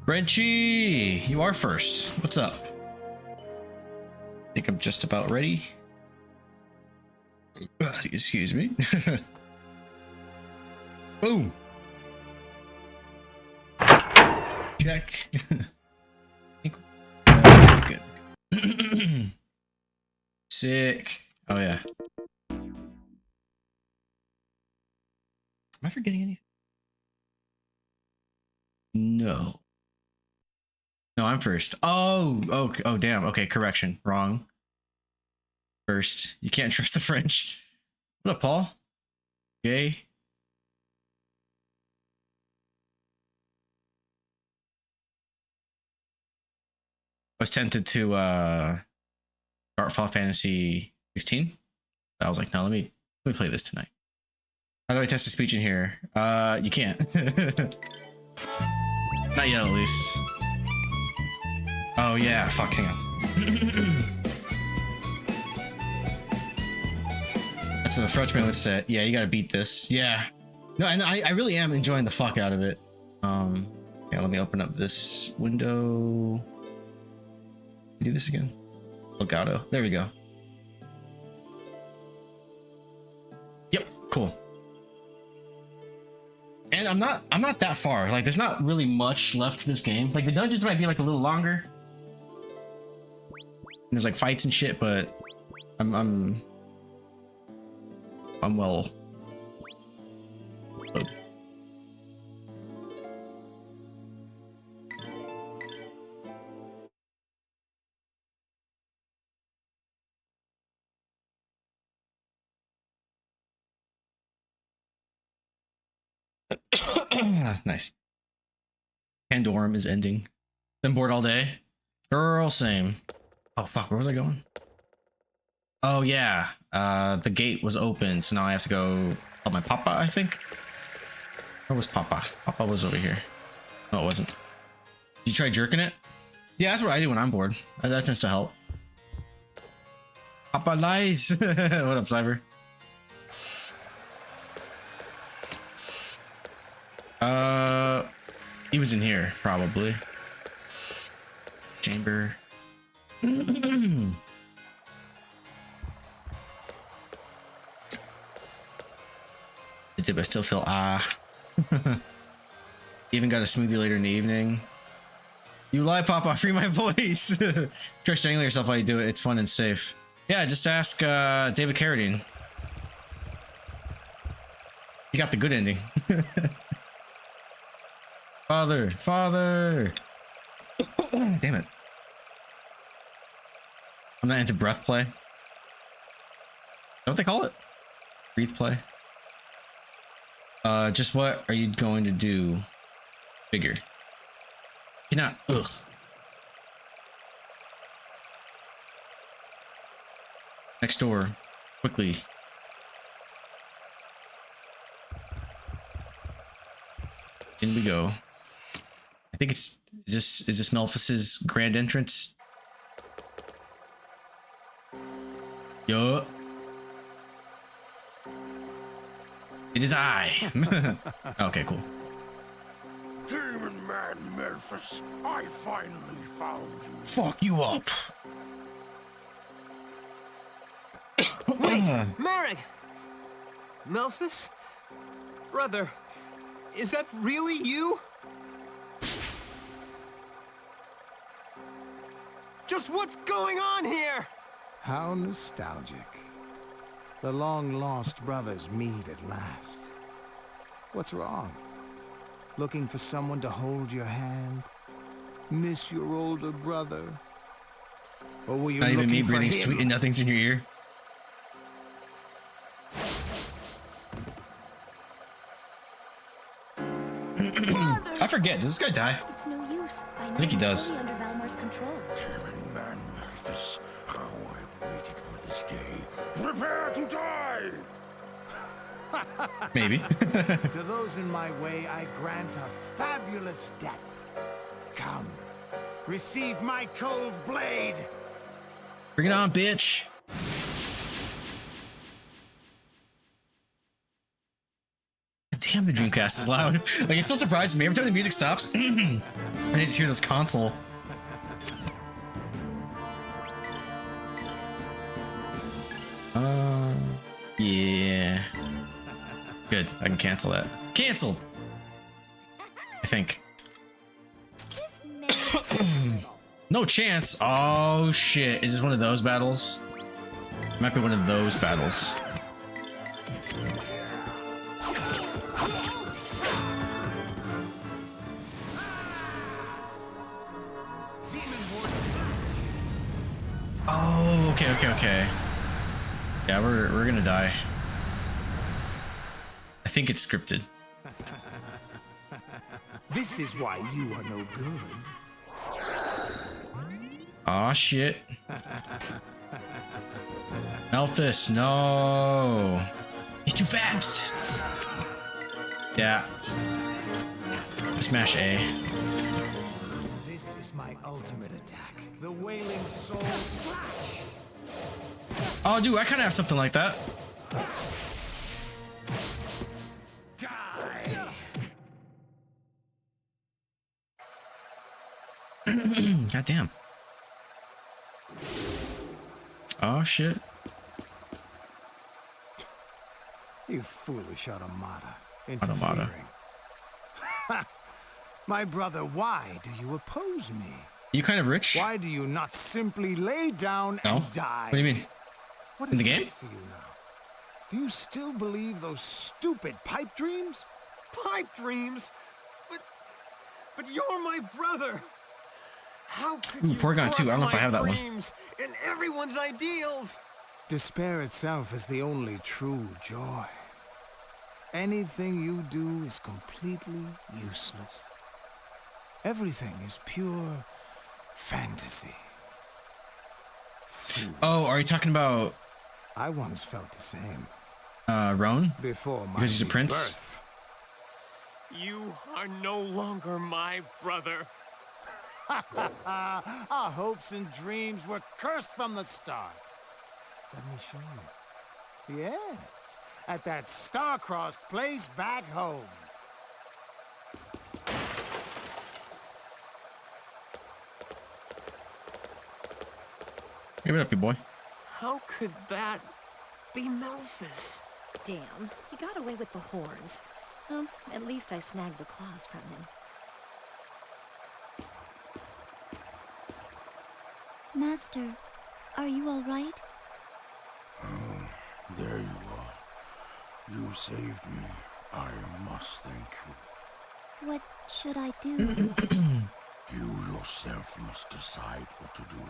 Frenchie, you are first. What's up? I think I'm just about ready. Excuse me. Boom. Check. Good. Sick. Oh yeah. Am I forgetting anything? No. No, I'm first. Oh, damn. Okay, correction. Wrong. First. You can't trust the French. What up, Paul? Jay? I was tempted to start Final Fantasy 16. I was like, no, let me play this tonight. How do I test the speech in here? You can't. Not yet, at least. Oh yeah, fuck, hang on. That's what the Frenchman would say. Yeah, you gotta beat this. Yeah. No, and I really am enjoying the fuck out of it. Yeah, let me open up this window. Do this again. Elgato. There we go. Yep, cool. And I'm not that far. Like, there's not really much left to this game. Like, the dungeons might be like a little longer. And there's like fights and shit, but I'm well. Oh. Nice. Pandorum is ending. Been bored all day. Girl, same. Oh fuck, where was I going? Oh yeah, the gate was open, so now I have to go help my papa, I think. Where was papa? Papa was over here. No, it wasn't. Did you try jerking it? Yeah, that's what I do when I'm bored. That tends to help. Papa lies. What up, Cyber? He was in here, probably. Chamber. Did I still feel Even got a smoothie later in the evening. You lie, Papa. Free my voice. Try strangling yourself while you do it. It's fun and safe. Yeah, just ask David Carradine. He got the good ending. Father. Damn it. I'm not into breath play. Is that what they call it? Breathe play. Just what are you going to do? Figure. Cannot. Ugh. Next door. Quickly. In we go. I think it's is this Melphus's grand entrance? Yo. It is I. Okay, cool. Demon man Melphus, I finally found you. Fuck you up. Wait, Marek! Melphus? Brother, is that really you? Just what's going on here? How nostalgic. The long-lost brothers meet at last. What's wrong? Looking for someone to hold your hand? Miss your older brother? Or were you not even me breathing him? sweet and nothing's in your ear? I forget. Does this guy die? It's no use. I think he does. Emperor's control. Demon man Memphis, how I've waited for this day. Prepare to die! Maybe. To those in my way, I grant a fabulous death. Come, receive my cold blade. Bring it on, bitch. Damn, the Dreamcast is loud. Like, it still surprises me. Every time the music stops, I just hear this console. Yeah. Good. I can cancel that. Canceled. I think. No chance. Oh shit. Is this one of those battles? Might be one of those battles. Oh, okay. Yeah, we're gonna die. I think it's scripted. This is why you are no good. Aw, shit. Elphys, no. He's too fast. Yeah. Smash A. This is my ultimate attack. The Wailing Soul Slash. Oh, dude, I kind of have something like that. Die. God damn. Oh, shit. You foolish automata. Interfering. Automata. My brother, why do you oppose me? You kind of rich? Why do you not simply lay down No? and die? What do you mean? What In is the game? that for you now? Do you still believe those stupid pipe dreams? Pipe dreams? But you're my brother. How could Ooh, you Porygon 2. I don't know if I have that one. dreams and everyone's ideals? Despair itself is the only true joy. Anything you do is completely useless. Everything is pure fantasy. Fool. Oh, are you talking about I once felt the same Roan? before my Because he's a prince? rebirth. You are no longer my brother. Our hopes and dreams were cursed from the start. Let me show you. Yes, at that star-crossed place back home. Give it up, you boy. How could that be Memphis? Damn, he got away with the horns. At least I snagged the claws from him. Master, are you all right? There you are. You saved me. I must thank you. What should I do? You yourself must decide what to do.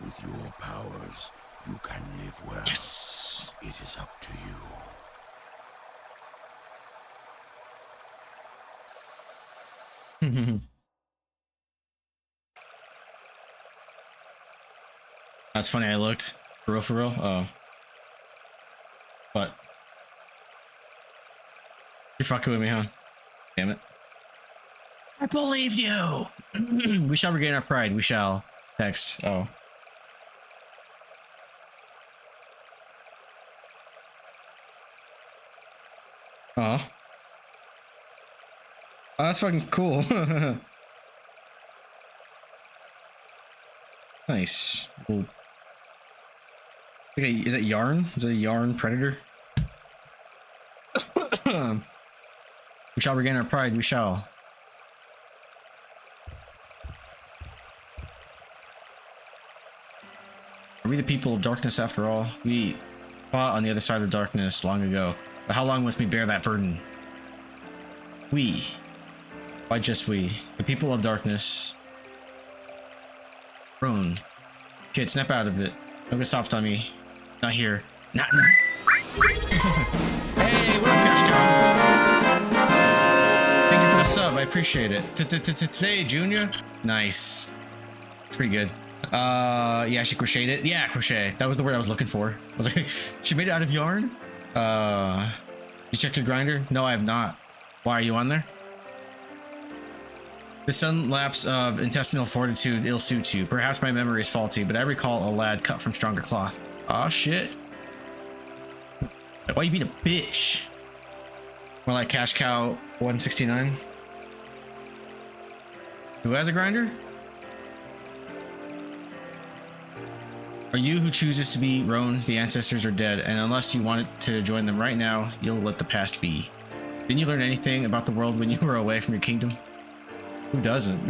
With your powers, you can live well. Yes. It is up to you. That's funny. I looked. For real, for real. Oh. What? You're fucking with me, huh? Damn it. I believed you. We shall regain our pride. We shall. Text. Oh. Oh. Oh, that's fucking cool. Nice. Cool. Okay, is that yarn? Is that a yarn predator? We shall regain our pride. We shall. Are we the people of darkness after all? We fought on the other side of darkness long ago. But how long must we bear that burden? We. Why just we? The people of darkness. Roan. Kid, snap out of it. Don't get soft on me. Not here. Not. Hey, what up, Kashka? Thank you for the sub. I appreciate it. Today, Junior. Nice. It's pretty good. Yeah, she crocheted it. Yeah, crochet. That was the word I was looking for. I was like, she made it out of yarn? You checked your grinder? No, I have not. Why are you on there? The sudden lapse of intestinal fortitude ill suits you. Perhaps my memory is faulty, but I recall a lad cut from stronger cloth. Aw, shit. Why you being a bitch? More like Cash Cow 169. Who has a grinder? Are you who chooses to be Roan? The ancestors are dead, and unless you wanted to join them right now, you'll let the past be. Didn't you learn anything about the world when you were away from your kingdom? Who doesn't?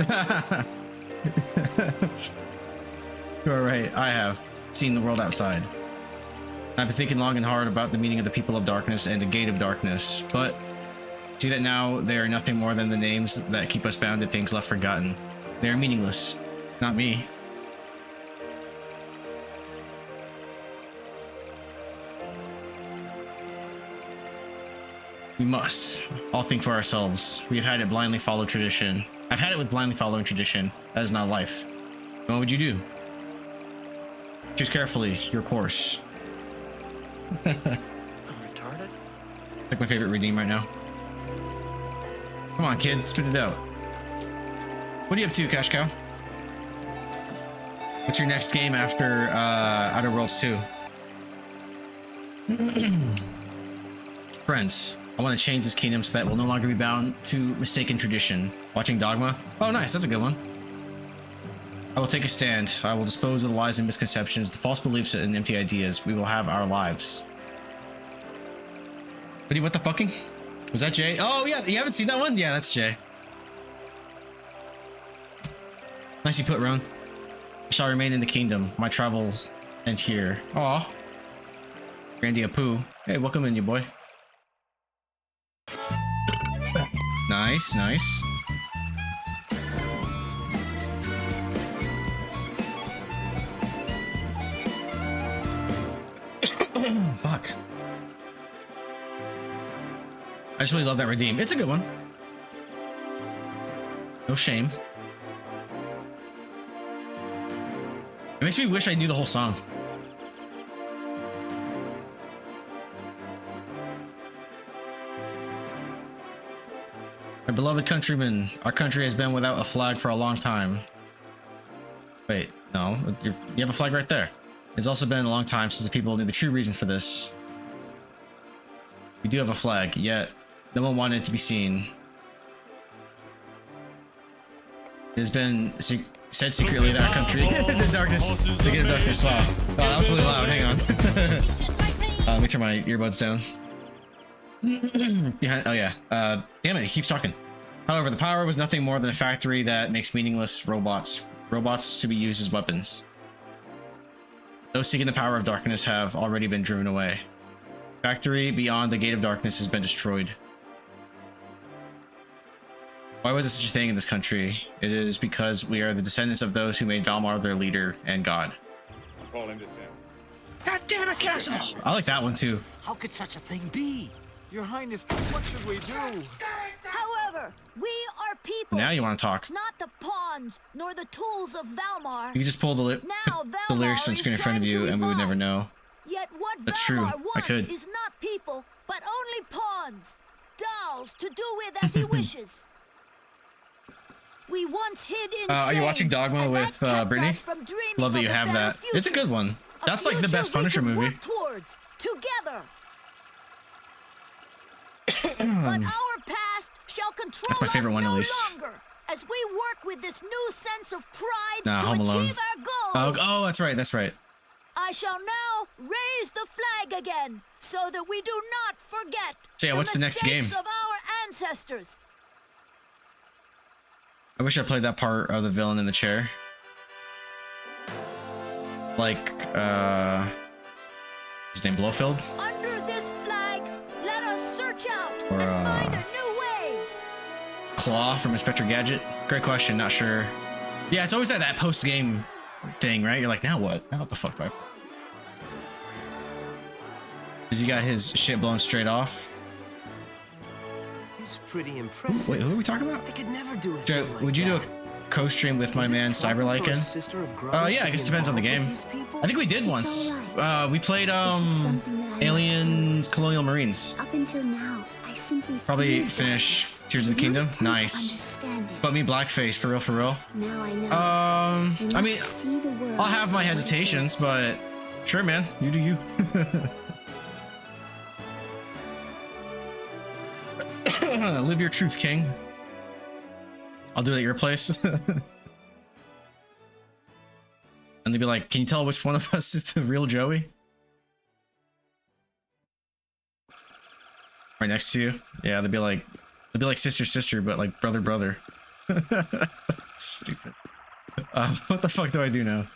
You are right, I have seen the world outside. I've been thinking long and hard about the meaning of the people of darkness and the gate of darkness, but see that now they are nothing more than the names that keep us bound to things left forgotten. They are meaningless. Not me. We must all think for ourselves. We have had it blindly follow tradition. I've had it with blindly following tradition. That is not life. What would you do? Choose carefully your course. I'm retarded? Like my favorite redeem right now. Come on, kid, spit it out. What are you up to, Cash Cow? What's your next game after Outer Worlds 2? Friends, I want to change this kingdom so that we'll no longer be bound to mistaken tradition. Watching Dogma? Oh, nice, that's a good one. I will take a stand. I will dispose of the lies and misconceptions, the false beliefs and empty ideas. We will have our lives. What the fucking? Was that Jay? Oh yeah, you haven't seen that one? Yeah, that's Jay. Nicely put, Roan. I shall remain in the kingdom. My travels end here. Aw. Grandia Poo. Hey, welcome in, you boy. Nice, nice. Fuck. I just really love that redeem. It's a good one. No shame. It makes me wish I knew the whole song. My beloved countrymen, our country has been without a flag for a long time. Wait, no, you have a flag right there. It's also been a long time since the people knew the true reason for this. We do have a flag, yet no one wanted it to be seen. It has been said secretly that our country, the darkness, the gate of darkness. Wow, oh, that was really loud. Hang on. Let me turn my earbuds down. Behind, oh yeah. Damn it, he keeps talking. However, the power was nothing more than a factory that makes meaningless robots to be used as weapons. Those seeking the power of darkness have already been driven away. Factory beyond the gate of darkness has been destroyed. Why was there such a thing in this country? It is because we are the descendants of those who made Valmar their leader and god. I'm calling this in. God damn it, Castle! I like that one too. How could such a thing be? Your Highness, what should we do? However, we are people. Now you want to talk. Not the pawns, nor the tools of Valmar. You can just pull the lyrics on the screen in front of you and we would never know. Yet what That's Valmar true. I wants could. is not people, but only pawns. Dolls to do with as he wishes. We once hid in Are you shame, watching Dogma and with that kept Brittany? us from dreaming Love that of you a have better that. It's a future. good one. That's like the future best we Punisher can movie. work towards together. But our past shall control That's my favorite us one, at no least. longer, as we work with this new sense of pride Nah, to Home Alone. achieve our goals. Oh, that's right. That's right. I shall now raise the flag again, so that we do not forget So yeah, what's the next game? mistakes of our ancestors. I wish I played that part of the villain in the chair. Like, his name Blofeld? Under this flag, let us search out Or, and find a new way. Claw from Inspector Gadget? Great question, not sure. Yeah, it's always that post-game thing, right? You're like, now what? Now what the fuck do I... Because he got his shit blown straight off. He's pretty impressive. Wait, who are we talking about? I could never do it. Joe, would you do a co-stream with my man Cyberlycan. Yeah, I guess it depends on the game. I think we did once. We played Aliens Colonial Marines. Up until now, I simply Probably feared finish darkness. Tears of the I did Kingdom. not attempt to Nice. understand it. But me blackface, for real, for real. Now I know. I I mean, see the world I'll have my for what it hesitations, is. but sure, man, you do you. Live your truth, King. I'll do it at your place. And they'd be like, can you tell which one of us is the real Joey? Right next to you? Yeah, they'd be like sister, sister, but like brother, brother. Stupid. What the fuck do I do now?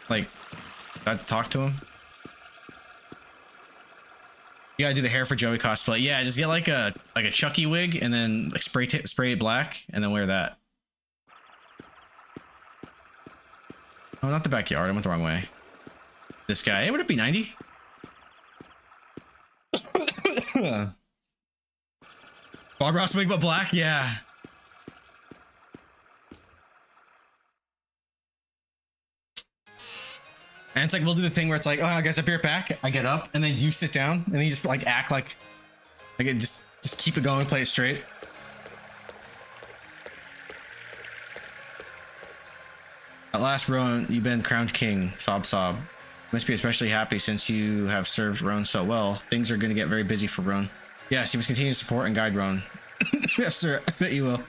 Like, I talk to him? You gotta do the hair for Joey cosplay. Yeah, just get like a Chucky wig and then like spray it black and then wear that. Oh, not the backyard. I went the wrong way. This guy. Hey, would it be 90? Bob Ross wig but black? Yeah. And it's like, we'll do the thing where it's like, oh, I guess I'll be right back. I get up and then you sit down and then you just like act like it just keep it going, play it straight. At last, Rowan, you've been crowned king. Sob, sob. You must be especially happy since you have served Rowan so well. Things are going to get very busy for Rowan. Yes, you must continue to support and guide Rowan. Yes, sir. I bet you will.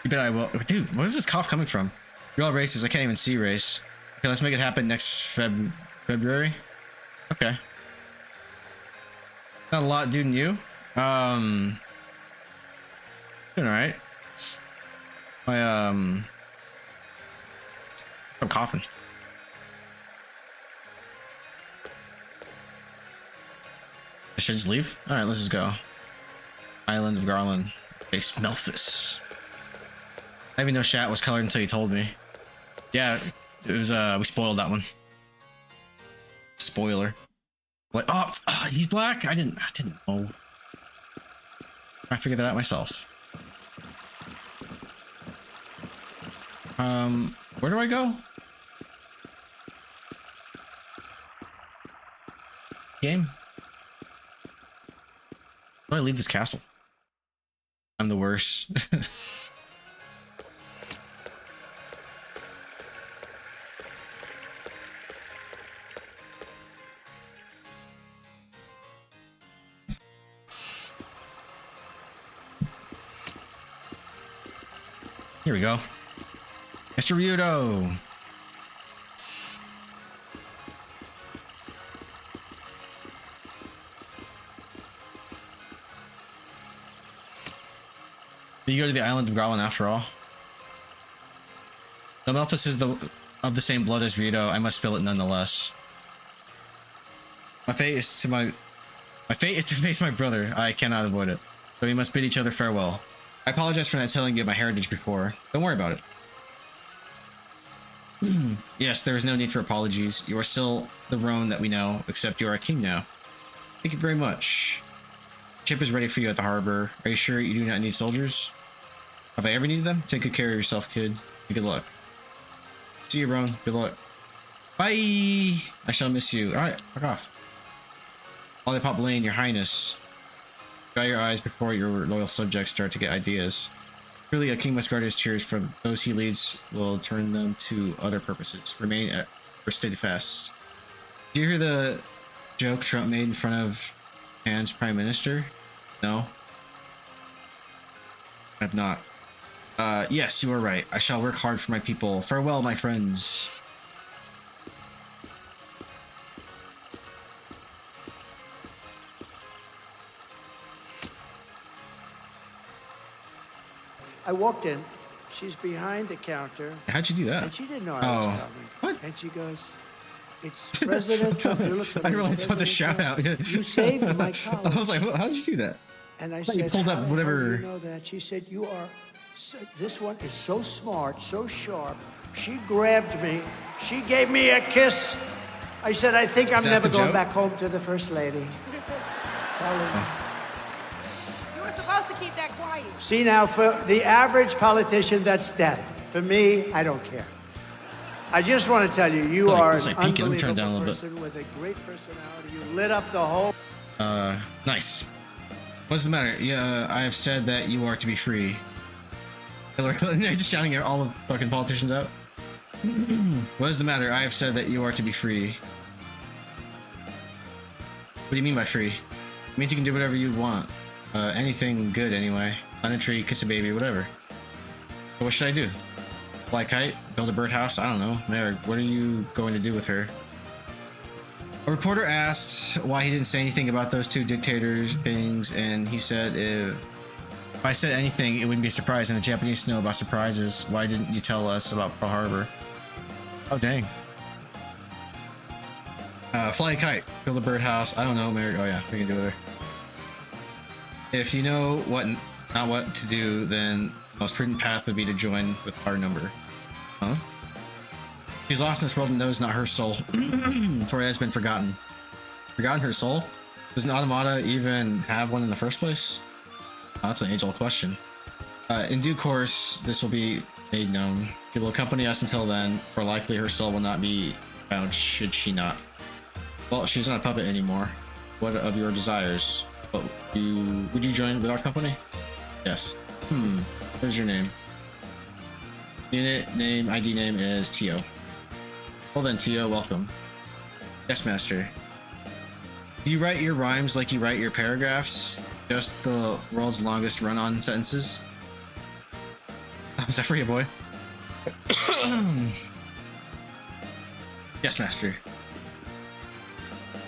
You bet I will. Dude, what is this cough coming from? You're all races. I can't even see race. Okay, let's make it happen next February. Okay. Not a lot, dude, and you. Doing alright. I'm coughing. I should just leave? Alright, let's just go. Island of Garland. Base Melphis. I didn't even know Shat was colored until you told me. Yeah, it was, we spoiled that one. Spoiler. What? Oh, he's black? I didn't know. I figured that out myself. Where do I go? Game? How do I leave this castle? I'm the worst. Here we go. Mr. Ryudo. Did you go to the island of Garland after all? The Melphis is of the same blood as Ryudo. I must spill it nonetheless. My fate is to face my brother. I cannot avoid it. So we must bid each other farewell. I apologize for not telling you my heritage before. Don't worry about it. Yes, there is no need for apologies. You are still the Roan that we know, except you are a king now. Thank you very much. Ship is ready for you at the harbor. Are you sure you do not need soldiers? Have I ever needed them? Take good care of yourself, kid. And good luck. See you, Roan. Good luck. Bye! I shall miss you. Alright, fuck off. Lollipop Lane, your highness. Dry your eyes before your loyal subjects start to get ideas. Truly, a king must guard his tears, for those he leads will turn them to other purposes. Remain at or steadfast. Did you hear the joke Trump made in front of Japan's prime minister? No? I have not. Yes, you are right. I shall work hard for my people. Farewell, my friends. I walked in. She's behind the counter. How'd you do that? And she didn't know I was coming. What? And she goes, "It's President Trump." She looks at me, I realized it was a "President shout Trump, out. You saved my college." I was like, how did you do that? And I thought you said, pulled up "How the hell whatever- do you know that?" She said, "You are. This one is so smart, so sharp." She grabbed me. She gave me a kiss. I said, "I think I'm that never the going joke? back home to the first lady." keep that quiet. See now, for the average politician, that's death. For me, I don't care. I just want to tell you, you Like, are it's an like peaking. Let me turn it unbelievable down a little bit. person with a great personality. You lit up the whole... Nice. What's the matter? Yeah, I have said that you are to be free. They're just shouting at all the fucking politicians out. What is the matter? I have said that you are to be free. What do you mean by free? It means you can do whatever you want. Anything good anyway. Plant a tree, kiss a baby, whatever. So what should I do? Fly a kite? Build a birdhouse? I don't know. Mary, what are you going to do with her? A reporter asked why he didn't say anything about those two dictators things, and he said if I said anything, it wouldn't be a surprise, and the Japanese know about surprises. Why didn't you tell us about Pearl Harbor? Oh, dang. Fly a kite, build a birdhouse. I don't know, Mary. Oh, yeah, we can do it. If you know not what to do, then the most prudent path would be to join with our number. Huh? She's lost in this world and knows not her soul, for it has been forgotten. Forgotten her soul? Does an automata even have one in the first place? Oh, that's an age-old question. In due course, this will be made known. She will accompany us until then, for likely her soul will not be found should she not. Well, she's not a puppet anymore. What of your desires? What, would you join with our company? Yes. What is your name? Unit name, ID name is Tio. Well then, Tio, welcome. Yes, master. Do you write your rhymes like you write your paragraphs? Just the world's longest run-on sentences? Is that for you, boy? Yes, master.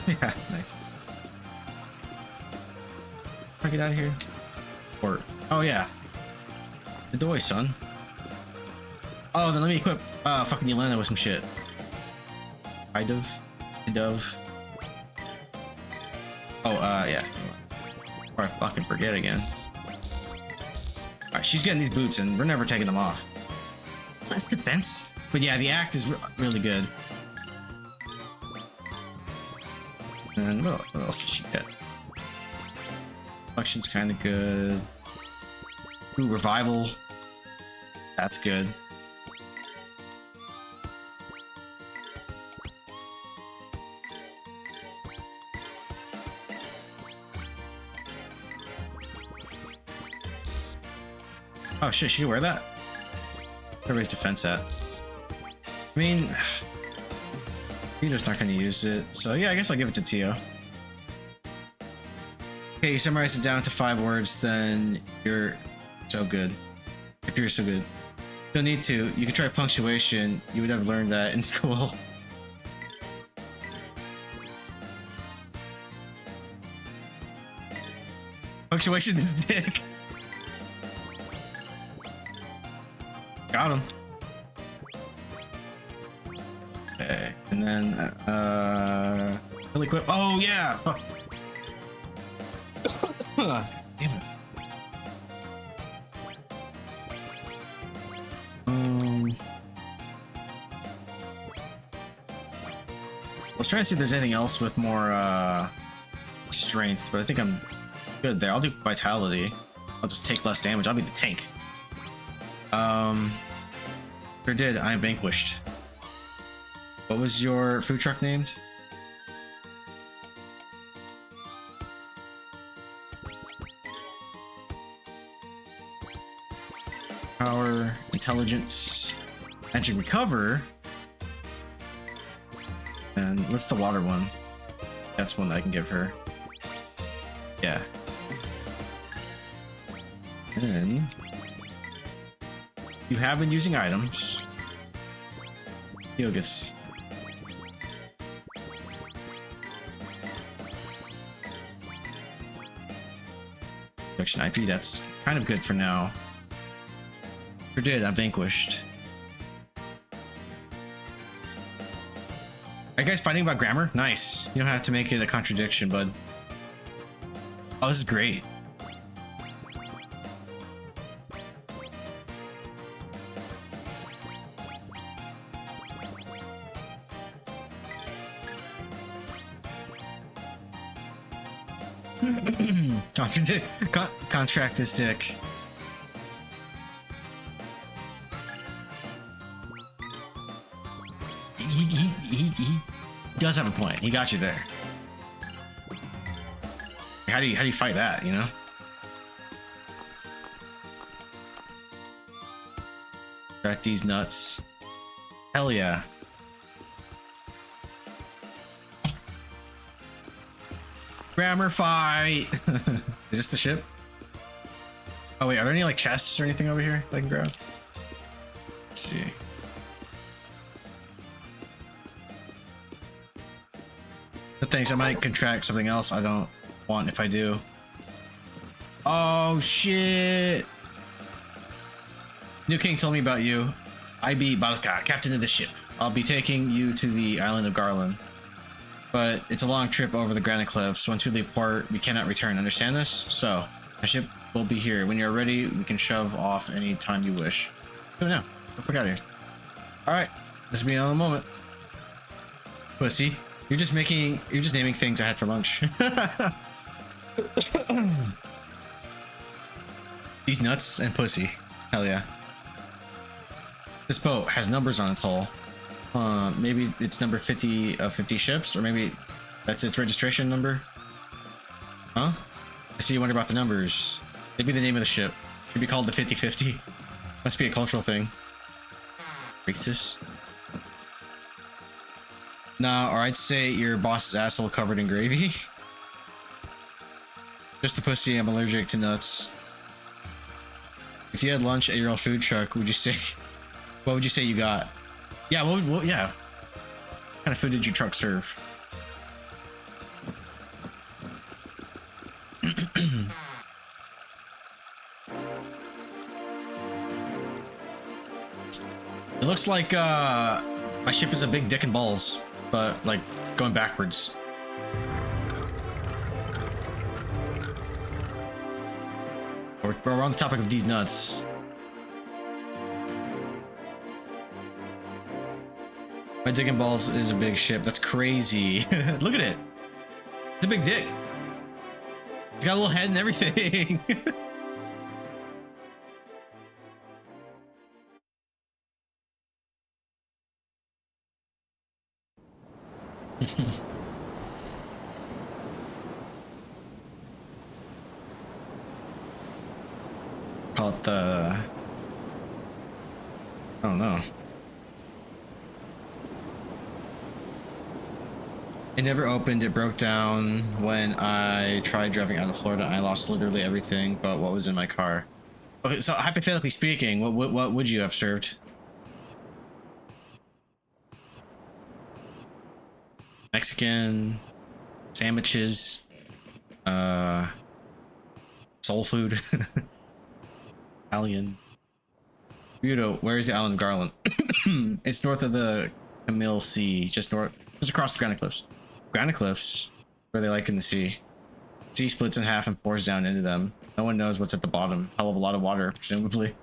Yeah, nice. How do I get out of here? Or, oh yeah. The doy, son. Oh, then let me equip fucking Yelena with some shit. Dove. Oh, yeah. Or I fucking forget again. Alright, she's getting these boots and we're never taking them off. That's defense. But yeah, the act is really good. And what else did she get? Function's kind of good. Ooh, revival. That's good. Oh shit, she can wear that? Everybody's defense at. I mean, you're just not gonna use it. So yeah, I guess I'll give it to Tio. Okay, you summarize it down to 5 words, then you're so good. If you're so good. Don't need to. You could try punctuation. You would have learned that in school. Punctuation is dick. Got him. Okay, and then really quick. Oh yeah. Fuck. Damn it. I was trying to see if there's anything else with more strength, but I think I'm good there. I'll do vitality. I'll just take less damage. I'll be the tank. Sure did. I am vanquished. What was your food truck named? Power, intelligence, magic recover. And what's the water one? That's one that I can give her. Yeah. And then you have been using items. Yogus. Protection IP, that's kind of good for now. Sure did, I'm vanquished. Are you guys fighting about grammar? Nice. You don't have to make it a contradiction, bud. Oh, this is great. Trying Contract this dick. He does have a point. He got you there. How do you fight that, you know? Crack these nuts. Hell yeah. Grammar fight. Is this the ship? Oh wait, are there any like chests or anything over here that I can grab? Let's see. The things I might contract something else I don't want if I do. Oh shit! New King told me about you. I be Balka, captain of the ship. I'll be taking you to the island of Garland. But it's a long trip over the granite cliffs. Once we leave port, we cannot return. Understand this? So, my ship will be here. When you're ready, we can shove off any time you wish. Do it now. Get the fuck out of here. Alright. This will be another moment. Pussy. You're just naming things I had for lunch. These nuts and pussy. Hell yeah. This boat has numbers on its hull. Maybe it's number 50 of 50 ships, or maybe that's its registration number. Huh? I see you wonder about the numbers. Maybe the name of the ship should be called the 50-50. Must be a cultural thing. Racist. Nah, or I'd say your boss's asshole covered in gravy. Just the pussy, I'm allergic to nuts. If you had lunch at your old food truck, what would you say you got? Yeah, yeah. What kind of food did your truck serve? It looks like my ship is a big dick and balls, but like going backwards. We're on the topic of these nuts. My dick and balls is a big ship. That's crazy. Look at it. It's a big dick. It's got a little head and everything. Call it the... I don't know. It never opened. It broke down when I tried driving out of Florida. I lost literally everything but what was in my car. Okay, so hypothetically speaking, what would you have served? Mexican sandwiches, soul food, Italian. Budo, where is the island of Garland? It's north of the Camille Sea, just across the Granite Cliffs. Granite Cliffs, where they like in the sea. Sea splits in half and pours down into them. No one knows what's at the bottom. Hell of a lot of water, presumably.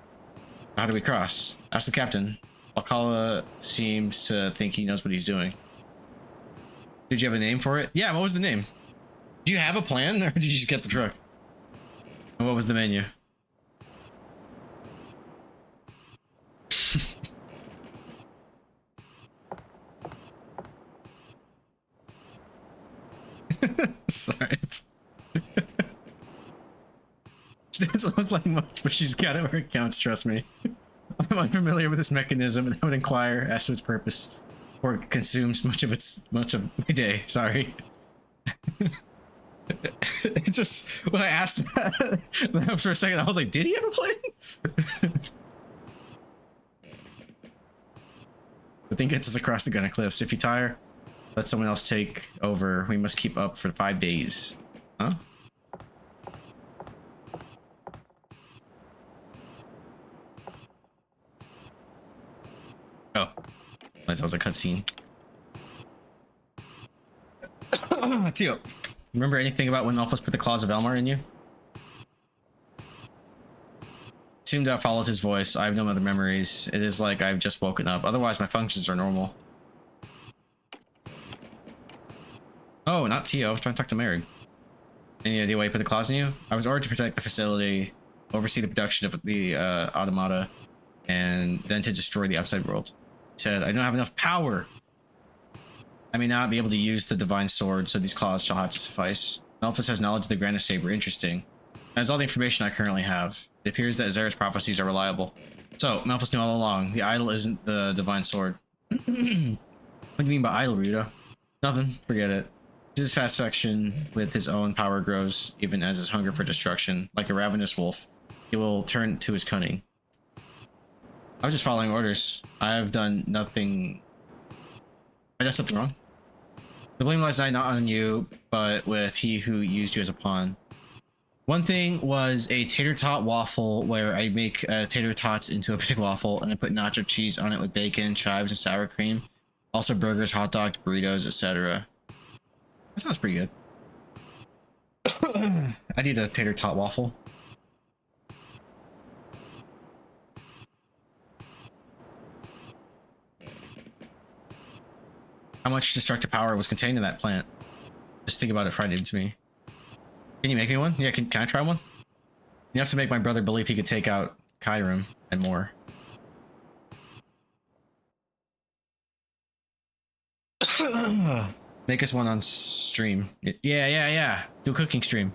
How do we cross? Ask the captain. Alcala seems to think he knows what he's doing. Did you have a name for it? Yeah, what was the name? Do you have a plan, or did you just get the truck? And what was the menu? Sorry. She doesn't look like much, but she's got her accounts, trust me. I'm unfamiliar with this mechanism and I would inquire as to its purpose. Or it consumes much of my day, sorry. It just, when I asked that for a second, I was like, did he have a plan? The thing gets us across the Gunner Cliffs. If you tire, let someone else take over. We must keep up for 5 days. Huh? Oh. That was a cutscene. Tio, remember anything about when Elphus put the claws of Elmar in you? Seemed to have followed his voice. I have no other memories. It is like I've just woken up. Otherwise, my functions are normal. Oh, not Tio. I'm trying to talk to Mary. Any idea why you put the claws in you? I was ordered to protect the facility, oversee the production of the automata, and then to destroy the outside world. He said, I don't have enough power. I may not be able to use the divine sword, so these claws shall have to suffice. Malphus has knowledge of the Grandia saber. Interesting. That's all the information I currently have. It appears that Azera's prophecies are reliable. So, Malphus knew all along. The idol isn't the divine sword. What do you mean by idol, Rita? Nothing. Forget it. His satisfaction with his own power grows, even as his hunger for destruction. Like a ravenous wolf, he will turn to his cunning. I was just following orders. I have done nothing... I done something wrong. The blame lies not on you, but with he who used you as a pawn. One thing was a tater tot waffle where I make tater tots into a big waffle and I put nacho cheese on it with bacon, chives, and sour cream. Also burgers, hot dogs, burritos, etc. That sounds pretty good. I need a tater tot waffle. How much destructive power was contained in that plant? Just think about it, frightened to me. Can you make me one? Yeah, can I try one? You have to make my brother believe he could take out Kyrim and more. Make us one on stream. Yeah. Do a cooking stream.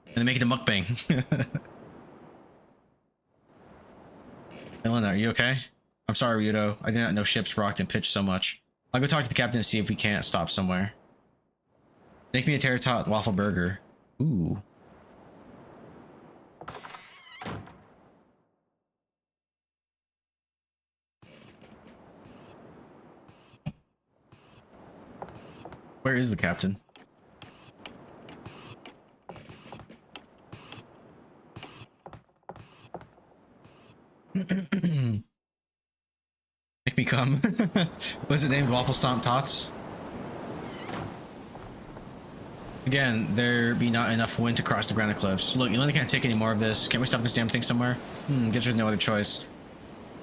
And then make it a mukbang. Elena, are you okay? I'm sorry, Ryudo. I did not know ships rocked and pitched so much. I'll go talk to the captain and see if we can't stop somewhere. Make me a tater tot waffle burger. Ooh. Where is the captain? Make me come. What's it named? Waffle Stomp Tots? Again, there be not enough wind to cross the granite cliffs. Look, Elena can't take any more of this. Can't we stop this damn thing somewhere? Guess there's no other choice.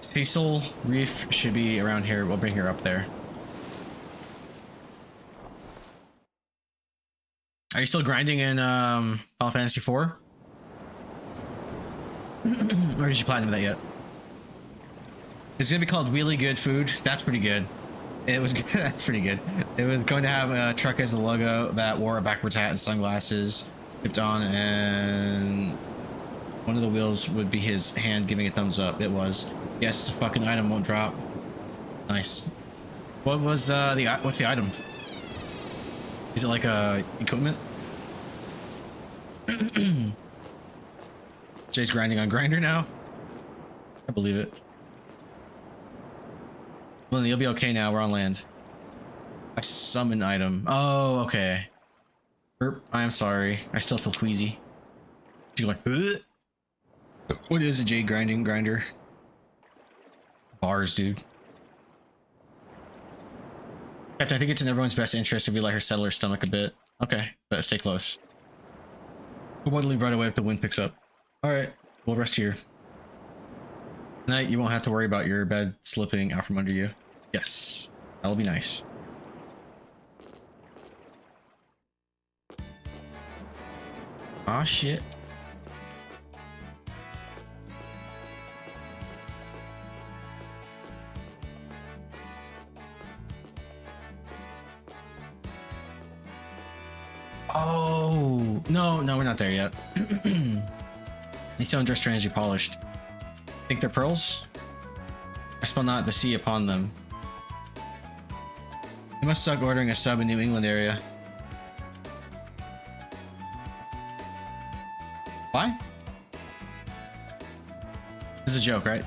Cecil Reef should be around here. We'll bring her up there. Are you still grinding in Final Fantasy IV? Or did you platinum that yet? It's gonna be called Really Good Food. That's pretty good. It was that's pretty good. It was going to have a truck as the logo that wore a backwards hat and sunglasses, tipped on, and one of the wheels would be his hand giving a thumbs up. It was. Yes, the fucking item won't drop. Nice. What was what's the item? Is it like a equipment? Jay's grinding on grinder now. I believe it. Lily, you'll be okay now. We're on land. I summon item. Oh, okay. I am sorry. I still feel queasy. She's going. Ugh. What is a jade grinding grinder? Bars, dude. Captain, I think it's in everyone's best interest if we let her settle her stomach a bit. Okay, but stay close. We'll leave right away if the wind picks up. All right, we'll rest here. Tonight, you won't have to worry about your bed slipping out from under you. Yes, that'll be nice. Aw, shit. Oh, no, we're not there yet. These stones are strangely polished. Think they're pearls? I smell not the sea upon them. It must suck ordering a sub in New England area. Why? This is a joke, right?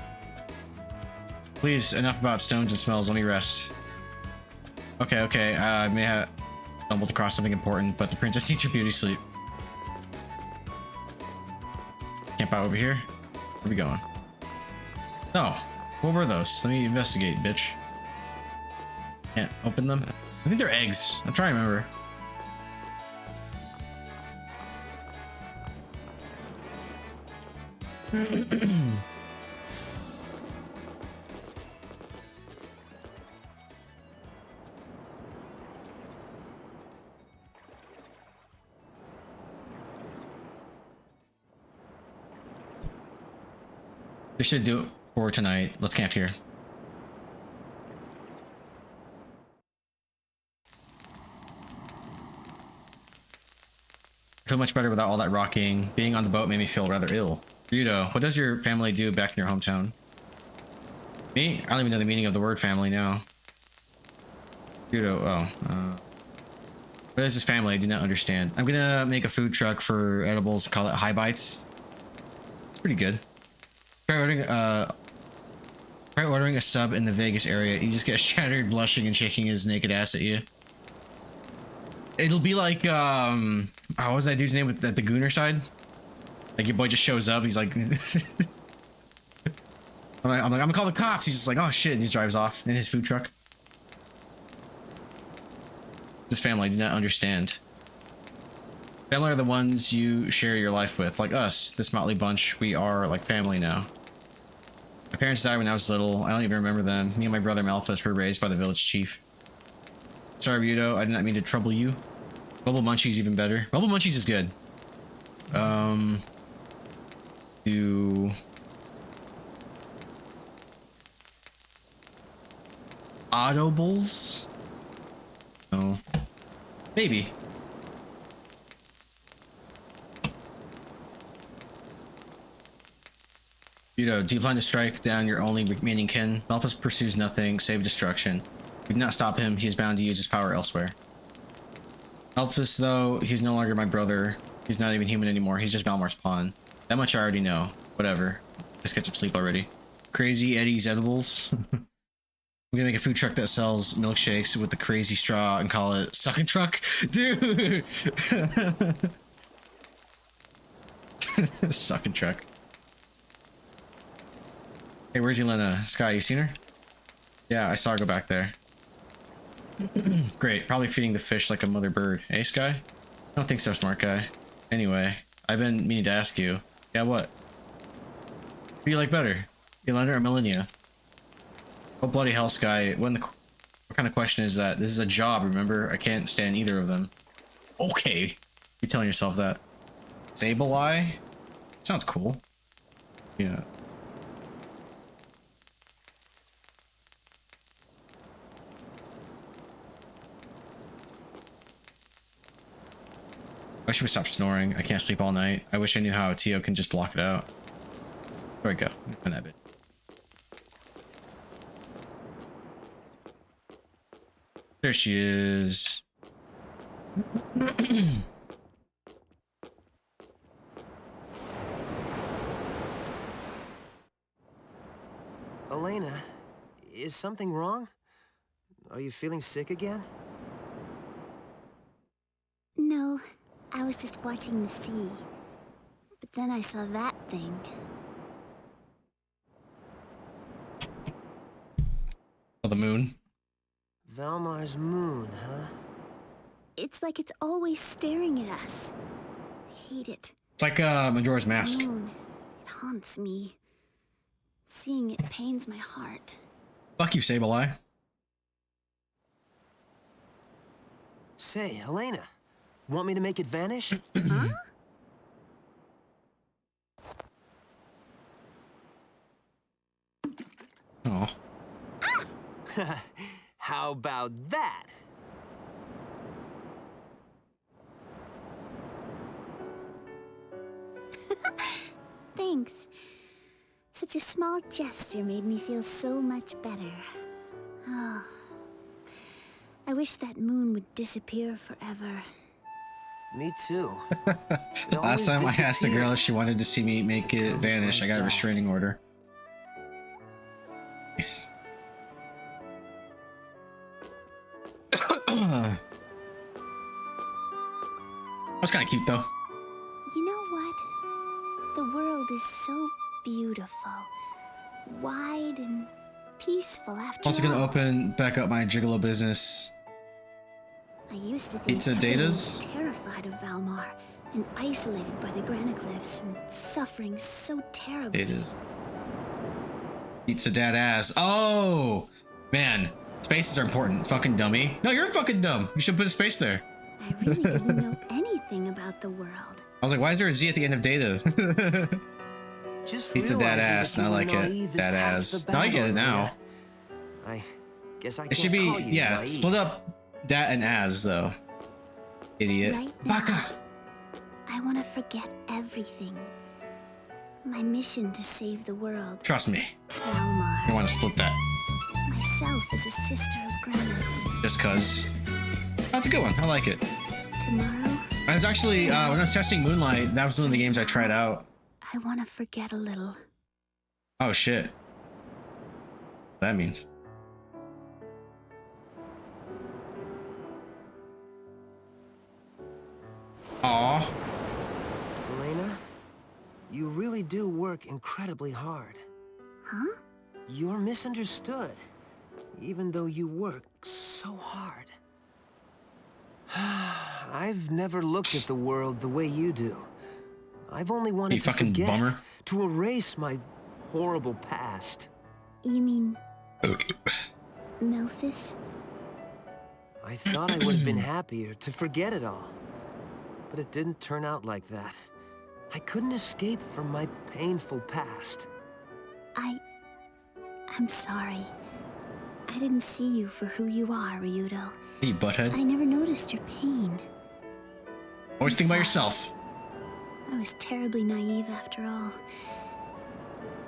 Please, enough about stones and smells. Let me rest. Okay. I may have stumbled across something important, but the princess needs her beauty sleep. Camp out over here. Where are we going? No. What were those? Let me investigate, bitch. Can't open them. I think they're eggs. I'm trying to remember. They should do it for tonight. Let's camp here. I feel much better without all that rocking. Being on the boat made me feel rather ill. Ryudo, what does your family do back in your hometown? Me? I don't even know the meaning of the word family now. Ryudo, what is this family? I do not understand. I'm gonna make a food truck for edibles, call it High Bites. It's pretty good. Try ordering a sub in the Vegas area. You just get shattered, blushing, and shaking his naked ass at you. It'll be like, what was that dude's name at the Gooner side? Like, your boy just shows up, he's like... I'm gonna call the cops. He's just like, oh shit, and he drives off in his food truck. This family, I do not understand. Family are the ones you share your life with, like us, this motley bunch. We are like family now. My parents died when I was little. I don't even remember them. Me and my brother Malphus were raised by the village chief. Sorry, Ryudo, I did not mean to trouble you. Bubble Munchie's even better. Bubble Munchie's is good. Do... Audibles? No. Maybe. Ryudo, do you plan to strike down your only remaining kin? Malphus pursues nothing save destruction. We do not stop him. He is bound to use his power elsewhere. Malphus, though, he's no longer my brother. He's not even human anymore. He's just Valmar's pawn. That much I already know. Whatever. Just get some sleep already. Crazy Eddie's edibles. I'm gonna make a food truck that sells milkshakes with the crazy straw and call it Sucking Truck. Dude! Sucking Truck. Hey, where's Elena? Sky, you seen her? Yeah, I saw her go back there. Great, probably feeding the fish like a mother bird. Hey, Sky? I don't think so, smart guy. Anyway, I've been meaning to ask you. Yeah, what? Who do you like better? Elena or Millennia? Oh, bloody hell, Sky. What kind of question is that? This is a job, remember? I can't stand either of them. Okay. You're telling yourself that. Sableye? Sounds cool. Yeah. I wish we stop snoring. I can't sleep all night. I wish I knew how Tio can just block it out. There we go. Open that bit. There she is. Elena, is something wrong? Are you feeling sick again? No, I was just watching the sea. But then I saw that thing. Oh, the moon. Valmar's moon, huh? It's like it's always staring at us. I hate it. It's like Majora's Mask. Moon, it haunts me. Seeing it pains my heart. Fuck you, Sableye. Say, Helena, want me to make it vanish? Huh? Oh. How about that? Thanks. Such a small gesture made me feel so much better. Oh. I wish that moon would disappear forever. Me too. Last time I asked a girl if she wanted to see me make it vanish, I got a restraining order. Nice. That's kind of cute, though. You know what? The world is so beautiful, wide and peaceful after Also gonna all. open back up my Gigolo business. I used to think Pizza everyone Datas? was terrified of Valmar and isolated by the Graniglyphs and suffering so terribly. It is. Pizza dad ass. Oh! Man, spaces are important. Fucking dummy. No, you're fucking dumb. You should put a space there. I really didn't know anything about the world. I was like, why is there a Z at the end of data? Just Pizza dad realizing ass, that you not were like it. naive is Dad half ass. the No, I get battle, it now. Elena. I guess I It can't should be, call you yeah, naive. split up dat and as though. Idiot. Right now, Baka! I want to forget everything. My mission to save the world. Trust me. Kalmar. I want to split that. Myself as a sister of Grana's. Just cause. That's a good one. I like it. Tomorrow, I was actually, when I was testing Moonlight, that was one of the games I tried out. I want to forget a little. Oh shit. That means. Aw. Elena, you really do work incredibly hard. Huh? You're misunderstood, even though you work so hard. I've never looked at the world the way you do. I've only wanted You to fucking forget, bummer. to erase my horrible past. You mean... Memphis? I thought I would have been happier to forget it all. But it didn't turn out like that. I couldn't escape from my painful past. I'm sorry. I didn't see you for who you are, Ryudo. Hey, butthead. I never noticed your pain. Always I'm think about sorry. yourself. I was terribly naive after all.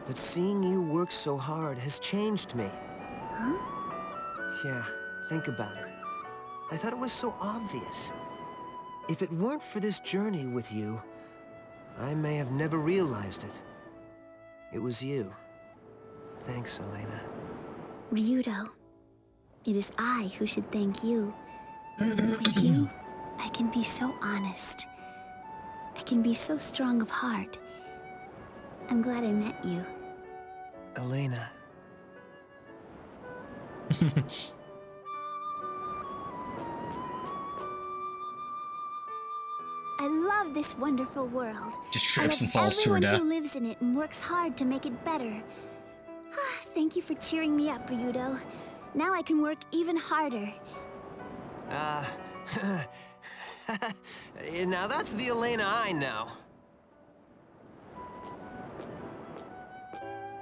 But seeing you work so hard has changed me. Huh? Yeah, think about it. I thought it was so obvious. If it weren't for this journey with you, I may have never realized it. It was you. Thanks, Elena. Ryudo, it is I who should thank you. With you, I can be so honest. I can be so strong of heart. I'm glad I met you. Elena. I love this wonderful world. Just I trips love and falls to her everyone death. who lives in it and works hard to make it better. Thank you for cheering me up, Ryudo. Now I can work even harder. Now that's the Elena I know.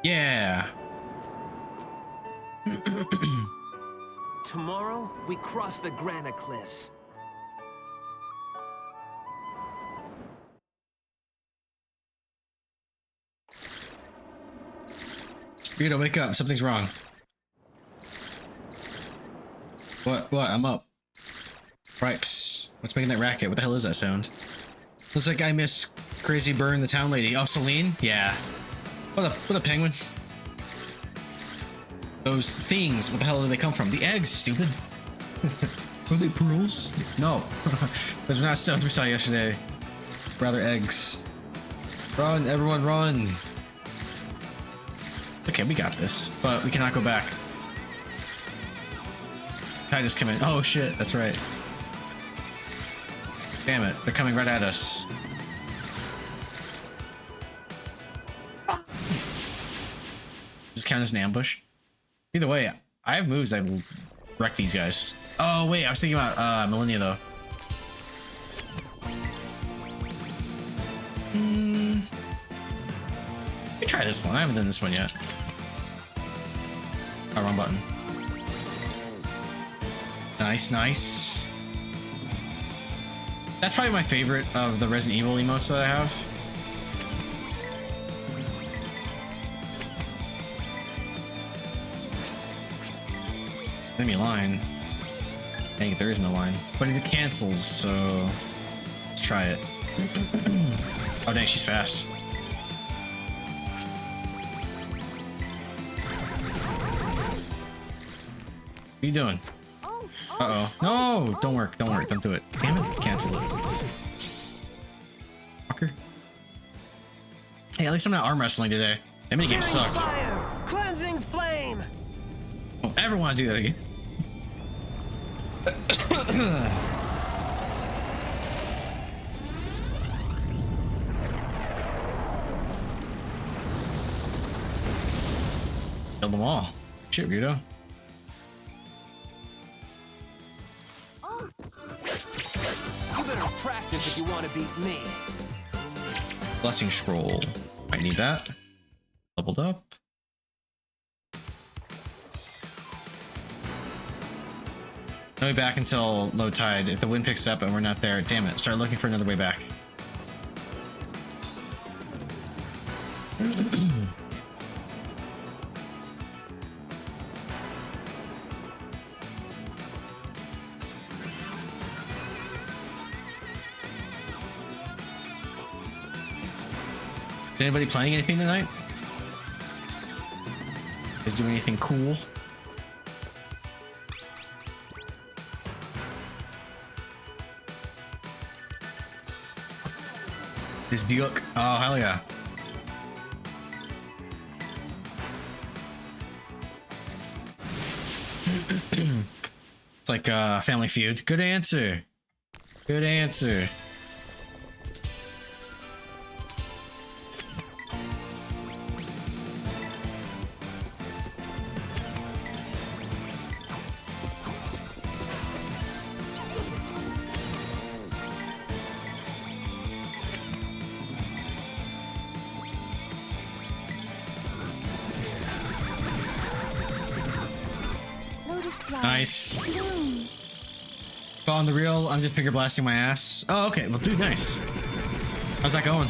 Yeah. Tomorrow, we cross the Grandia Cliffs. Rito, wake up. Something's wrong. What? I'm up. Cripes. What's making that racket? What the hell is that sound? Looks like I miss Crazy Burn, the town lady. Oh, Celine? Yeah. What a penguin. Those things, what the hell do they come from? The eggs, stupid. Are they pearls? No. Those are not stones we saw yesterday. Rather eggs. Run, everyone run. Okay, we got this, but we cannot go back. I just come in. Oh shit, that's right. Damn it, they're coming right at us. Does this count as an ambush? Either way, I have moves that will wreck these guys. Oh wait, I was thinking about Millennia though. Let me try this one. I haven't done this one yet. Oh, wrong button. Nice, nice. That's probably my favorite of the Resident Evil emotes that I have. Enemy line. Dang, there is no line. But it cancels, so let's try it. Oh dang, she's fast. What are you doing? Uh-oh. No! Don't work, don't work, don't do it. Damn it, cancel it. Fucker. Hey, at least I'm not arm wrestling today. That mini game sucked. Fire! Cleansing flame! Don't ever want to do that again. Killed them all. Shit, Rito. You better practice if you want to beat me. Blessing scroll. I need that. Leveled up. No way back until low tide. If the wind picks up and we're not there, damn it, start looking for another way back. Is anybody playing anything tonight? Is doing anything cool? This Duke. Oh, hell yeah. It's like Family Feud. Good answer. Good answer. Nice. But on the real, I'm just finger blasting my ass. Oh, okay. Well, dude, nice. How's that going?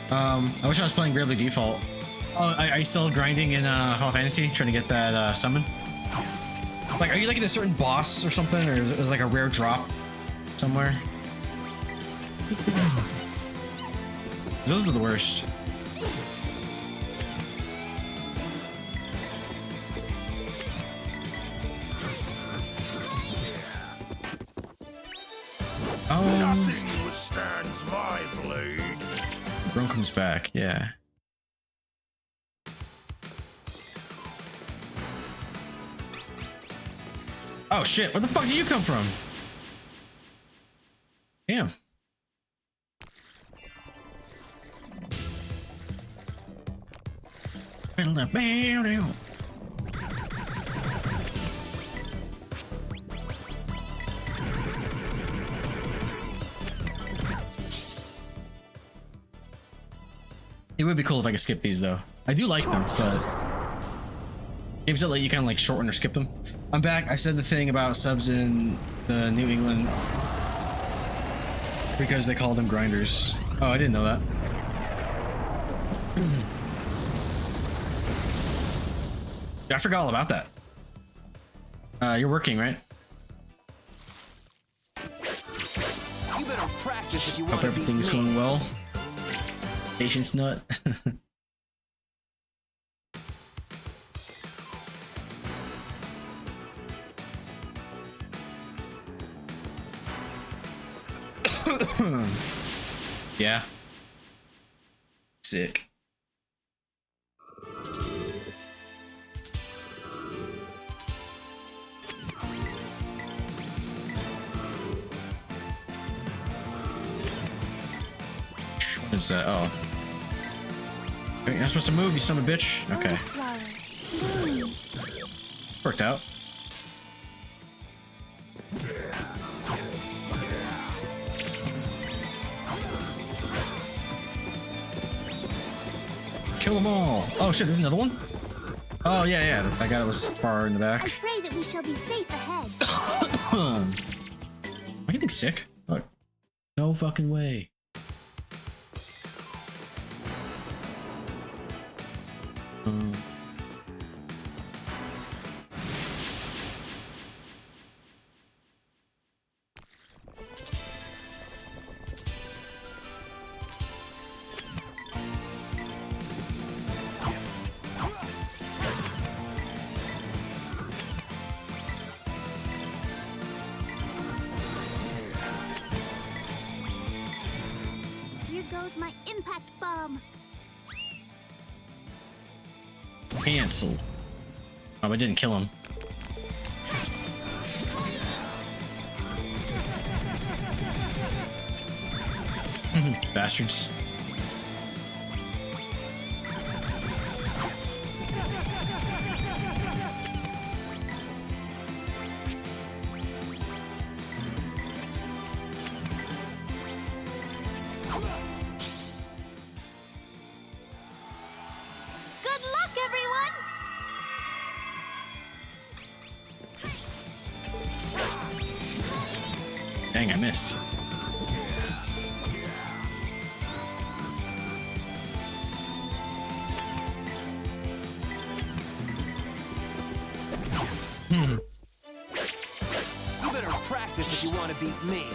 I wish I was playing Bravely Default. Oh, are you still grinding in Final Fantasy, trying to get that summon? Like, are you like in a certain boss or something, or is it like a rare drop somewhere? Those are the worst. Nothing withstands my blade. Bron comes back, yeah. Oh shit, where the fuck do you come from? Damn. It would be cool if I could skip these though. I do like them, but games that let you kind of like shorten or skip them. I'm back. I said the thing about subs in the New England because they call them grinders. Oh, I didn't know that. I forgot all about that. You're working, right? You better practice if you want Hope to everything's beat me. going well. Patience nut. Yeah. Sick. What is that? Oh. You're not supposed to move, you son of a bitch. Okay. Worked out. Kill them all. Oh shit, there's another one? Oh yeah, yeah. That guy that was far in the I back. pray that we shall be safe ahead. Am I getting sick? Fuck. No fucking way. Here goes my impact bomb. Cancel. Oh, I didn't kill him. Bastards. Good luck! Dang, I missed. You better practice if you want to beat me.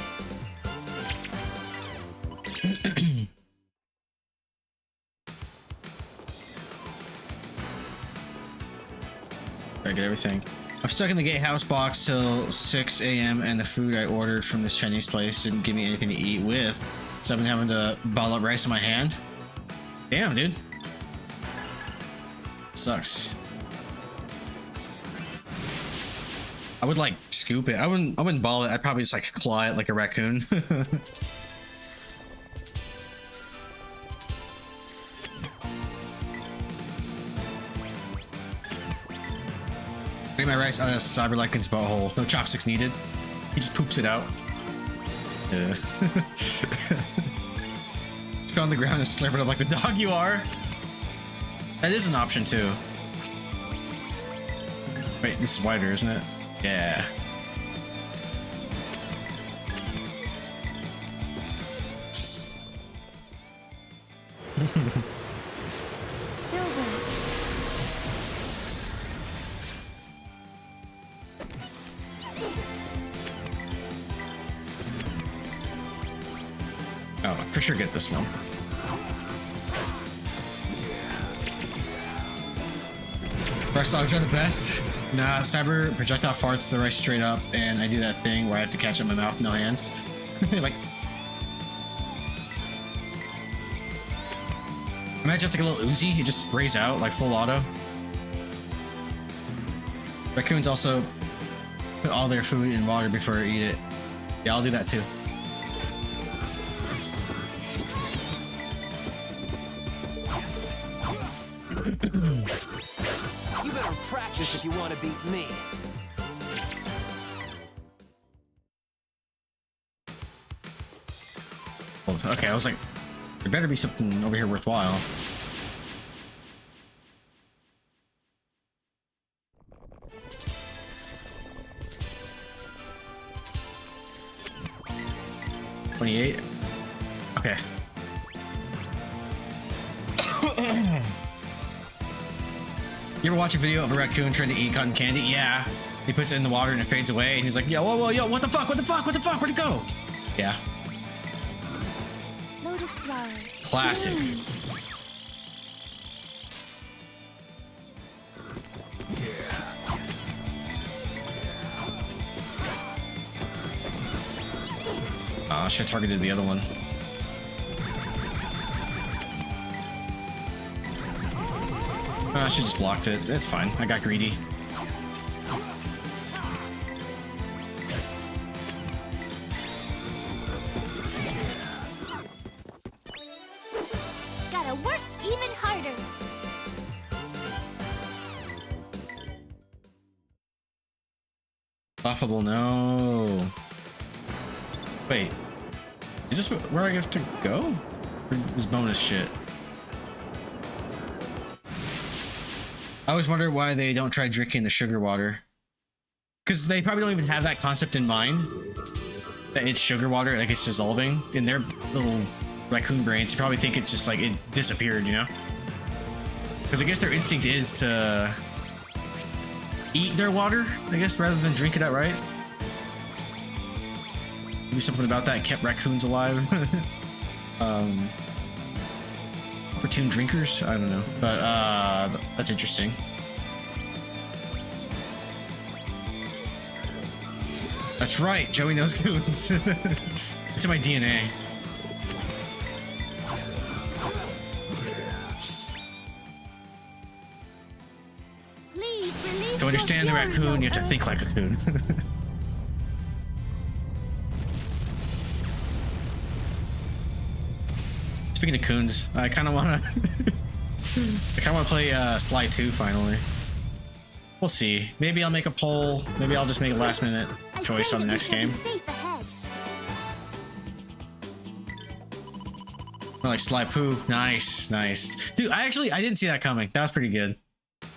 I get everything. I'm stuck in the gatehouse box till 6 a.m. and the food I ordered from this Chinese place didn't give me anything to eat with, so I've been having to bottle up rice in my hand. Damn, dude. Sucks. I would like scoop it. I wouldn't ball it. I'd probably just like claw it like a raccoon. Get my rice out of Cyberlycan's butthole. No chopsticks needed. He just poops it out. Yeah. Fell on the ground and slurp it up like the dog you are. That is an option too. Wait, this is wider, isn't it? Yeah. Oh, for sure get this one. Rice dogs are the best. Nah, cyber projectile farts the rice straight up, and I do that thing where I have to catch it in my mouth, no hands. Like, imagine it's like a little Uzi, it just sprays out like full auto. Raccoons also put all their food in water before they eat it. Yeah, I'll do that too. You better practice if you want to beat me. Okay, I was like, there better be something over here worthwhile. $28. Okay. You ever watch a video of a raccoon trying to eat cotton candy? Yeah. He puts it in the water and it fades away, and he's like, yo, whoa, whoa, yo, what the fuck, what the fuck, what the fuck, where'd it go? Yeah. Lotus flower. Classic. Oh, I should have targeted the other one. I should just blocked it. It's fine. I got greedy. Gotta work even harder. Laughable, no. Wait. Is this where I have to go? Or this bonus shit? I always wonder why they don't try drinking the sugar water. Because they probably don't even have that concept in mind. That it's sugar water, like it's dissolving. In their little raccoon brains, you probably think it just like it disappeared, you know? Because I guess their instinct is to eat their water, I guess, rather than drink it outright. Maybe something about that kept raccoons alive. Opportune drinkers? I don't know. But that's interesting. That's right, Joey knows goons. It's in my DNA. To understand the raccoon, you have to think like a coon. Speaking of coons, I kind of want to play Sly 2 finally. We'll see. Maybe I'll make a poll. Maybe I'll just make a last minute choice on the next game. I like Sly Poo. Nice, nice. Dude, I didn't see that coming. That was pretty good.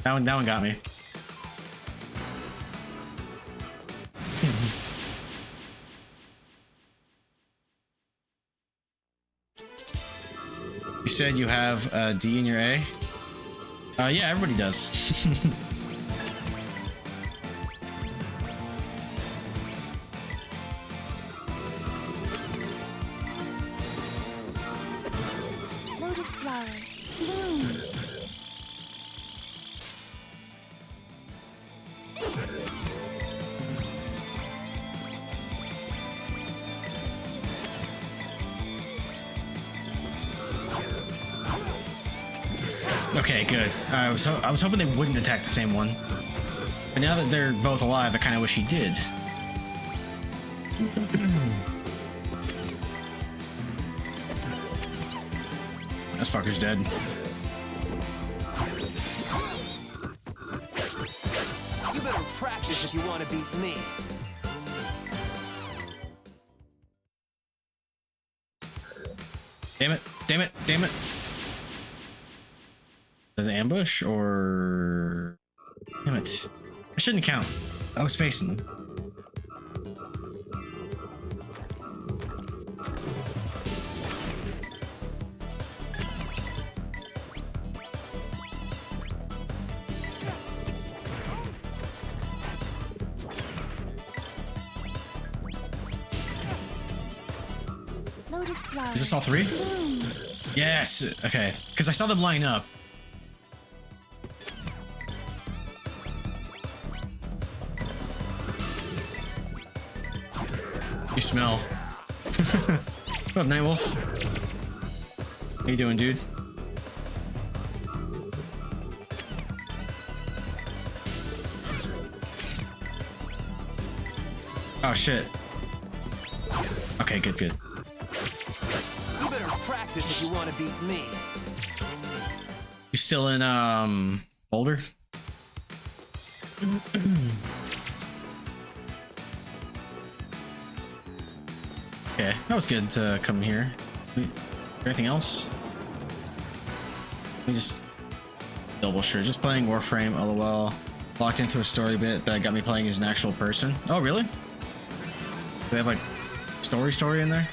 That one got me. You said you have a D in your A? Yeah, everybody does. Lotus flower, bloom. Okay, good. I was hoping they wouldn't attack the same one. But now that they're both alive, I kind of wish he did. This fucker's dead. You better practice if you want to beat me. Damn it! Damn it! Damn it! Is it an ambush or... Damn it. I shouldn't count. I was facing them. Lotus flower. Is this all three? Bloom. Yes! Okay. Because I saw them line up. You smell. What up, Nightwolf? How you doing, dude? Oh, shit. Okay, good, good. You better practice if you want to beat me. You still in, Boulder? Okay, that was good to come here. Anything else? Let me just double sure. Just playing Warframe, lol. Locked into a story bit that got me playing as an actual person. Oh, really? Do they have like story in there?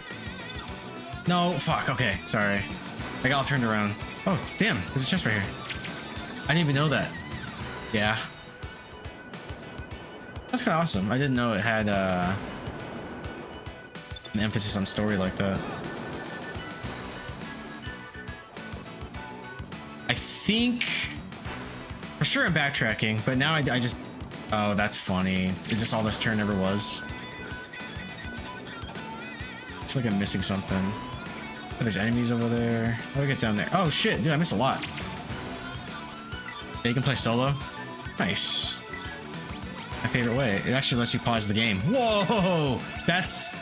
No, fuck. Okay, sorry. I got all turned around. Oh, damn. There's a chest right here. I didn't even know that. Yeah. That's kind of awesome. I didn't know it had an emphasis on story like that. I think for sure I'm backtracking, but now I just... Oh, that's funny. Is this all this turn ever was? I feel like I'm missing something. Oh, there's enemies over there. How do I get down there? Oh shit, dude, I missed a lot. Yeah, you can play solo. Nice. My favorite way. It actually lets you pause the game. Whoa! That's...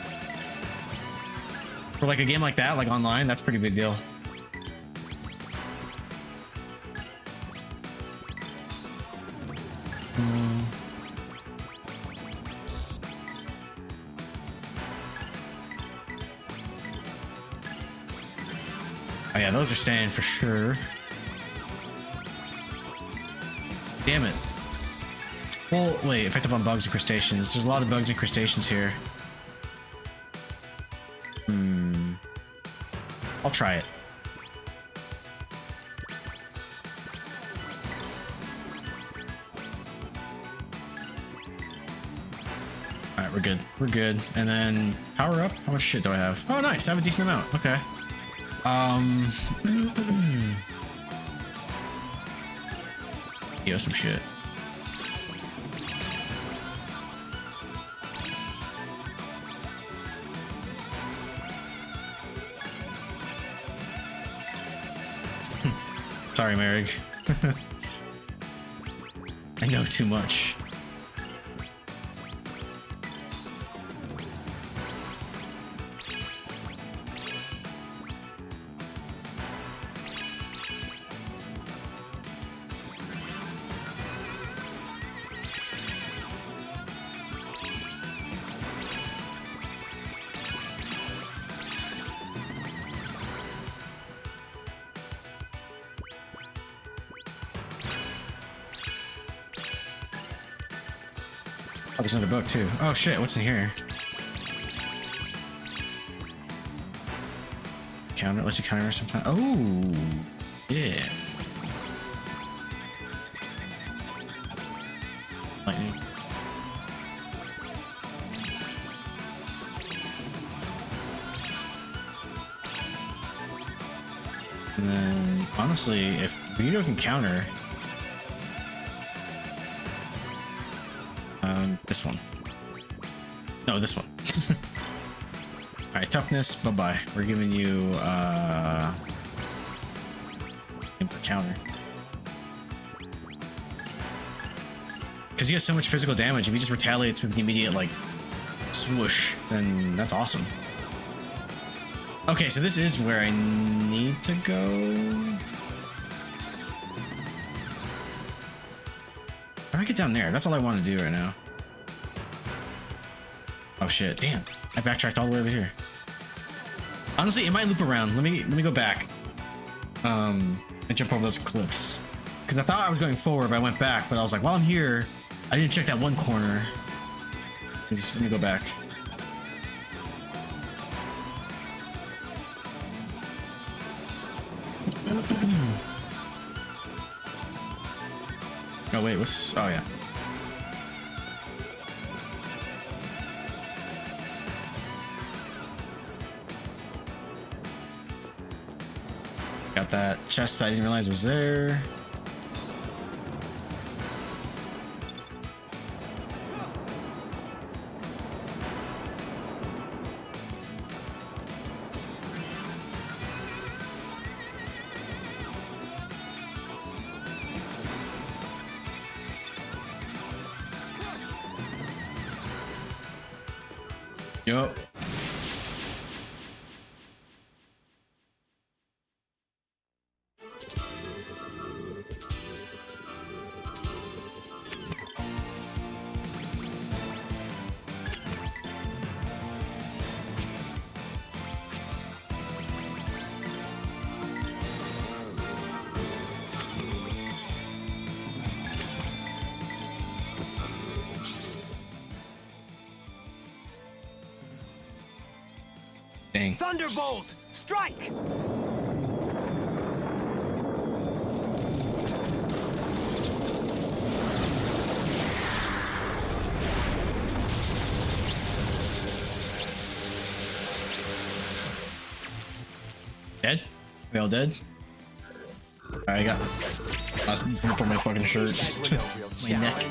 For like a game like that, like online, that's a pretty big deal. Oh yeah, those are staying for sure. Damn it. Well, wait, effective on bugs and crustaceans. There's a lot of bugs and crustaceans here. I'll try it. Alright, we're good. We're good. And then power up? How much shit do I have? Oh, nice. I have a decent amount. Okay. Yo, some shit. Sorry, Merrick. I know too much. Oh, there's another book too. Oh shit, what's in here? counter. Lets you counter sometimes. Oh, yeah. Lightning. And then, honestly, if Rito can counter, this one. No, this one. All right, toughness. Bye bye. We're giving you for counter because you have so much physical damage. If he just retaliates with the immediate like swoosh, then that's awesome. Okay, so this is where I need to go. How do I get down there? That's all I want to do right now. Oh shit, damn. I backtracked all the way over here. Honestly, it might loop around. Let me go back. And jump over those cliffs. Because I thought I was going forward, but I went back, but I was like, while I'm here, I didn't check that one corner. Let me go back. Oh wait, what's... Oh yeah. Got that chest I didn't realize was there. Yup. Dang. Thunderbolt! Strike! Dead? We all dead? Alright, I got last rip on my fucking shirt. My neck.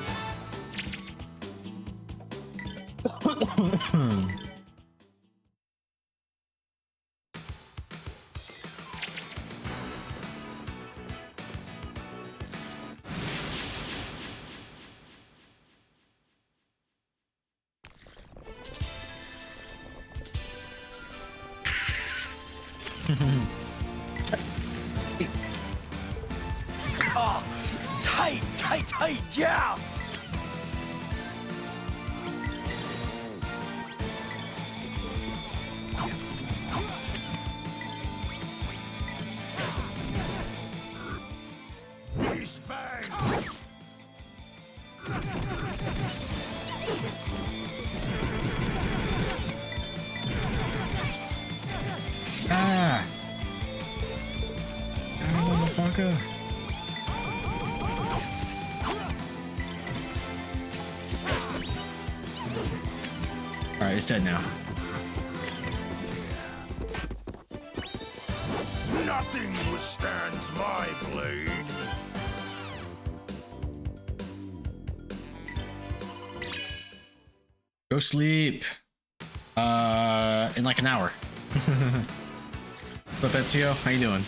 Oh, tight, tight, tight, yeah! Beast fangs! Ah! Motherfucker! Alright, it's dead now. Nothing withstands my blade. Go sleep. In like an hour. What's up, Ezio? How you doing?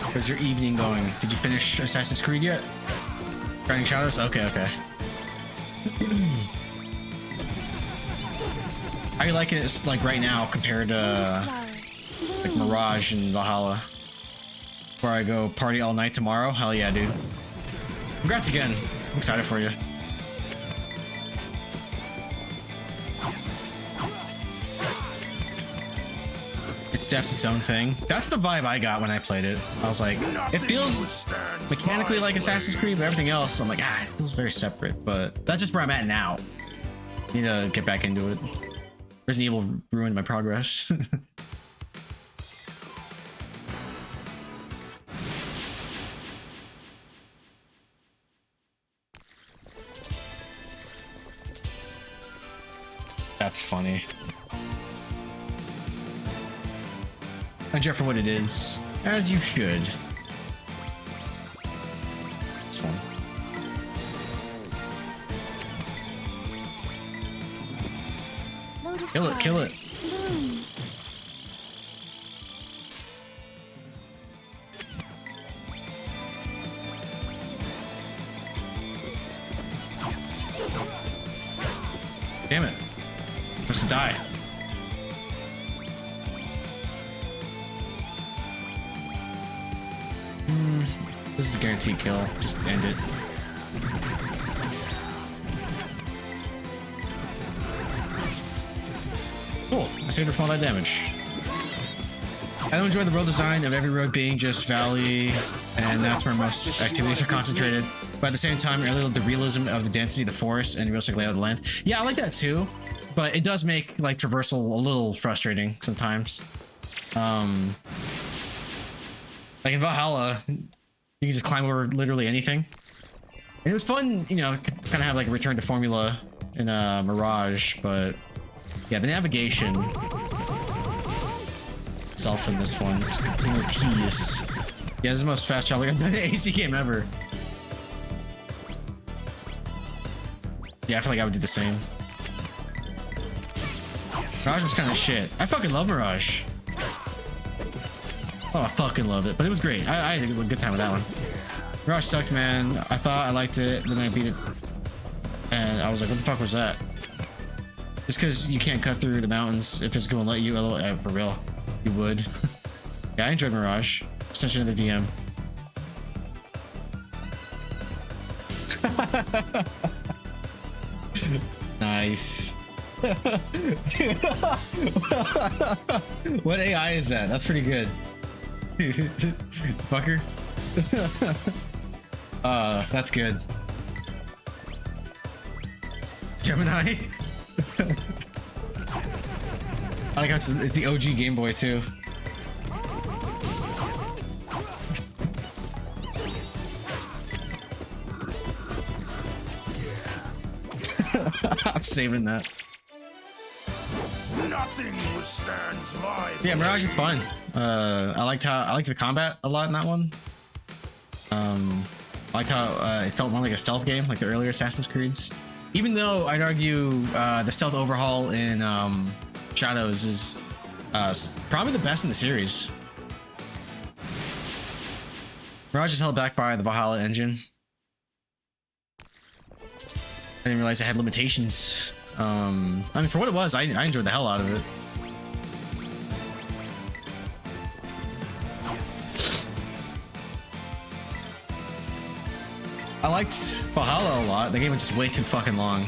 How's your evening going? Did you finish Assassin's Creed yet? Grinding Shadows? Okay, okay. How you like it like right now compared to like Mirage and Valhalla? Before I go party all night tomorrow? Hell yeah, dude. Congrats again. I'm excited for you. it's definitely its own thing. That's the vibe I got when I played it. I was like, it feels mechanically like Assassin's Creed, but everything else, I'm like, it feels very separate. But that's just where I'm at now. Need to get back into it. Resident Evil ruined my progress. That's funny. I judge for what it is, as you should. It's fun. Kill it, kill it. Damn it. I'm supposed to die. This is a guaranteed kill. Just end it. Cool. I saved her from all that damage. I don't enjoy the world design of every road being just valley, and that's where most activities are concentrated. But at the same time, I love the realism of the density of the forest and realistic layout of the land. Yeah, I like that too, but it does make like traversal a little frustrating sometimes. Like in Valhalla, you can just climb over literally anything. And it was fun, you know, kind of have like a return to formula in Mirage, but yeah, the navigation itself in this one, it's a little tedious. Yeah, this is the most fast traveling I've done in an AC game ever. Yeah, I feel like I would do the same. Mirage was kind of shit. I fucking love Mirage. Oh, I fucking loved it, but it was great. I had a good time with that one. Mirage sucked, man. I thought I liked it, then I beat it, and I was like, what the fuck was that? Just because you can't cut through the mountains if it's going to let you, for real, you would. Yeah, I enjoyed Mirage. Extension of the DM. Nice. What AI is that? That's pretty good. Fucker. That's good. Gemini. I like how it's the OG Game Boy too. I'm saving that. Nothing withstands my Yeah, Mirage is fun. I liked the combat a lot in that one. I liked how it felt more like a stealth game, like the earlier Assassin's Creeds. Even though I'd argue the stealth overhaul in Shadows is probably the best in the series. Mirage is held back by the Valhalla engine. I didn't realize it had limitations. I mean, for what it was, I enjoyed the hell out of it. I liked Valhalla a lot. The game was just way too fucking long.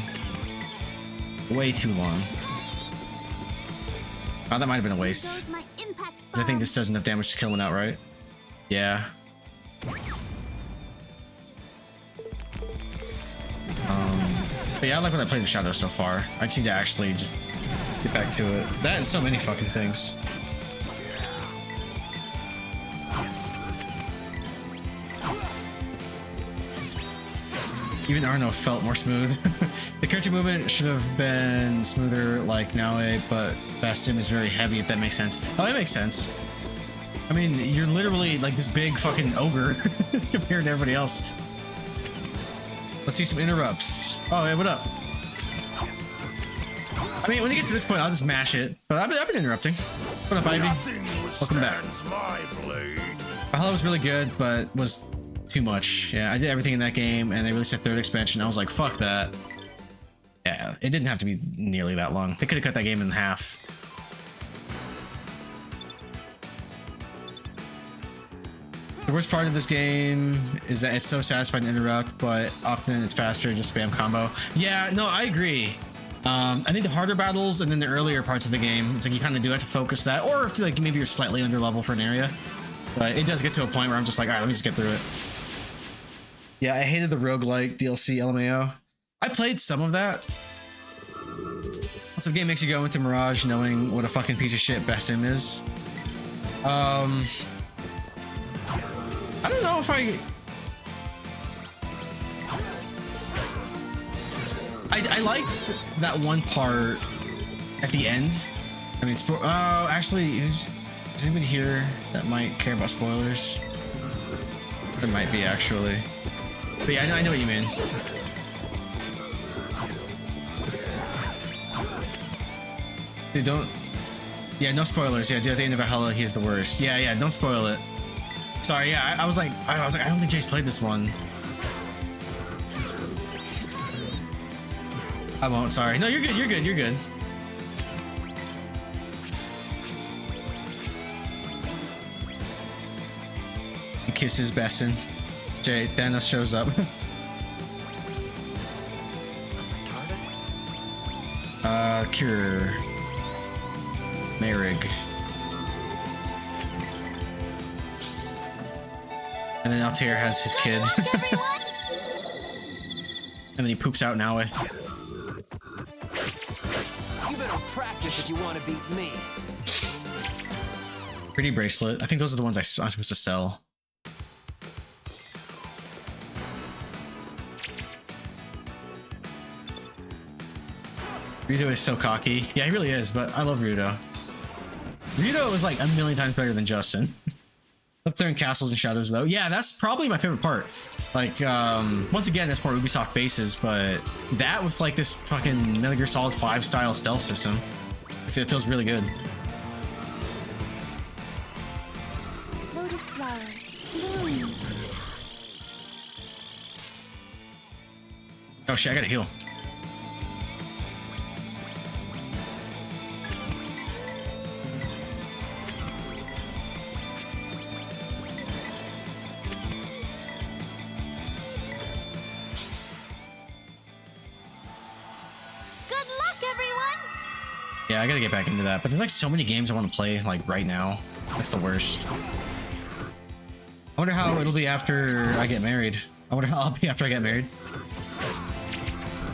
Way too long. Oh, that might have been a waste. I think this does enough damage to kill one outright. Yeah. But yeah, I like what I played with Shadow so far. I just need to actually just get back to it. That and so many fucking things. Even Arno felt more smooth. The character movement should have been smoother like Naue, but Bastim is very heavy, if that makes sense. Oh, that makes sense. I mean, you're literally like this big fucking ogre compared to everybody else. Let's see some interrupts. Oh, hey, what up? I mean, when it gets to this point, I'll just mash it. But I've been interrupting. What up, Ivy? Welcome back. Valhalla was really good, but was too much. Yeah, I did everything in that game, and they released a third expansion. I was like, fuck that. Yeah, it didn't have to be nearly that long. They could have cut that game in half. The worst part of this game is that it's so satisfying to interrupt, but often it's faster to just spam combo. Yeah, no, I agree. I think the harder battles and then the earlier parts of the game, it's like you kind of do have to focus that, or if like maybe you're slightly under level for an area. But it does get to a point where I'm just like, all right, let me just get through it. Yeah, I hated the roguelike DLC LMAO. I played some of that. Once the game makes you go into Mirage knowing what a fucking piece of shit Best Sim is. I don't know if I liked that one part at the end. I mean, actually, is anybody here that might care about spoilers? There might be, actually. But yeah, I know what you mean. Dude, don't... Yeah, no spoilers. Yeah, dude, at the end of Valhalla, he's the worst. Yeah, don't spoil it. Sorry, yeah, I was like, I don't think Jay's played this one. I won't, sorry. No, you're good, you're good, you're good. He kisses Besson. Jay, Thanos shows up. Cure. Merrig. And then Altair has his kid. And then he poops out Naue. You better practice if you want to beat me. Pretty bracelet. I think those are the ones I'm supposed to sell. Ryudo is so cocky. Yeah, he really is, but I love Ryudo. Ryudo is like a million times better than Justin. Up there in Castles and Shadows, though. Yeah, that's probably my favorite part. Like, once again, that's part of Ubisoft bases, but that with like this fucking Metal Gear Solid 5 style stealth system, it feels really good. Lotus flower. Bloom. Oh shit, I gotta heal. Yeah, I gotta get back into that, but there's like so many games I want to play like right now. That's the worst. I wonder how it'll be after I get married. I wonder how I'll be after I get married.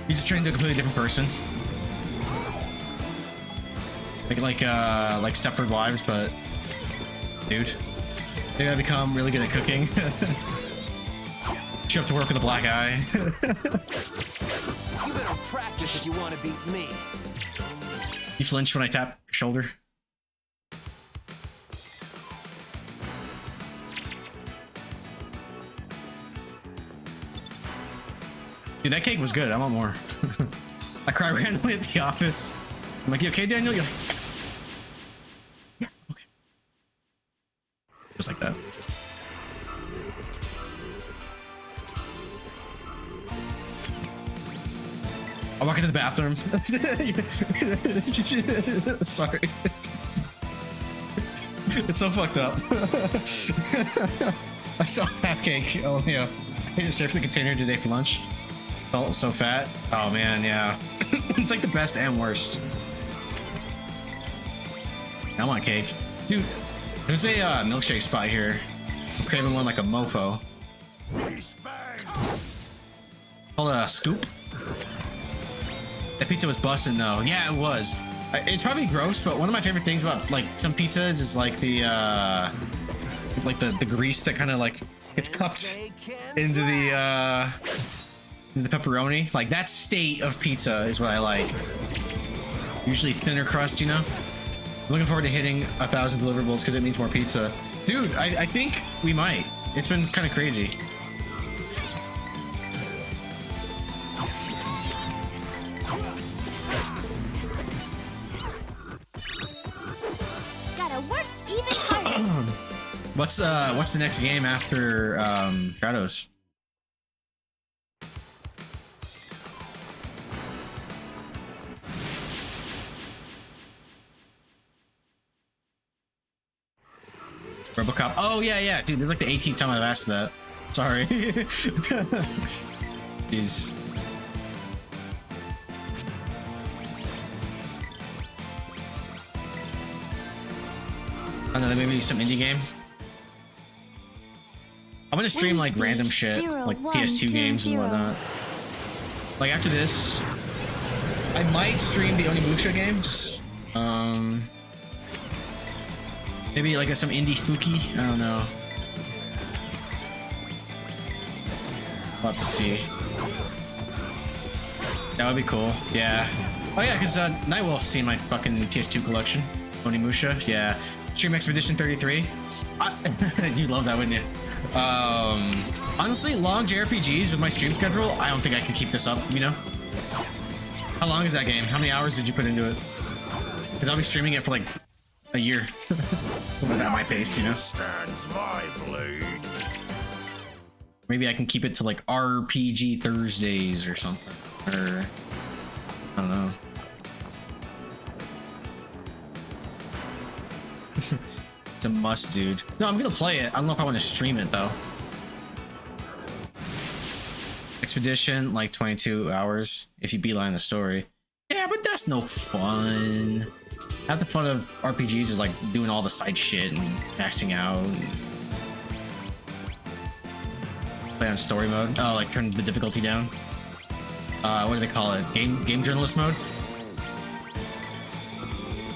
He's just turning into a completely different person. Like Stepford Wives, but dude, they gotta become really good at cooking. Show up to work with a black eye. You better practice if you want to beat me. You flinch when I tap your shoulder. Dude, that cake was good. I want more. I cry randomly at the office. I'm like, you okay, Daniel? You're like, yeah, okay. Just like that. I walk into the bathroom. Sorry. It's so fucked up. I still have cake. Oh, yeah. I ate it straight from the container today for lunch. Felt so fat. Oh, man, yeah. It's like the best and worst. I want cake. Dude, there's a milkshake spot here. I'm craving one like a mofo. Called a Scoop. That pizza was busting though. Yeah, it was. It's probably gross, but one of my favorite things about like some pizzas is like the grease that kind of like gets cupped into the pepperoni. Like that state of pizza is what I like. Usually thinner crust, you know. I'm looking forward to hitting 1,000 deliverables because it means more pizza. Dude, I think we might. It's been kind of crazy. What's the next game after Shadows? RoboCop. Oh yeah, dude. This is like the 18th time I've asked that. Sorry. Jeez. I don't know, maybe some indie game. I'm gonna stream like random shit, like PS2 games and whatnot. Like after this, I might stream the Onimusha games. Maybe like some indie spooky. I don't know. We'll have to see. That would be cool. Yeah. Oh yeah, because Nightwolf's seen my fucking PS2 collection. Onimusha. Yeah. Stream Expedition 33. You'd love that, wouldn't you? Honestly, long JRPGs with my stream schedule, I don't think I can keep this up, you know? How long is that game? How many hours did you put into it? Because I'll be streaming it for like a year. At my pace, you know? Stands my blade. Maybe I can keep it to like RPG Thursdays or something. Or I don't know. It's a must, dude. No, I'm gonna play it. I don't know if I want to stream it though. Expedition, like 22 hours if you beeline the story. Yeah, but that's no fun. Half the fun of RPGs is like doing all the side shit and maxing out. Play on story mode. Oh, like turn the difficulty down. What do they call it? Game journalist mode?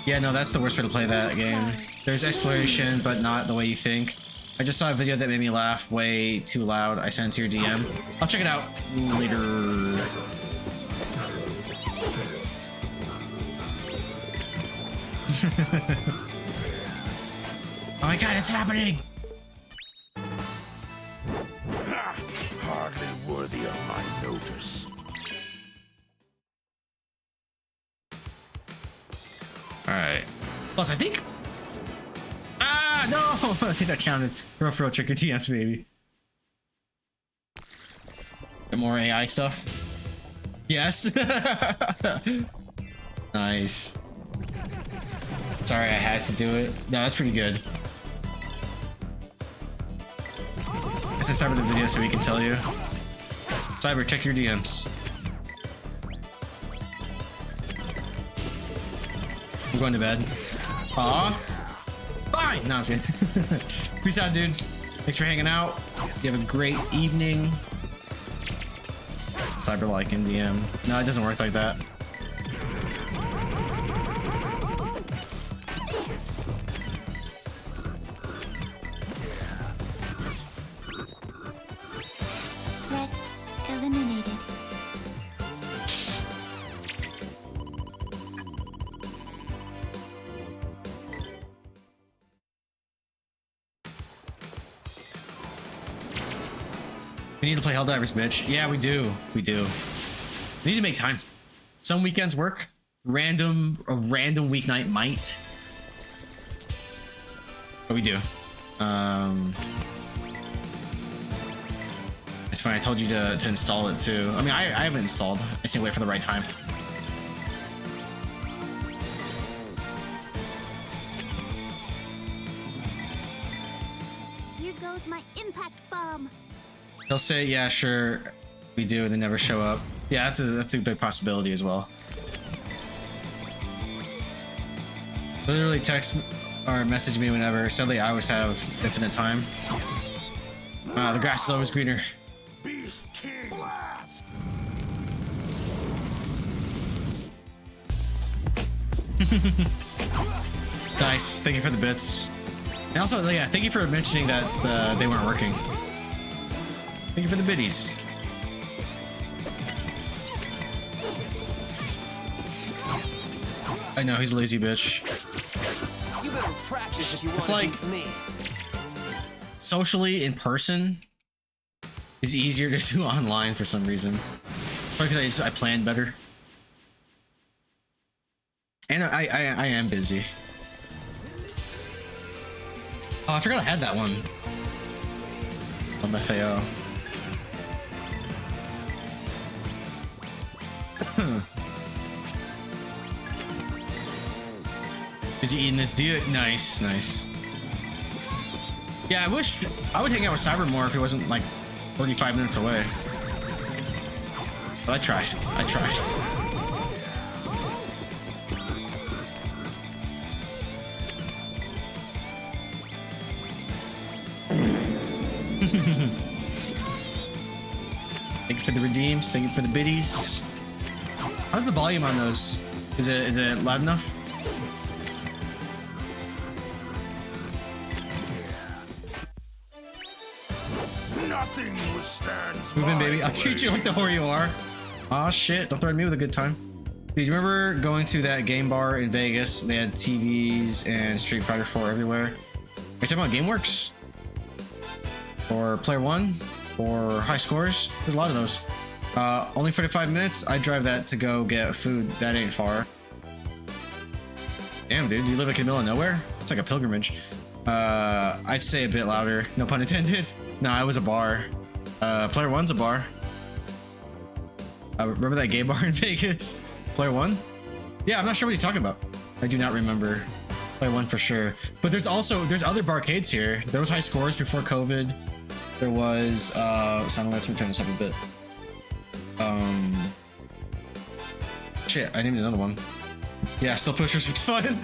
Yeah, no, that's the worst way to play that game. There's exploration, but not the way you think. I just saw a video that made me laugh way too loud. I sent it to your DM. I'll check it out later. Oh my god, it's happening! Hardly worthy of my notice. Alright. Plus, I think... Ah, no! I think that counted. For real, trick your TS, baby. More AI stuff? Yes! Nice. Sorry, I had to do it. No, that's pretty good. I guess I started the video so we can tell you. Cyber, check your DMs. I'm going to bed. Aw. Fine! No, I'm just kidding. Peace out, dude. Thanks for hanging out. You have a great evening. Cyber like in DM. No, it doesn't work like that. Threat eliminated. We need to play Helldivers, bitch. Yeah, we do. We do. We need to make time. Some weekends work. A random weeknight might. But we do. It's fine. I told you to install it too. I mean, I haven't installed. I just need to wait for the right time. Here goes my impact bomb. They'll say, yeah, sure, we do, and they never show up. Yeah, that's a big possibility as well. Literally text or message me whenever. Sadly, I always have infinite time. The grass is always greener. Beast King last. Nice. Thank you for the bits. And also, yeah, thank you for mentioning that they weren't working. Thank you for the biddies. I know, he's a lazy bitch. You better practice if you want It's to like beat me. socially in person is easier to do online for some reason. Probably because I plan better. And I am busy. Oh, I forgot I had that one. On the FAO. Is he eating this dick? Nice, nice. Yeah, I wish I would hang out with Cyber more if he wasn't like 45 minutes away. But I try. I try. Thank you for the redeems. Thank you for the biddies. How's the volume on those? Is it loud enough? Nothing withstands. Move in, my baby. I'll treat you like the whore you are. Aw, shit. Don't threaten me with a good time. Dude, you remember going to that game bar in Vegas? They had TVs and Street Fighter 4 everywhere. Are you talking about GameWorks? Or Player One? Or High Scores? There's a lot of those. Only 45 minutes. I drive that to go get food. That ain't far. Damn, dude. You live like in the middle of nowhere? It's like a pilgrimage. I'd say a bit louder. No pun intended. No, it was a bar. Player One's a bar. Remember that gay bar in Vegas? Player One? Yeah, I'm not sure what he's talking about. I do not remember. Player One for sure. But there's other barcades here. There was High Scores before COVID. There was sound alerts. Let me turn this up a bit. Shit, I named another one. Yeah, Still Pushers was fun.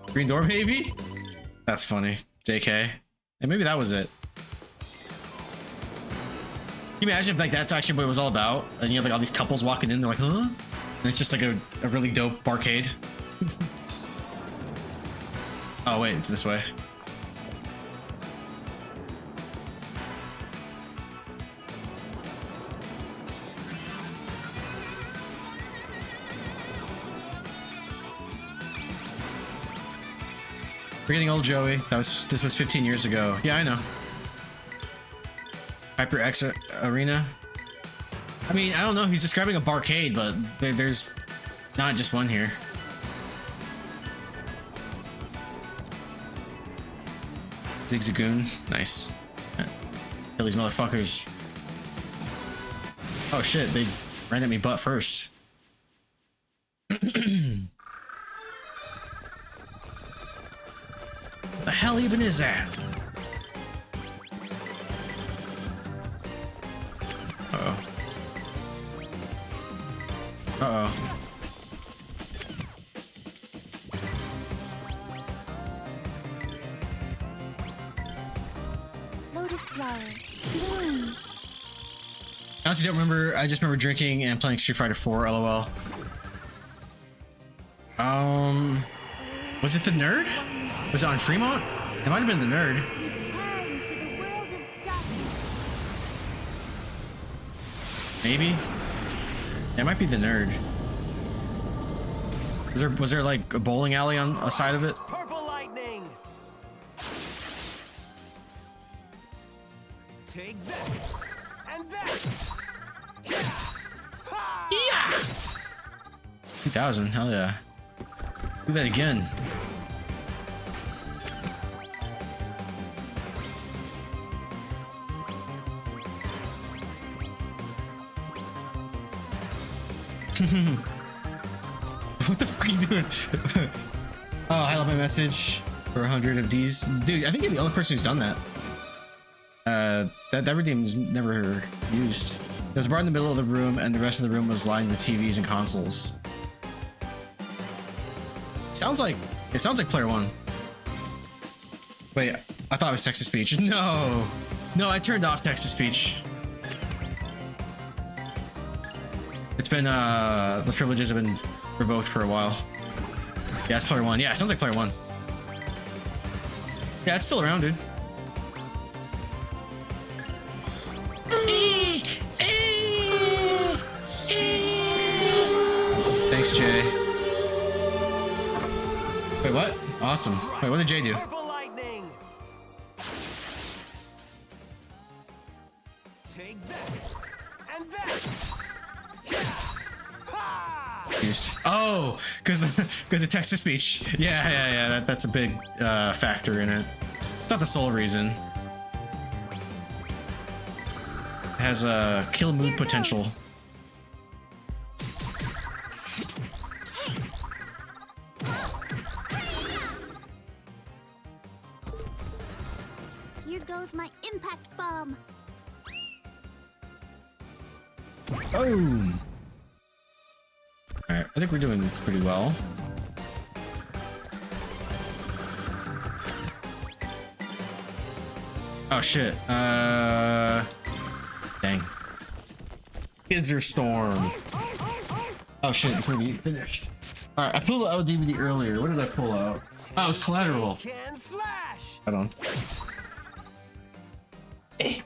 Green Door maybe? That's funny. JK. And maybe that was it. Can you imagine if like that's actually what it was all about? And you have like all these couples walking in, they're like, huh? And it's just like a really dope barcade. Oh wait, it's this way. We're getting old, Joey. This was 15 years ago. Yeah, I know. HyperX Arena. I mean, I don't know. He's describing a barcade, but there's not just one here. Zigzagoon. Nice. Kill these motherfuckers. Oh shit, they ran at me butt first. What the hell even is that? Uh-oh. Uh-oh. Lotus flower. Bloom. I honestly don't remember. I just remember drinking and playing Street Fighter 4, lol. Was it the nerd? Was it on Fremont? It might have been the nerd. Return to the world of darkness. Maybe. It might be the nerd. Was there like a bowling alley on a side of it? Purple lightning. Take that and that. Yeah. 2000. Hell yeah. Do that again. What the fuck are you doing? Oh, I love my message for 100 of these. Dude, I think you're the only person who's done that. That redeem was never used. There's a bar in the middle of the room, and the rest of the room was lined with TVs and consoles. It sounds like Player One. Wait, I thought it was text to speech. No, I turned off text to speech. It's been those privileges have been revoked for a while. Yeah, it's Player One. Yeah, it sounds like Player One. Yeah, it's still around, dude. Thanks, Jay. Wait, what? Awesome. Wait, what did Jay do? Purple lightning. Take that and that. Oh, because the text to speech. Yeah. That's a big factor in it. It's not the sole reason. It has a kill mood potential. Here goes my impact bomb. Boom. Alright, I think we're doing pretty well. Oh shit. Dang. Kidzer Storm. Oh shit, this movie finished. Alright, I pulled out a DVD earlier. What did I pull out? Oh, it was Collateral. Hold on. Eh.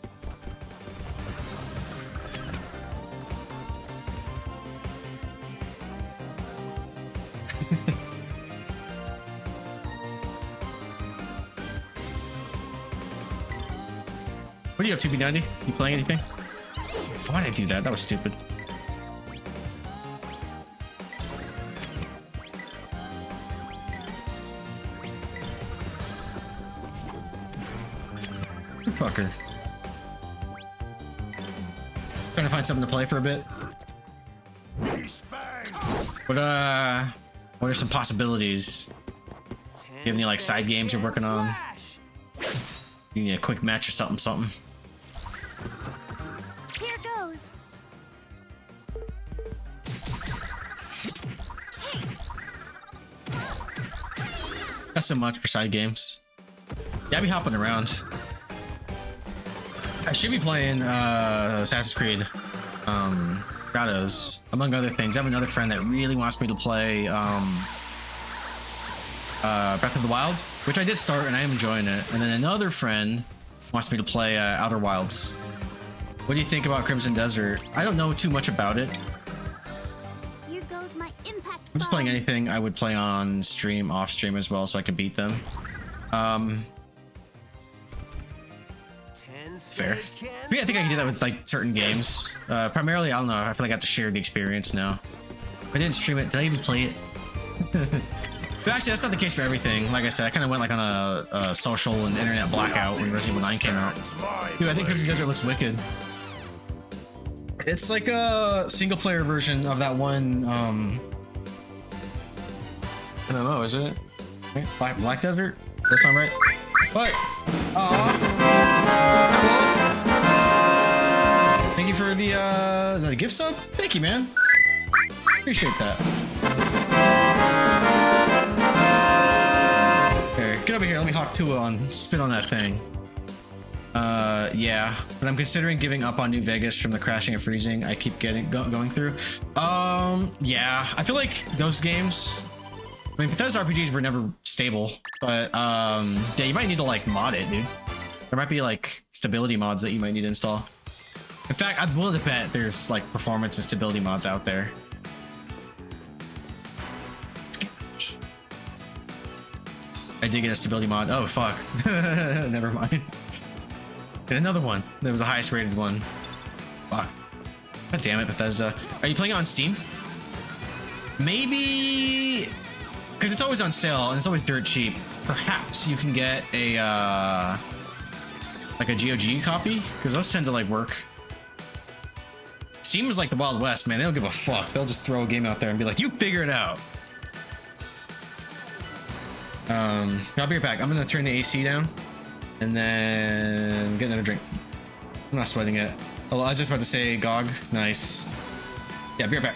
What are you up to, B90? You playing anything? Why did I do that? That was stupid. Fucker. Trying to find something to play for a bit. What are some possibilities? Do you have any like side games you're working on? You need a quick match or something. Here goes. Not so much for side games. Yeah, I be hopping around. I should be playing Assassin's Creed Shadows, among other things. I have another friend that really wants me to play Breath of the Wild, which I did start and I am enjoying it. And then another friend wants me to play Outer Wilds. What do you think about Crimson Desert? I don't know too much about it. Here goes my impact. I'm just playing anything I would play on stream, off stream as well, so I can beat them. Fair. Yeah, I think I can do that with like certain games. Primarily, I don't know. I feel like I have to share the experience now. If I didn't stream it, did I even play it? But actually, that's not the case for everything. Like I said, I kind of went like on a social and internet blackout when Resident Evil 9 came out. Dude, I think Crimson Desert looks wicked. It's like a single player version of that one, I don't know, is it? Black Desert? Does that sound right? What? Thank you for the, is that a gift sub? Thank you, man. Appreciate that. Okay, get over here. Let me Hawk 2 on, spin on that thing. Yeah, but I'm considering giving up on New Vegas from the crashing and freezing I keep going through. Yeah, I feel like those games, I mean, Bethesda RPGs were never stable, but yeah, you might need to like mod it, dude. There might be like stability mods that you might need to install. In fact, I'm willing to bet there's like performance and stability mods out there. I did get a stability mod. Oh fuck. Never mind. Get another one. That was the highest rated one. Fuck. God damn it, Bethesda. Are you playing it on Steam? Maybe, because it's always on sale and it's always dirt cheap. Perhaps you can get a like a GOG copy, because those tend to like work. Steam is like the Wild West, man. They don't give a fuck. They'll just throw a game out there and be like, you figure it out. I'll be right back. I'm gonna turn the AC down and then get another drink. I'm not sweating it. Oh, I was just about to say GOG. Nice. Yeah, be right back.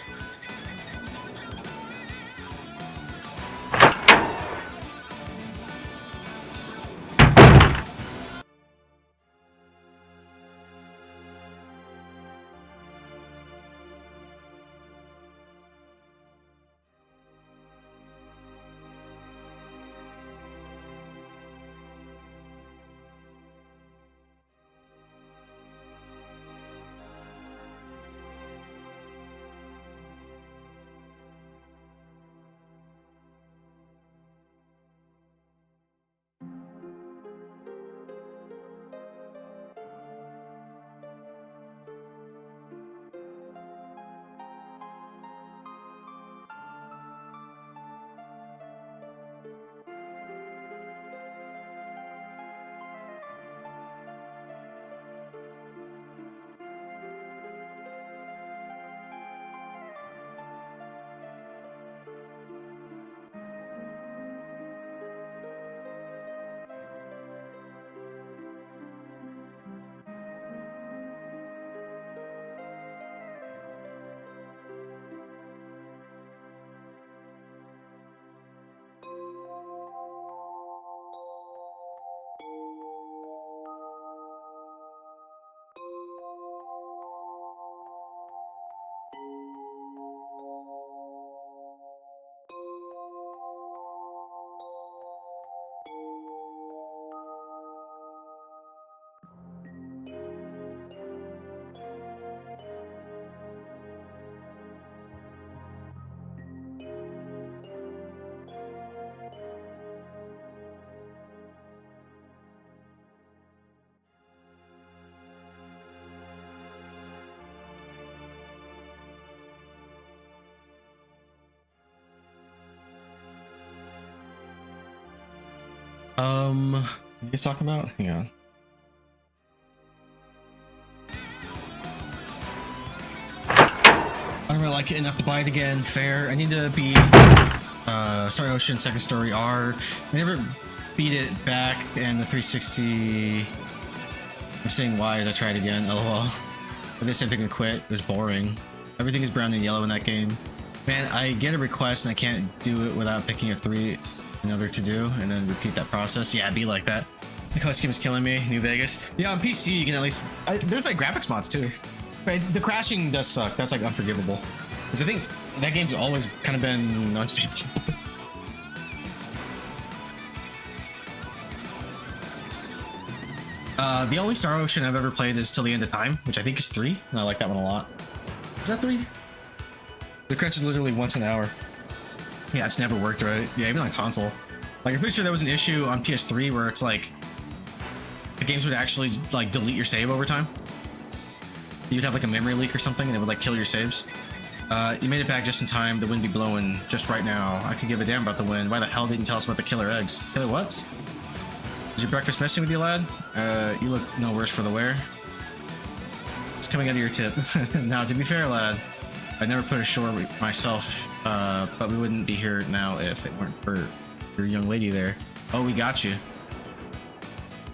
What are you guys talking about? Hang on. I don't really like it enough to buy it again. Fair. I need to beat Star Ocean Second Story R. I never beat it back and the 360. I'm saying why as I tried again. LOL. I guess I'm thinking quit. It was boring. Everything is brown and yellow in that game. Man, I get a request and I can't do it without picking a 3 another to do and then repeat that process. Yeah, it'd be like that. The color scheme is killing me. New Vegas. Yeah, on PC you can at least. There's like graphics mods too. But the crashing does suck. That's like unforgivable. Because I think that game's always kind of been unstable. The only Star Ocean I've ever played is Till the End of Time, which I think is 3, and I like that one a lot. Is that 3? The crash is literally once an hour. Yeah, it's never worked right. Yeah, even on console. Like, I'm pretty sure there was an issue on PS3 where it's like the games would actually like delete your save over time. You'd have like a memory leak or something, and it would like kill your saves. You made it back just in time. The wind be blowing just right now. I could give a damn about the wind. Why the hell didn't you tell us about the killer eggs? Killer what? Is your breakfast messing with you, lad? You look no worse for the wear. It's coming out of your tip. Now, to be fair, lad, I never put ashore myself, but we wouldn't be here now if it weren't for your young lady there. Oh, we got you.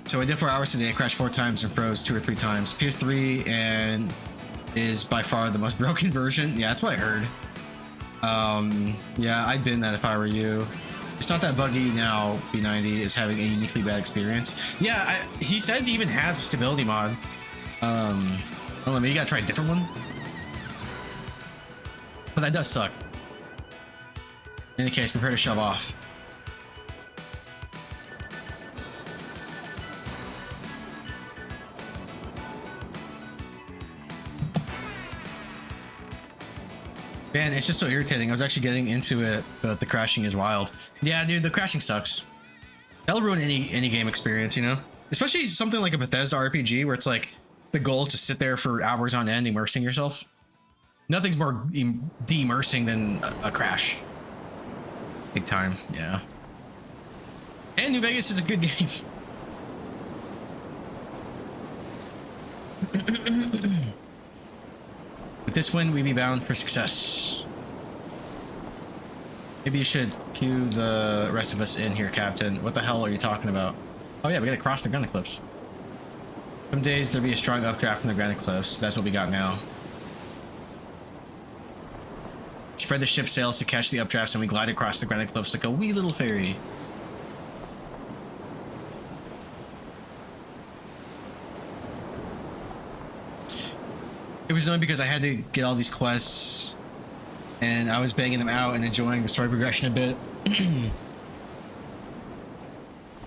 So I did 4 hours today. I crashed 4 times and froze 2 or 3 times. PS3 and is by far the most broken version. Yeah, that's what I heard. Yeah, I'd bin that if I were you. It's not that buggy now. B90 is having a uniquely bad experience. Yeah, he says he even has a stability mod. I don't know, maybe you gotta try a different one. But that does suck. In any case, prepare to shove off. Man, it's just so irritating. I was actually getting into it, but the crashing is wild. Yeah, dude, the crashing sucks. That'll ruin any game experience, you know? Especially something like a Bethesda RPG where it's like the goal is to sit there for hours on end immersing yourself. Nothing's more de-immersing than a crash. Big time, yeah. And New Vegas is a good game. With this win, we'd be bound for success. Maybe you should cue the rest of us in here, Captain. What the hell are you talking about? Oh yeah, we gotta cross the granite cliffs. Some days there'll be a strong updraft from the granite cliffs. That's what we got now. Spread the ship's sails to catch the updrafts, and we glide across the granite cliffs like a wee little fairy. It was only because I had to get all these quests and I was banging them out and enjoying the story progression a bit.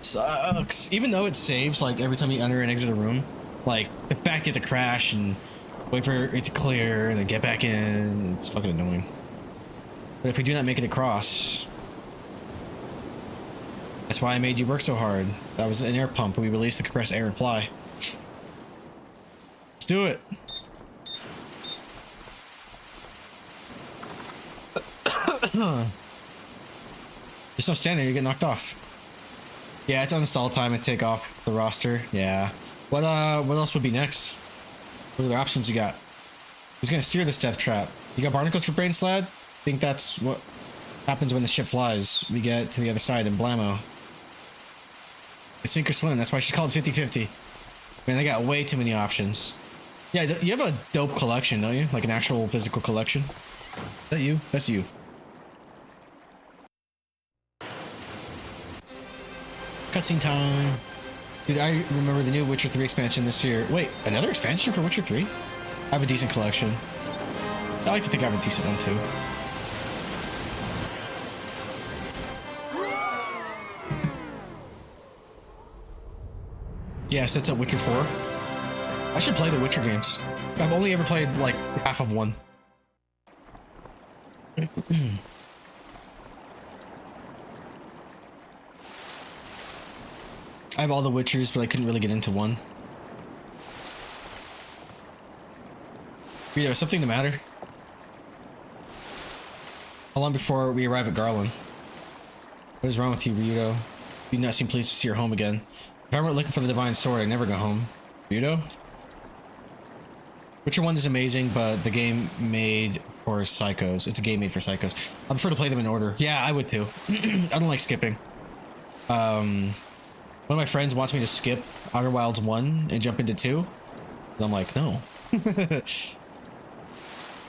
Sucks. Even though it saves like every time you enter and exit a room, like the fact you have to crash and wait for it to clear and then get back in, it's fucking annoying. But if we do not make it across, that's why I made you work so hard. That was an air pump. We release the compressed air and fly. Let's do it. There's no stand there, you get knocked off. Yeah, it's uninstall time and take off the roster. Yeah. What else would be next? What other options you got? Who's gonna steer this death trap? You got barnacles for brain sled? Think that's what happens when the ship flies. We get to the other side and blammo. It's sink or swim, that's why she's called 50-50. Man, they got way too many options. Yeah, you have a dope collection, don't you? Like an actual physical collection? Is that you? That's you. Cutscene time. Dude, I remember the new Witcher 3 expansion this year. Wait, another expansion for Witcher 3? I have a decent collection. I like to think I have a decent one too. Yeah, sets up Witcher 4. I should play the Witcher games. I've only ever played like half of one. I have all the Witchers, but I couldn't really get into one. Rito, is something the matter? How long before we arrive at Garland? What is wrong with you, Rito? You do not seem pleased to see your home again. If I weren't looking for the divine sword, I'd never go home. Weirdo? Witcher 1 is amazing, but the game made for psychos. It's a game made for psychos. I prefer to play them in order. Yeah, I would too. I don't like skipping. One of my friends wants me to skip Outer Wilds 1 and jump into 2. And I'm like, no.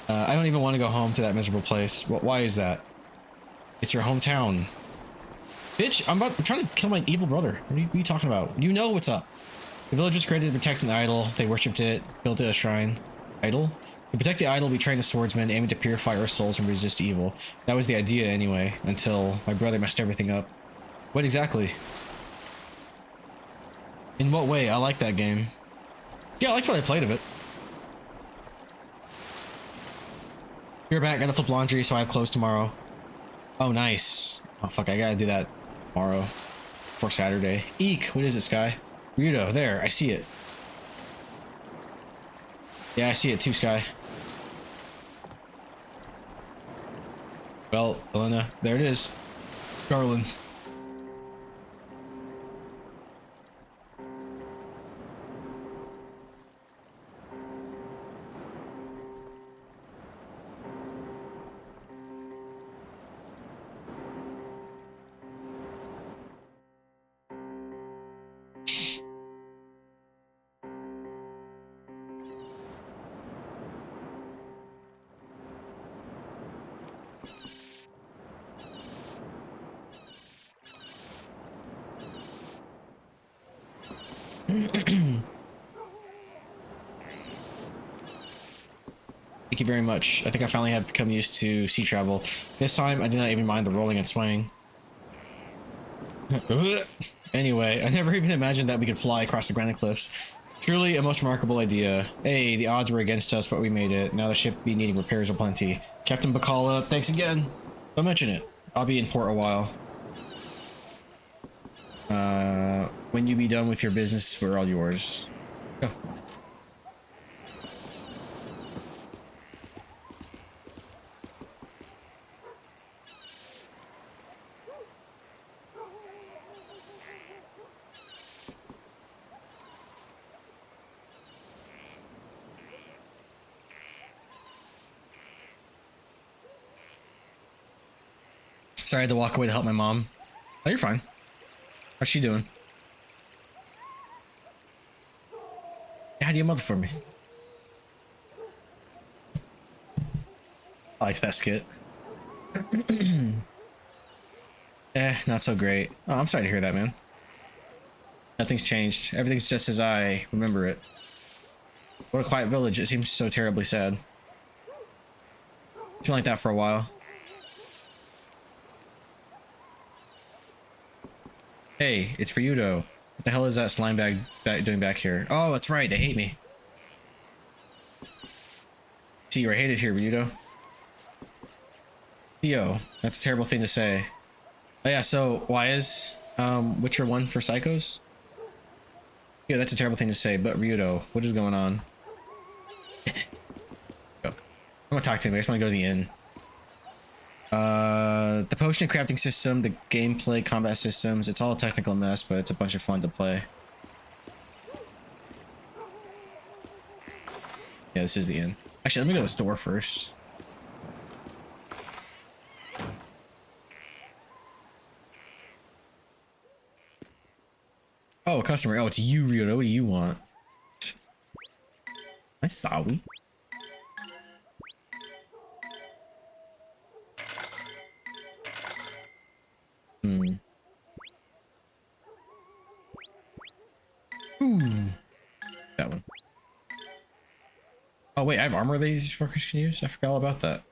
I don't even want to go home to that miserable place. Why is that? It's your hometown. Bitch, I'm trying to kill my evil brother. What are you talking about? You know what's up. The village was created to protect an idol. They worshipped it, built it a shrine. Idol? To protect the idol, we trained a swordsman aiming to purify our souls and resist evil. That was the idea anyway, until my brother messed everything up. What exactly? In what way? I like that game. Yeah, I liked what I played of it. You're back, gotta flip laundry, so I have clothes tomorrow. Oh, nice. Oh, fuck, I gotta do that tomorrow. For Saturday. Eek, what is it, Sky? Weirdo, there, I see it. Yeah, I see it too, Sky. Well, Elena, there it is. Darling. Thank you very much. I think I finally have become used to sea travel. This time, I did not even mind the rolling and swaying. Anyway, I never even imagined that we could fly across the granite cliffs. Truly a most remarkable idea. Hey, the odds were against us, but we made it. Now the ship be needing repairs aplenty. Captain Bacala, thanks again. Don't mention it. I'll be in port a while. When you be done with your business, we're all yours. Go. Sorry, I had to walk away to help my mom. Oh, you're fine. How's she doing? How do you mother for me? I liked that skit. Not so great. Oh, I'm sorry to hear that, man. Nothing's changed. Everything's just as I remember it. What a quiet village. It seems so terribly sad. It's been like that for a while. Hey, it's Ryudo. What the hell is that slime bag doing back here? Oh, that's right. They hate me. See, you're hated here, Ryudo. Theo, that's a terrible thing to say. Oh yeah, so why is Witcher 1 for psychos? Yeah, that's a terrible thing to say, but Ryudo, what is going on? I'm gonna talk to him. I just want to go to the inn. The potion crafting system, the gameplay, combat systems, it's all a technical mess, but it's a bunch of fun to play. Yeah, this is the inn. Actually, let me go to the store first. Oh, a customer. Oh, it's you, Ryudo. What do you want? Nice, sorry. Ooh. That one. Oh, wait, I have armor these fuckers can use? I forgot all about that.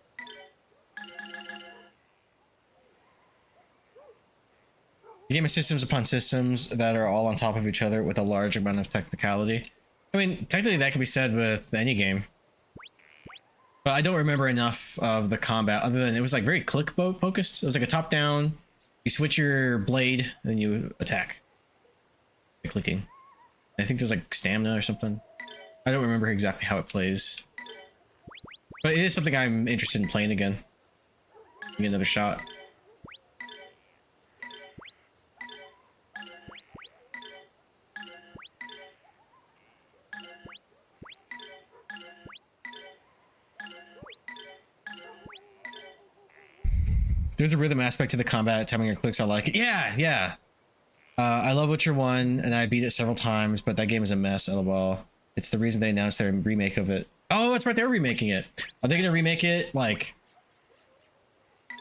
The game has systems upon systems that are all on top of each other with a large amount of technicality. I mean, technically that can be said with any game. But I don't remember enough of the combat other than it was like very click focused. It was like a top down, you switch your blade, and then you attack. By clicking. I think there's like stamina or something. I don't remember exactly how it plays. But it is something I'm interested in playing again. Give me another shot. There's a rhythm aspect to the combat. Timing your clicks, I like it. Yeah, yeah. I love Witcher 1, and I beat it several times, but that game is a mess, lol. It's the reason they announced their remake of it. Oh, that's right, they're remaking it. Are they going to remake it, like,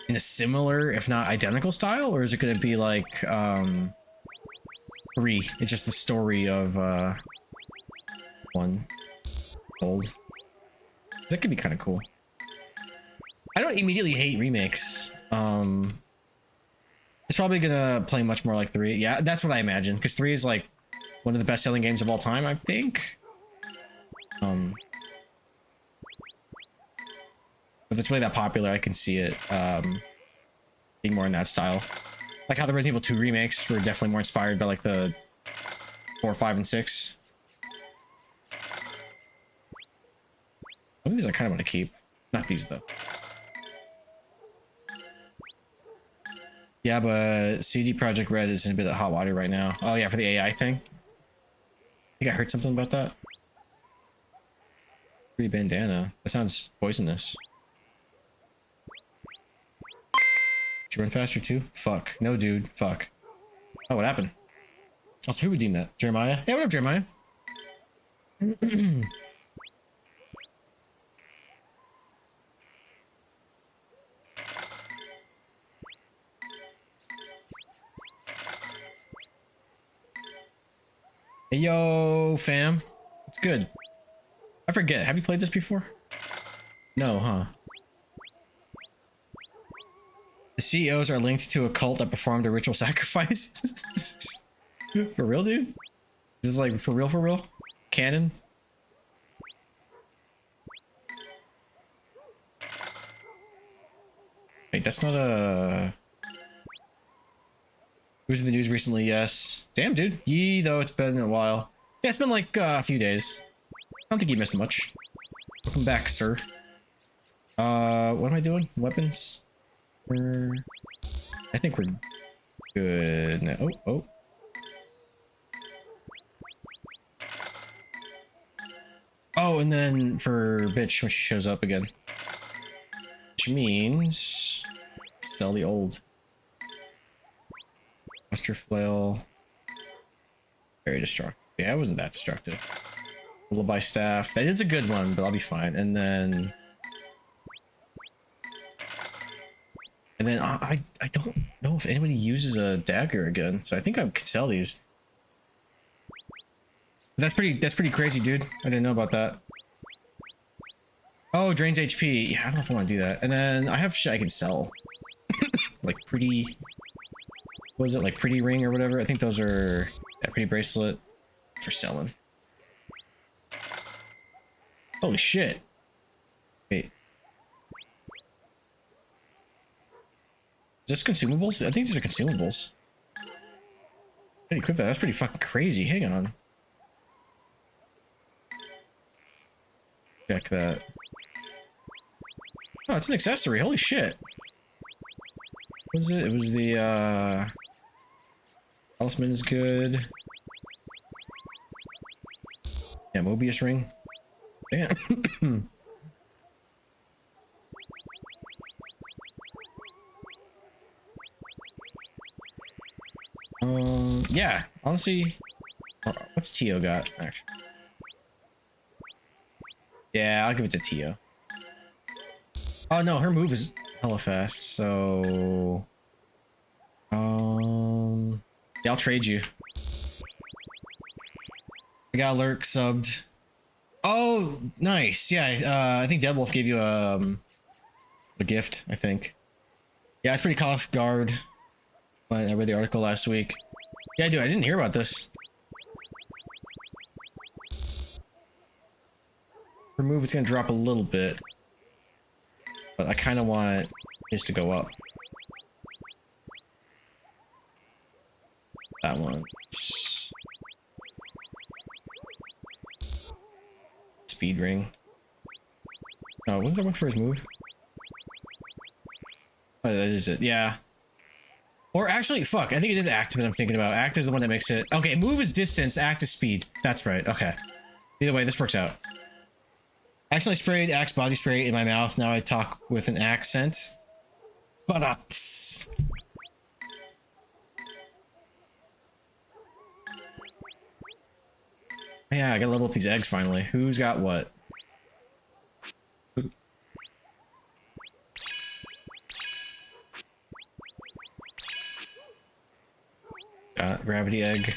in a similar, if not identical style? Or is it going to be, like, 3? It's just the story of, 1. Old. That could be kind of cool. I don't immediately hate remakes. It's probably gonna play much more like 3. Yeah, that's what I imagine, because 3 is like one of the best-selling games of all time, I think. If it's really that popular, I can see it being more in that style. Like how the Resident Evil 2 remakes were definitely more inspired by like the 4, 5, and 6. Some of these I kind of want to keep. Not these, though. Yeah, but CD Projekt Red is in a bit of hot water right now. Oh, yeah, for the AI thing. I think I heard something about that. Free bandana. That sounds poisonous. Did you run faster, too? Fuck. No, dude. Fuck. Oh, what happened? Also, who redeemed that? Jeremiah? Yeah, what up, Jeremiah? Hey, yo, fam. It's good. I forget. Have you played this before? No, huh? The CEOs are linked to a cult that performed a ritual sacrifice. For real, dude? Is this like for real? Canon? Wait, that's not a... Who's in the news recently? Yes. Damn, dude. Yee, though it's been a while. Yeah, it's been like a few days. I don't think you missed much. Welcome back, sir. What am I doing? Weapons? I think we're good now. Oh. Oh, and then for bitch when she shows up again. Which means sell the old. Buster flail. Very destructive. Yeah, it wasn't that destructive. Lullaby staff. That is a good one, but I'll be fine. And then I don't know if anybody uses a dagger again, so I think I could sell these. That's pretty crazy, dude. I didn't know about that. Oh, drains HP. Yeah, I don't know if I want to do that. And then I have shit I can sell. Like pretty... What was it? Like pretty ring or whatever? I think those are... That pretty bracelet for selling. Holy shit. Wait. Is this consumables? I think these are consumables. I equip that. That's pretty fucking crazy. Hang on. Check that. Oh, it's an accessory. Holy shit. What was it? It was the, Talisman is good. Yeah, Mobius ring. Damn. Yeah, honestly, what's Tio got, actually? Yeah, I'll give it to Tio. Oh, no, her move is hella fast, so... Yeah, I'll trade you. I got Lurk subbed. Oh, nice. Yeah, I think Deadwolf gave you a gift, I think. Yeah, it's pretty caught off guard. When I read the article last week. Yeah, dude, I didn't hear about this. Her move is gonna drop a little bit. But I kind of want his to go up. That one. Speed ring. Oh, wasn't there one for his move? Oh, that is it. Yeah. Or actually, fuck, I think it is act that I'm thinking about. Act is the one that makes it... Okay, move is distance, act is speed. That's right, okay. Either way, this works out. Accidentally sprayed Axe body spray in my mouth. Now I talk with an accent. Ba-da-ts. Yeah, I gotta level up these eggs finally. Who's got what? Got gravity egg.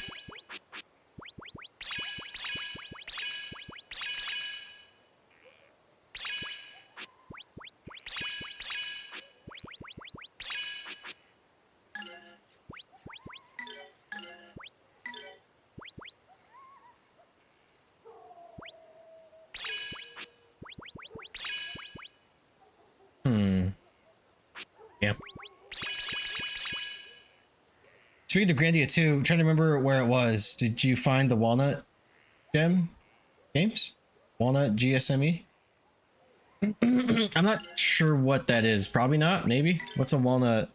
Yeah. Speaking of Grandia 2, I'm trying to remember where it was. Did you find the Walnut Gem games? Walnut GSME? I'm not sure what that is. Probably not, maybe. What's a walnut?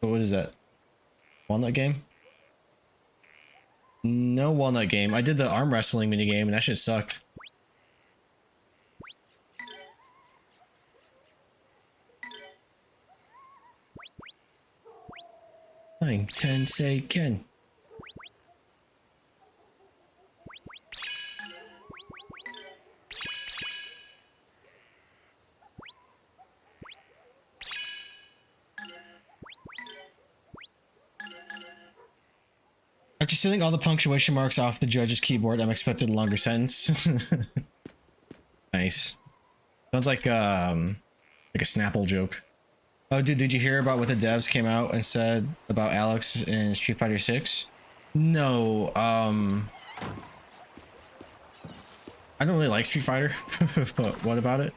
What is that? Walnut game? No walnut game. I did the arm wrestling minigame and that shit sucked. Nine, 10, say Ken. After stealing all the punctuation marks off the judge's keyboard, I'm expected a longer sentence. Nice. Sounds like a Snapple joke. Oh, dude, did you hear about what the devs came out and said about Alex in Street Fighter 6? No, I don't really like Street Fighter, but what about it?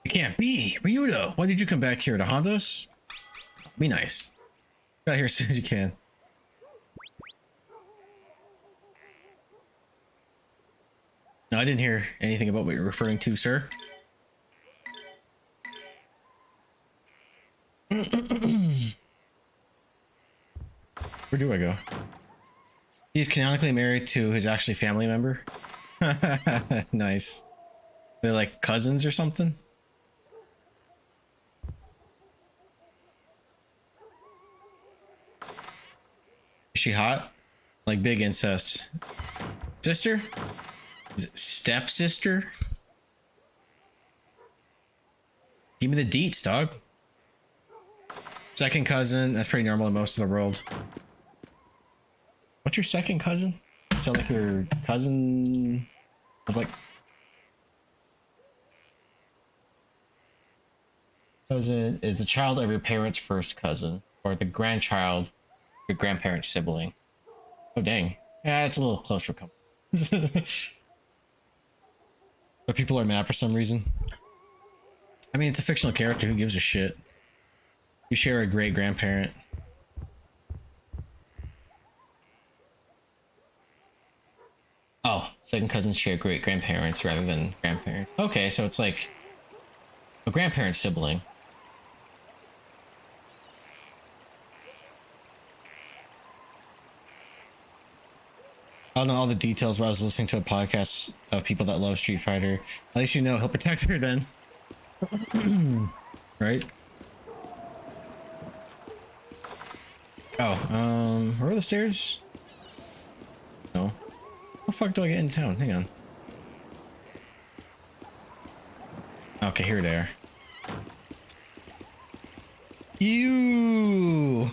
It can't be. Ryudo, why did you come back here to haunt us? Be nice. Get out here as soon as you can. No, I didn't hear anything about what you're referring to, sir. Where do I go? He's canonically married to his actually family member. Nice. They're like cousins or something? Is she hot? Like big incest. Sister? Is it stepsister? Give me the deets, dog. Second cousin. That's pretty normal in most of the world. What's your second cousin? Sound like your cousin of like... Cousin is the child of your parents' first cousin, or the grandchild of your grandparents' sibling. Oh dang. Yeah, it's a little close for comfort. But people are mad for some reason. I mean, it's a fictional character. Who gives a shit? You share a great grandparent. Oh, second cousins share great grandparents rather than grandparents. Okay, so it's like a grandparent sibling. I don't know all the details, but I was listening to a podcast of people that love Street Fighter. At least you know he'll protect her then. Right? Oh, where are the stairs? No. How the fuck do I get in town? Hang on. Okay, here they are. Ew!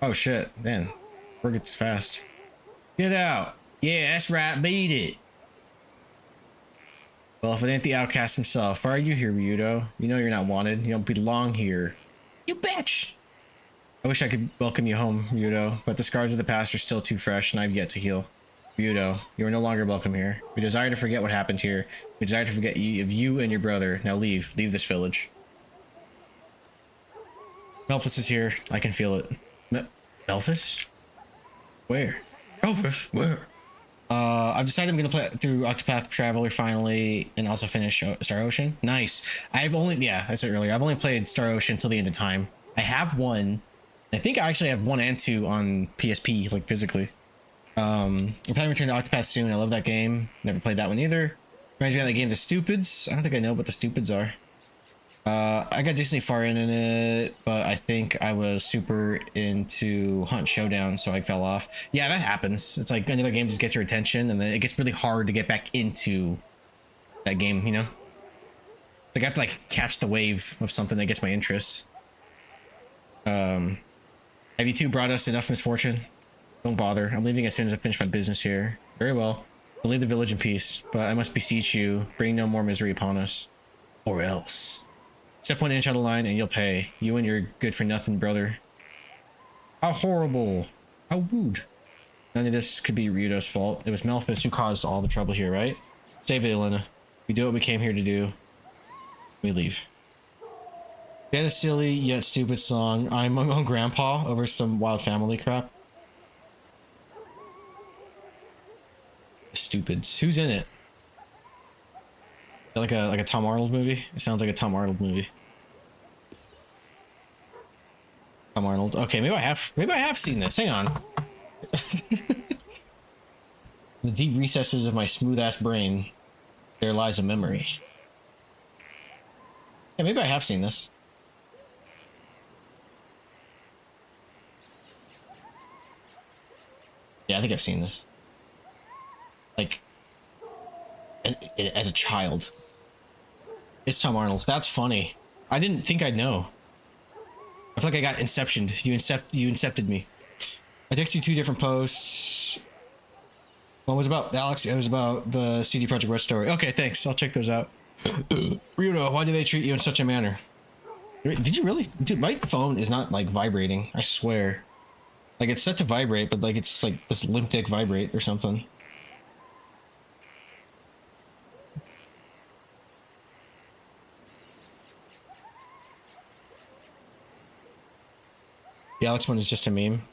Oh shit, man. Word gets fast. Get out. Yeah, that's right, beat it. Well, if it ain't the outcast himself, why are you here, Ryudo? You know you're not wanted. You don't belong here. You bitch! I wish I could welcome you home, Ryudo, but the scars of the past are still too fresh and I've yet to heal. Ryudo, you are no longer welcome here. We desire to forget what happened here. We desire to forget of you and your brother. Now leave. Leave this village. Melphis is here. I can feel it. Melphis? Where? Melphis? Where? I've decided I'm gonna play through Octopath Traveler finally, and also finish Star Ocean. Nice. I've only, yeah, I said earlier, I've only played Star Ocean till the end of time. I have one. I think I actually have 1 and 2 on PSP, like physically. I'm planning to return to Octopath soon. I love that game. Never played that one either. Reminds me of that game, The Stupids. I don't think I know what The Stupids are. I got decently far in it, but I think I was super into Hunt Showdown, so I fell off. Yeah, that happens. It's like another game just gets your attention, and then it gets really hard to get back into that game, you know? Like I have to like catch the wave of something that gets my interest. Have you two brought us enough misfortune? Don't bother. I'm leaving as soon as I finish my business here. Very well. I'll leave the village in peace, but I must beseech you, bring no more misery upon us. Or else. Step 1 inch out of line and you'll pay. You and your good-for-nothing brother. How horrible. How rude. None of this could be Ryudo's fault. It was Melphis who caused all the trouble here, right? Save it, Elena. We do what we came here to do. We leave. We had a silly yet stupid song, I'm on Grandpa, over some Wild Family crap. Stupids. Who's in it? Like a Tom Arnold movie? It sounds like a Tom Arnold movie. Tom Arnold. Okay, maybe I have seen this. Hang on. The deep recesses of my smooth ass brain, there lies a memory. Yeah, maybe I have seen this. Yeah, I think I've seen this. Like, as a child. It's Tom Arnold. That's funny. I didn't think I'd know. I feel like I got inceptioned. You incepted me. I texted you 2 different posts. One was about Alex. It was about the CD Projekt Red story. Okay, thanks. I'll check those out. Ryudo, why do they treat you in such a manner? Did you really? Dude, my phone is not like vibrating. I swear. Like it's set to vibrate, but like it's like this limp dick vibrate or something. The Alex one is just a meme.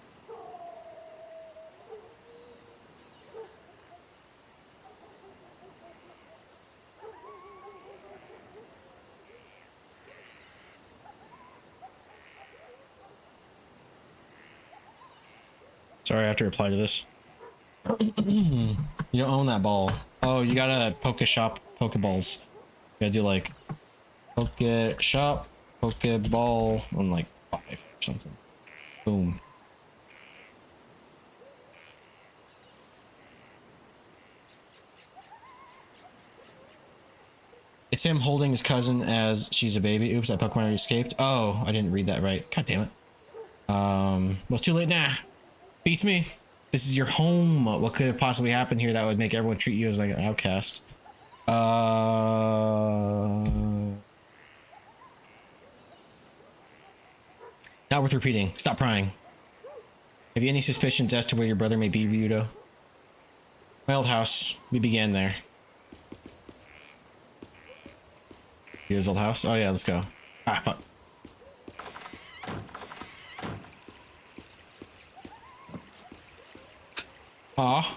Sorry, I have to reply to this. You don't own that ball. Oh, you gotta shop Pokeballs. You gotta do like shop Pokeball on like 5 or something. Boom. It's him holding his cousin as she's a baby. Oops, that Pokemon already escaped. Oh, I didn't read that right. God damn it. Well, it's too late now. Beats me. This is your home. What could have possibly happened here that would make everyone treat you as like an outcast? Not worth repeating. Stop prying. Have you any suspicions as to where your brother may be, Ryudo? My old house. We began there. Ryudo's old house? Oh yeah, let's go. Ah, fuck. Aw.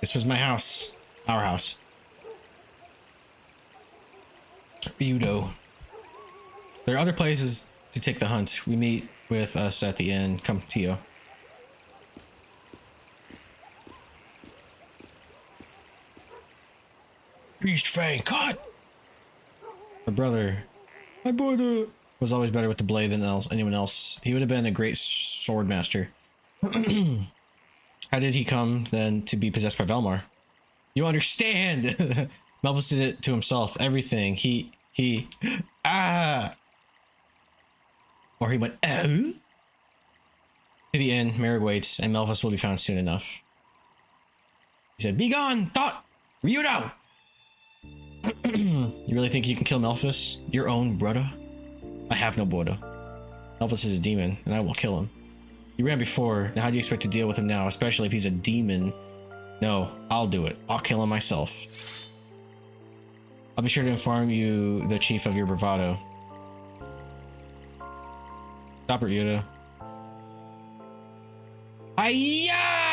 This was my house. Our house. Ryudo. There are other places to take the hunt. We meet with us at the end. Come, Tio. Beast Fang, caught! My brother was always better with the blade than anyone else. He would have been a great sword master. How did he come then to be possessed by Velmar? You understand! Melvus did it to himself. Everything. Or he went, oh? To the end, Merrick waits, and Melvus will be found soon enough. He said, "Be gone, thought! Ryudo!" You really think you can kill Melvus? Your own brother? I have no brother. Melvus is a demon, and I will kill him. You ran before, now how do you expect to deal with him now, especially if he's a demon? No, I'll do it. I'll kill him myself. I'll be sure to inform you, the chief, of your bravado. Stop it, Ryudo. Hiya!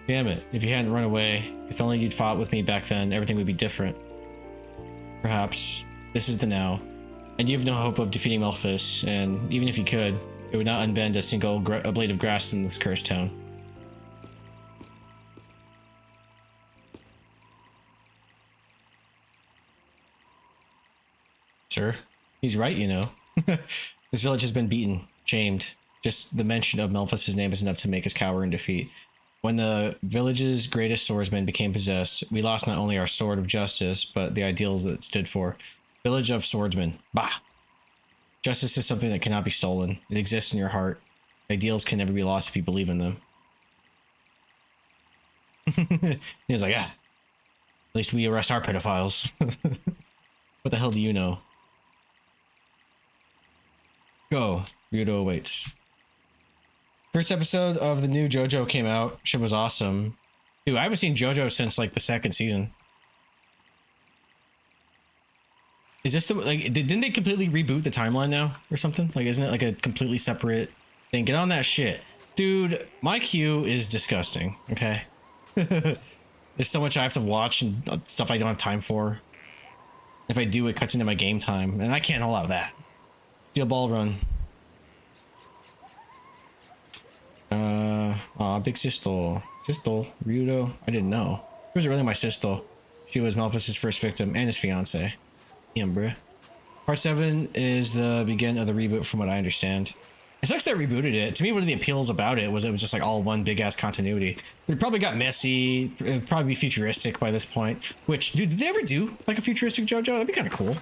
Damn it, if you hadn't run away, if only you'd fought with me back then, everything would be different. Perhaps this is the now, and you have no hope of defeating Melphis, and even if you could, it would not unbend a single blade of grass in this cursed town. Sir, he's right, you know. This village has been beaten, shamed. Just the mention of Melphis' name is enough to make us cower in defeat. When the village's greatest swordsman became possessed, we lost not only our sword of justice, but the ideals that it stood for. Village of swordsmen. Bah! Justice is something that cannot be stolen. It exists in your heart. Ideals can never be lost if you believe in them. He was like, at least we arrest our pedophiles. What the hell do you know? Go. Ryudo awaits. First episode of the new JoJo came out. Shit was awesome. Dude, I haven't seen JoJo since like the second season. Is this the like? Didn't they completely reboot the timeline now or something? Like, isn't it like a completely separate thing? Get on that shit, dude. My queue is disgusting. Okay, there's so much I have to watch and stuff I don't have time for. If I do, it cuts into my game time, and I can't allow that. Steel ball run. Big sister. Sister. Ryudo. I didn't know. She wasn't really my sister. She was Melphis' first victim and his fiance. Damn, bruh. Part 7 is the beginning of the reboot from what I understand. It sucks they rebooted it. To me, one of the appeals about it was just like all one big ass continuity. It probably got messy. It would probably be futuristic by this point. Which, dude, did they ever do like a futuristic JoJo? That'd be kind of cool.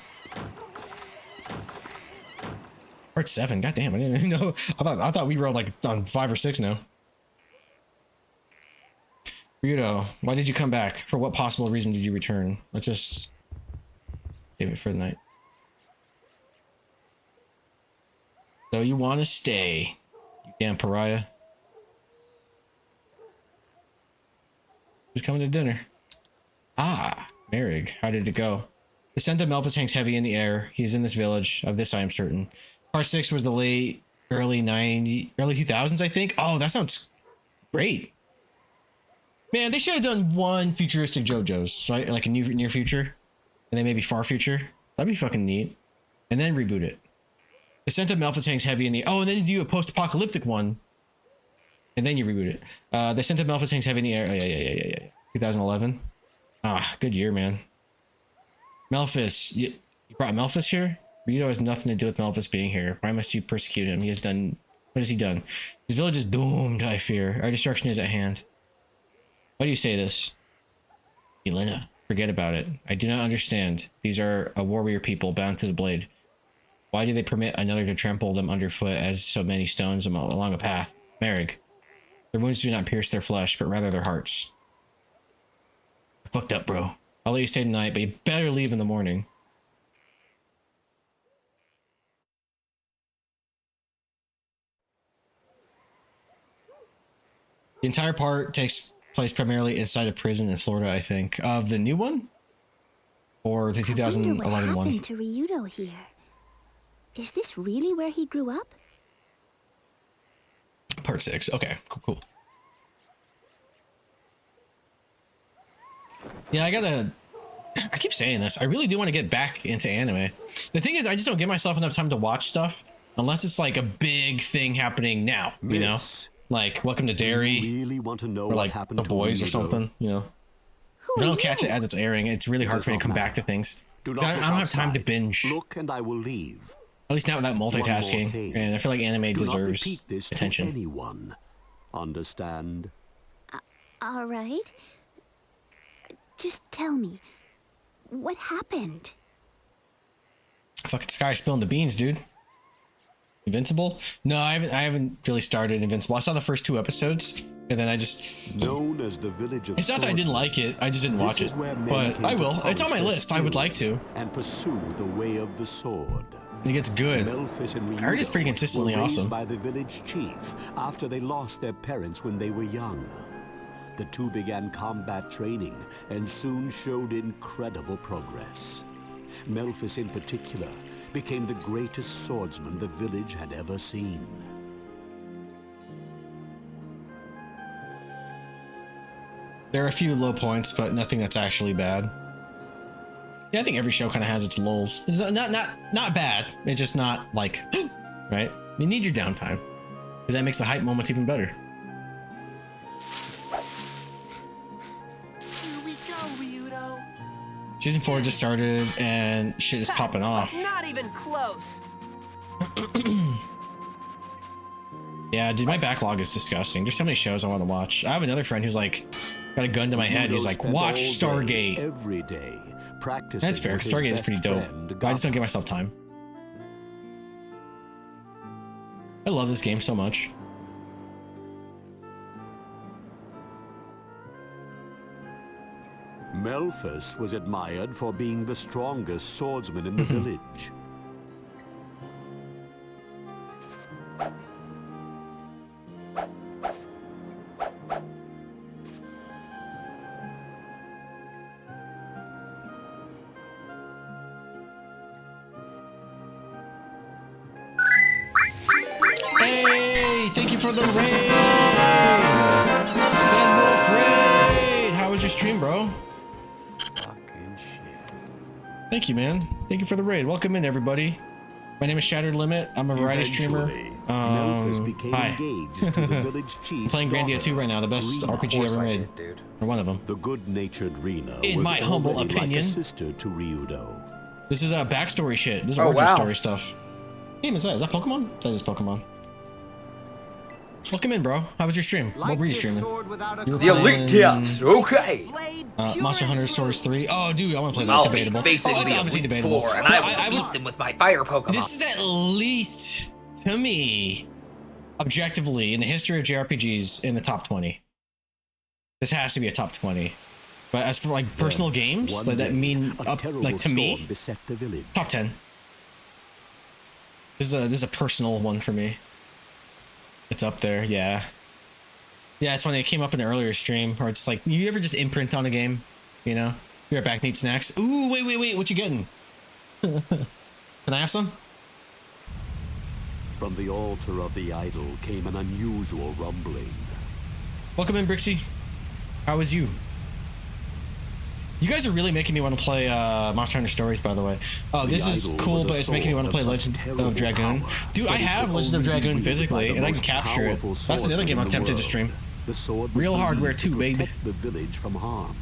Part 7, goddamn, I didn't even know. I thought we were like on 5 or 6 now. Ryudo, why did you come back? For what possible reason did you return? Let's just save it for the night. So you want to stay, you damn pariah. Who's coming to dinner? Ah, Merrig, how did it go? The scent of Melphis hangs heavy in the air. He is in this village. Of this I am certain. Part 6 was the early 2000s, I think. Oh, that sounds great. Man, they should have done one futuristic JoJo's, right? Like a near future, and then maybe far future. That'd be fucking neat. And then reboot it. The scent of Melphis hangs heavy in the... Oh, and then you do a post-apocalyptic one. And then you reboot it. The scent of Melphis hangs heavy in the air. Oh, yeah. 2011. Ah, good year, man. Melphis. You brought Melphis here? Ryudo has nothing to do with Melphis being here. Why must you persecute him? He has done... What has he done? His village is doomed, I fear. Our destruction is at hand. Why do you say this? Elena, forget about it. I do not understand. These are a warrior people bound to the blade. Why do they permit another to trample them underfoot as so many stones along a path? Merrig, their wounds do not pierce their flesh, but rather their hearts. I fucked up, bro. I'll let you stay tonight, but you better leave in the morning. The entire part takes place primarily inside a prison in Florida, I think. Of the new one? Or the 2011 one? What happened to Ryudo here? Is this really where he grew up? Part 6. Okay, cool. Yeah, I keep saying this. I really do want to get back into anime. The thing is, I just don't give myself enough time to watch stuff unless it's like a big thing happening now, you know? Like Welcome to Derry, Really want to know or like The Boys or something, you know? If I don't catch it as it's airing, it's really hard for me to come back to things. I don't have time to binge. Look, and I will leave. At least not without multitasking, and I feel like anime deserves attention. To anyone. Understand? All right. Just tell me, what happened? Fucking Sky spilling the beans, dude. Invincible? No, I haven't really started Invincible. I saw the first 2 episodes, and then I just... Known as the village of It's not that I didn't like it, I just didn't watch it. But I will. It's on my list. I would like to. And pursue the way of the sword. It gets good. Melphis and I heard it's pretty consistently were raised awesome. by the village chief after they lost their parents when they were young. The two began combat training and soon showed incredible progress. Melphis in particular became the greatest swordsman the village had ever seen. There are a few low points, but nothing that's actually bad. Yeah, I think every show kind of has its lulls. It's not bad. It's just not like, right? You need your downtime because that makes the hype moments even better. Here we go, Ryudo. Season 4 just started and shit is popping off. Not even close. Yeah, dude, my backlog is disgusting. There's so many shows I want to watch. I have another friend who's like, got a gun to my head. He's like, watch Stargate. Every day, practicing. That's fair, because Stargate is pretty dope. But I just don't give myself time. I love this game so much. Melphus was admired for being the strongest swordsman in the village. Hey, thank you for the raid! Dead Wolf raid! How was your stream, bro? Fucking shit. Thank you, man. Thank you for the raid. Welcome in, everybody. My name is Shattered Limit. I'm a variety streamer. Melphus became Hi. engaged to the village chief's I'm playing Grandia 2 right now, the best Rena. RPG ever made. Or one of them. The good-natured Rena In was my humble already opinion. like a sister to Ryudo. This is backstory shit. This is Oh, origin wow. story stuff. Hey, is that Pokemon? That is Pokemon. Welcome in, bro. How was your stream? What were you streaming? You were The Elite playing, Tips. Okay. Monster Hunter Stories 3. Oh, dude, I want to play that. I'll It's be debatable. facing Oh, it's the obviously Elite debatable. Four, and But I will defeat them with my fire Pokemon. This is at least, to me, objectively, in the history of JRPGs, in the top 20. This has to be a top 20. But as for like personal games that mean up, like to me, beset the village. top 10. This is a personal one for me. It's up there, yeah. Yeah, it's funny. It came up in an earlier stream, or it's like, you ever just imprint on a game, you know? Be right back, need snacks. Ooh, wait, what you getting? Can I have some? From the altar of the idol came an unusual rumbling. Welcome in, Brixie. How is you? You guys are really making me want to play Monster Hunter Stories, by the way. Oh, this is cool, but it's making me want to play Legend of Dragoon. Dude, I have Legend of Dragoon physically, and I can capture it. That's another game I'm tempted to stream. The sword was Real hardware believed too, to baby. protect the village from harm.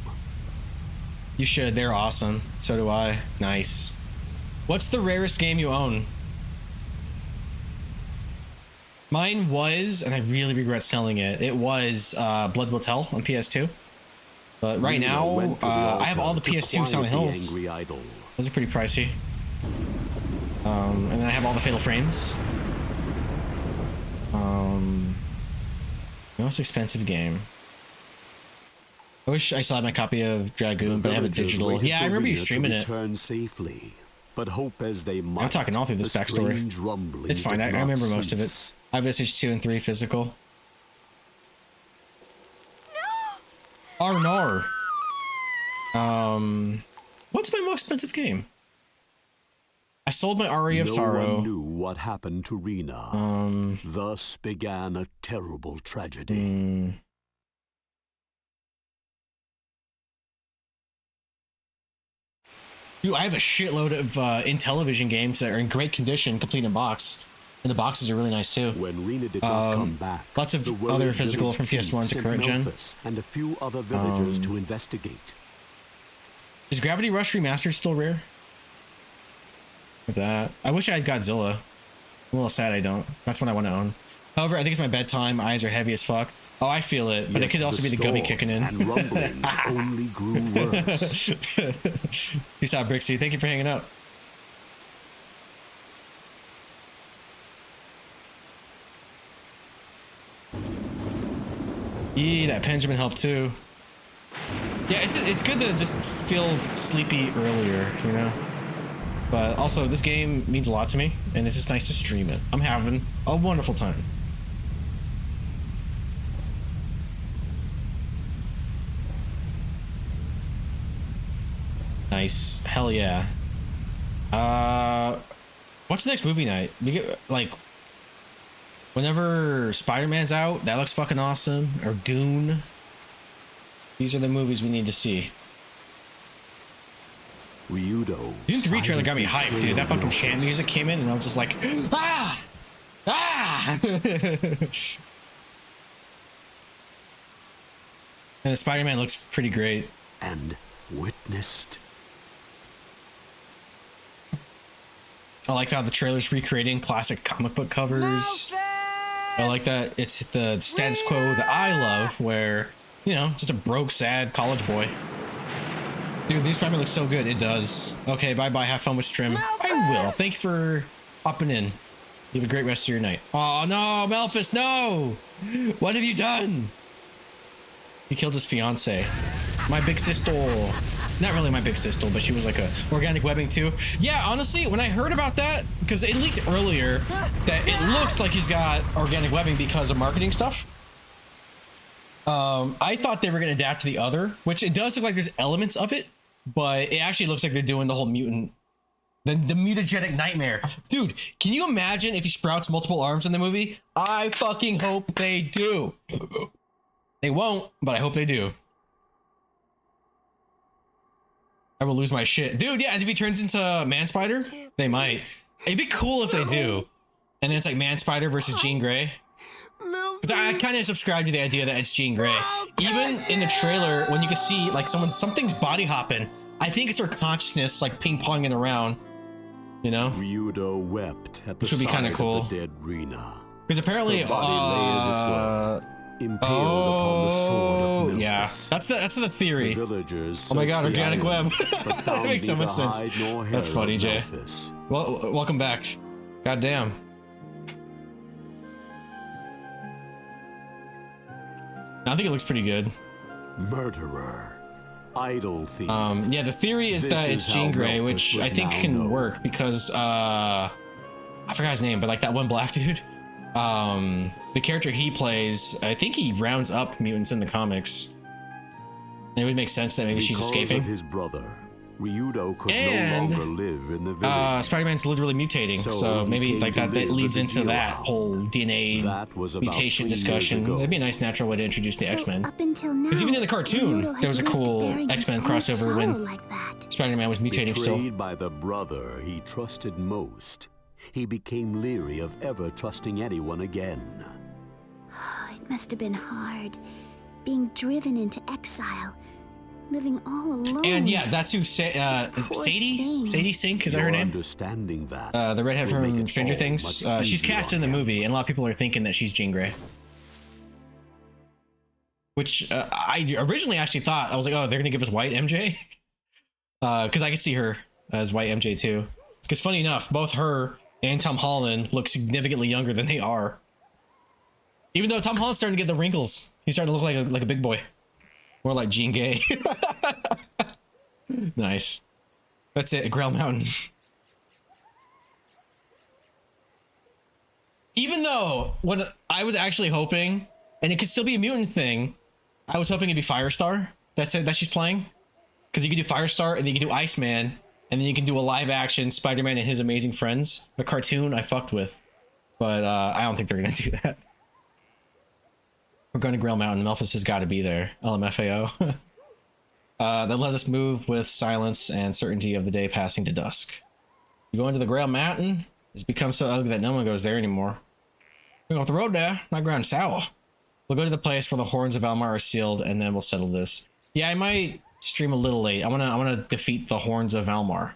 You should. They're awesome. So do I. Nice. What's the rarest game you own? Mine was, and I really regret selling it. It was Blood Will Tell on PS2. But right now, I have all the PS2 Silent Hills. Those are pretty pricey. And then I have all the Fatal Frames. Most expensive game. I wish I still had my copy of Dragoon, but I have it digital. Yeah, I remember you streaming it. Safely, but hope as they might, I'm talking all through this backstory. It's fine. I remember most of it. I have SH2 and 3 physical. No. What's my most expensive game? I sold my Aria of Sorrow. No one knew what happened to Rena. Thus began a terrible tragedy. Dude, I have a shitload of Intellivision games that are in great condition, complete in box. And the boxes are really nice too. When Rena did not come back, lots of other physical from PS1 to current gen. And a few other villagers to investigate. Is Gravity Rush Remastered still rare? With that, I wish I had Godzilla. I'm a little sad I don't. That's one I want to own. However, I think it's my bedtime. Eyes are heavy as fuck. Oh, I feel it, but it could also be the gummy kicking in. And rumblings only grew worse. Peace out, Brixie. Thank you for hanging out. Yeah, that Pendulum helped too. Yeah, it's good to just feel sleepy earlier, you know? But also, this game means a lot to me, and it's just nice to stream it. I'm having a wonderful time. Nice. Hell yeah. What's the next movie night? We get, like, whenever Spider-Man's out, that looks fucking awesome. Or Dune. These are the movies we need to see. Ryudo. Dune 3 trailer got me hyped, dude. That fucking chant music came in and I was just like, ah! Ah! And the Spider-Man looks pretty great. And witnessed. I like how the trailer's recreating classic comic book covers. I like that it's the status quo that I love, where, you know, just a broke, sad college boy. Dude, the new Spider-Man looks so good. It does. Okay, bye-bye. Have fun with Strim. I will. Thank you for hopping in. You have a great rest of your night. Oh, no, Malphus, no! What have you done? He killed his fiance. My big sister. Not really my big sister, but she was like a organic webbing too. Yeah, honestly, when I heard about that, because it leaked earlier that it looks like he's got organic webbing because of marketing stuff. I thought they were going to adapt to the other, which it does look like there's elements of it, but it actually looks like they're doing the whole mutant, the mutagenic nightmare. Dude, can you imagine if he sprouts multiple arms in the movie? I fucking hope they do. They won't, but I hope they do. I will lose my shit. Dude, yeah, if he turns into Man Spider, they might. It'd be cool if they do. And then it's like Man Spider versus Jean Grey. Because I kind of subscribe to the idea that it's Jean Grey. Even in the trailer, when you can see like something's body hopping, I think it's her consciousness like ping-ponging around, you know? Ryudo wept at the which would be kind of cool. dead Rena. Because apparently, impaled upon the sword of Memphis. Yeah, that's the theory. The villagers Oh my god, searched the organic web. island, That makes so much sense. That's funny, Jay. Memphis. Well, welcome back. God damn. I think it looks pretty good. Murderer, idol thief. Yeah, the theory is that it's Jean Grey, which I think can work because I forgot his name, but like that one black dude. The character he plays, I think he rounds up mutants in the comics. And it would make sense that maybe she's escaping. Of his brother, Ryudo could and no longer live in the village. Spider-Man's literally mutating, so maybe like that leads into that whole DNA mutation discussion. That'd be a nice natural way to introduce the X-Men. Because even in the cartoon, there was a cool X-Men crossover when Spider-Man was mutating still. Betrayed by the brother he trusted most, he became leery of ever trusting anyone again. It must have been hard, being driven into exile, living all alone. And yeah, that's who is it Sadie? Sadie Sink, is that her name? Understanding that the redhead from Stranger Things. She's cast in the movie, and a lot of people are thinking that she's Jean Grey. Which I originally actually thought, I was like, oh, they're gonna give us white MJ? Because I could see her as white MJ too. Because funny enough, both her and Tom Holland look significantly younger than they are. Even though Tom Holland's starting to get the wrinkles. He's starting to look like a big boy. More like Jean Grey. Nice. That's it, Grail Mountain. Even though, when I was actually hoping, and it could still be a mutant thing, I was hoping it'd be Firestar. That's it, that she's playing. Because you can do Firestar, and then you can do Iceman, and then you can do a live action Spider-Man and His Amazing Friends. The cartoon I fucked with. But I don't think they're going to do that. We're going to Grail Mountain. Memphis has got to be there. LMFAO. That let us move with silence and certainty of the day passing to dusk. You go into the Grail Mountain, it's become so ugly that no one goes there anymore. We're going off the road now, not ground sour. We'll go to the place where the horns of Almar are sealed, and then we'll settle this. Yeah, I might stream a little late. I wanna defeat the horns of Almar.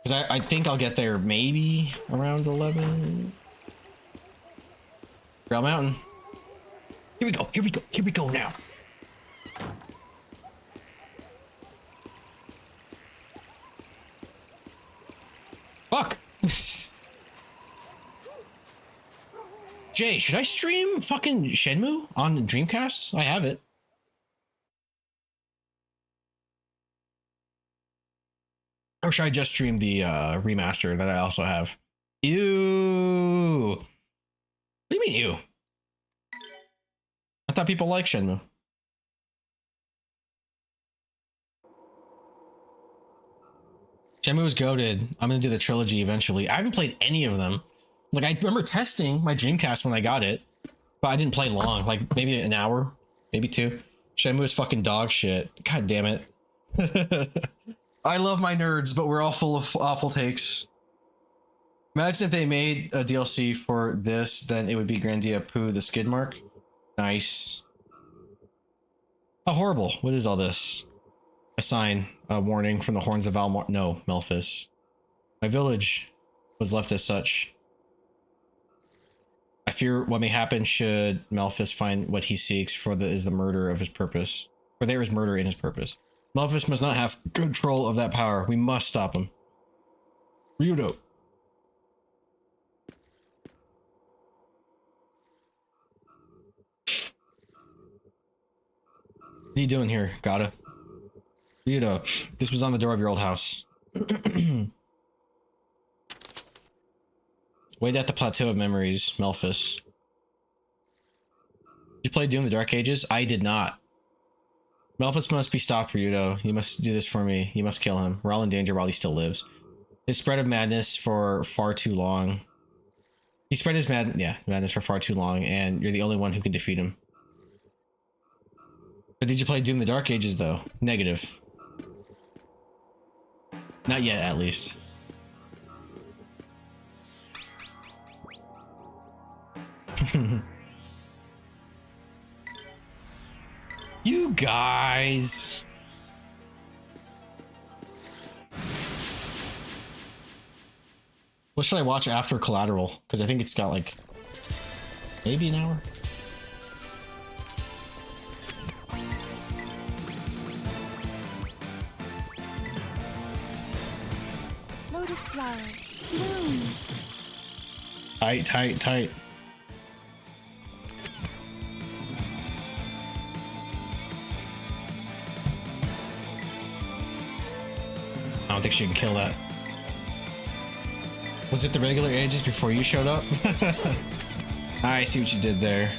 Because I think I'll get there maybe around 11. Grail Mountain. Here we go now. Fuck! Jay, should I stream fucking Shenmue on the Dreamcast? I have it. Or should I just stream the remaster that I also have? Ew! What do you mean, ew? I thought people like Shenmue. Shenmue was goated. I'm gonna do the trilogy eventually. I haven't played any of them. Like, I remember testing my Dreamcast when I got it, but I didn't play long, like maybe an hour. maybe 2. Shenmue is fucking dog shit. God damn it. I love my nerds, but we're all full of awful takes. Imagine if they made a DLC for this, then it would be Grandia Poo the skid mark. Nice. How horrible. What is all this? A sign, a warning from the horns of Valmor. No, Melphis. My village was left as such. I fear what may happen should Melphis find what he seeks, for there is the murder of his purpose. For there is murder in his purpose. Melphis must not have control of that power. We must stop him. Ryudo. What are you doing here, Gata? Ryudo, this was on the door of your old house. Wait at the Plateau of Memories, Melphis. Did you play Doom the Dark Ages? I did not. Melphis must be stopped, Ryudo. You must do this for me. You must kill him. We're all in danger while he still lives. His spread of madness for far too long. He spread his madness for far too long, and you're the only one who can defeat him. But did you play Doom the Dark Ages, though? Negative. Not yet, at least. You guys. What should I watch after Collateral? Because I think it's got like maybe an hour. Lotus flower. Bloom. Tight, tight, tight. I don't think she can kill that. Was it the regular ages before you showed up? I see what you did there.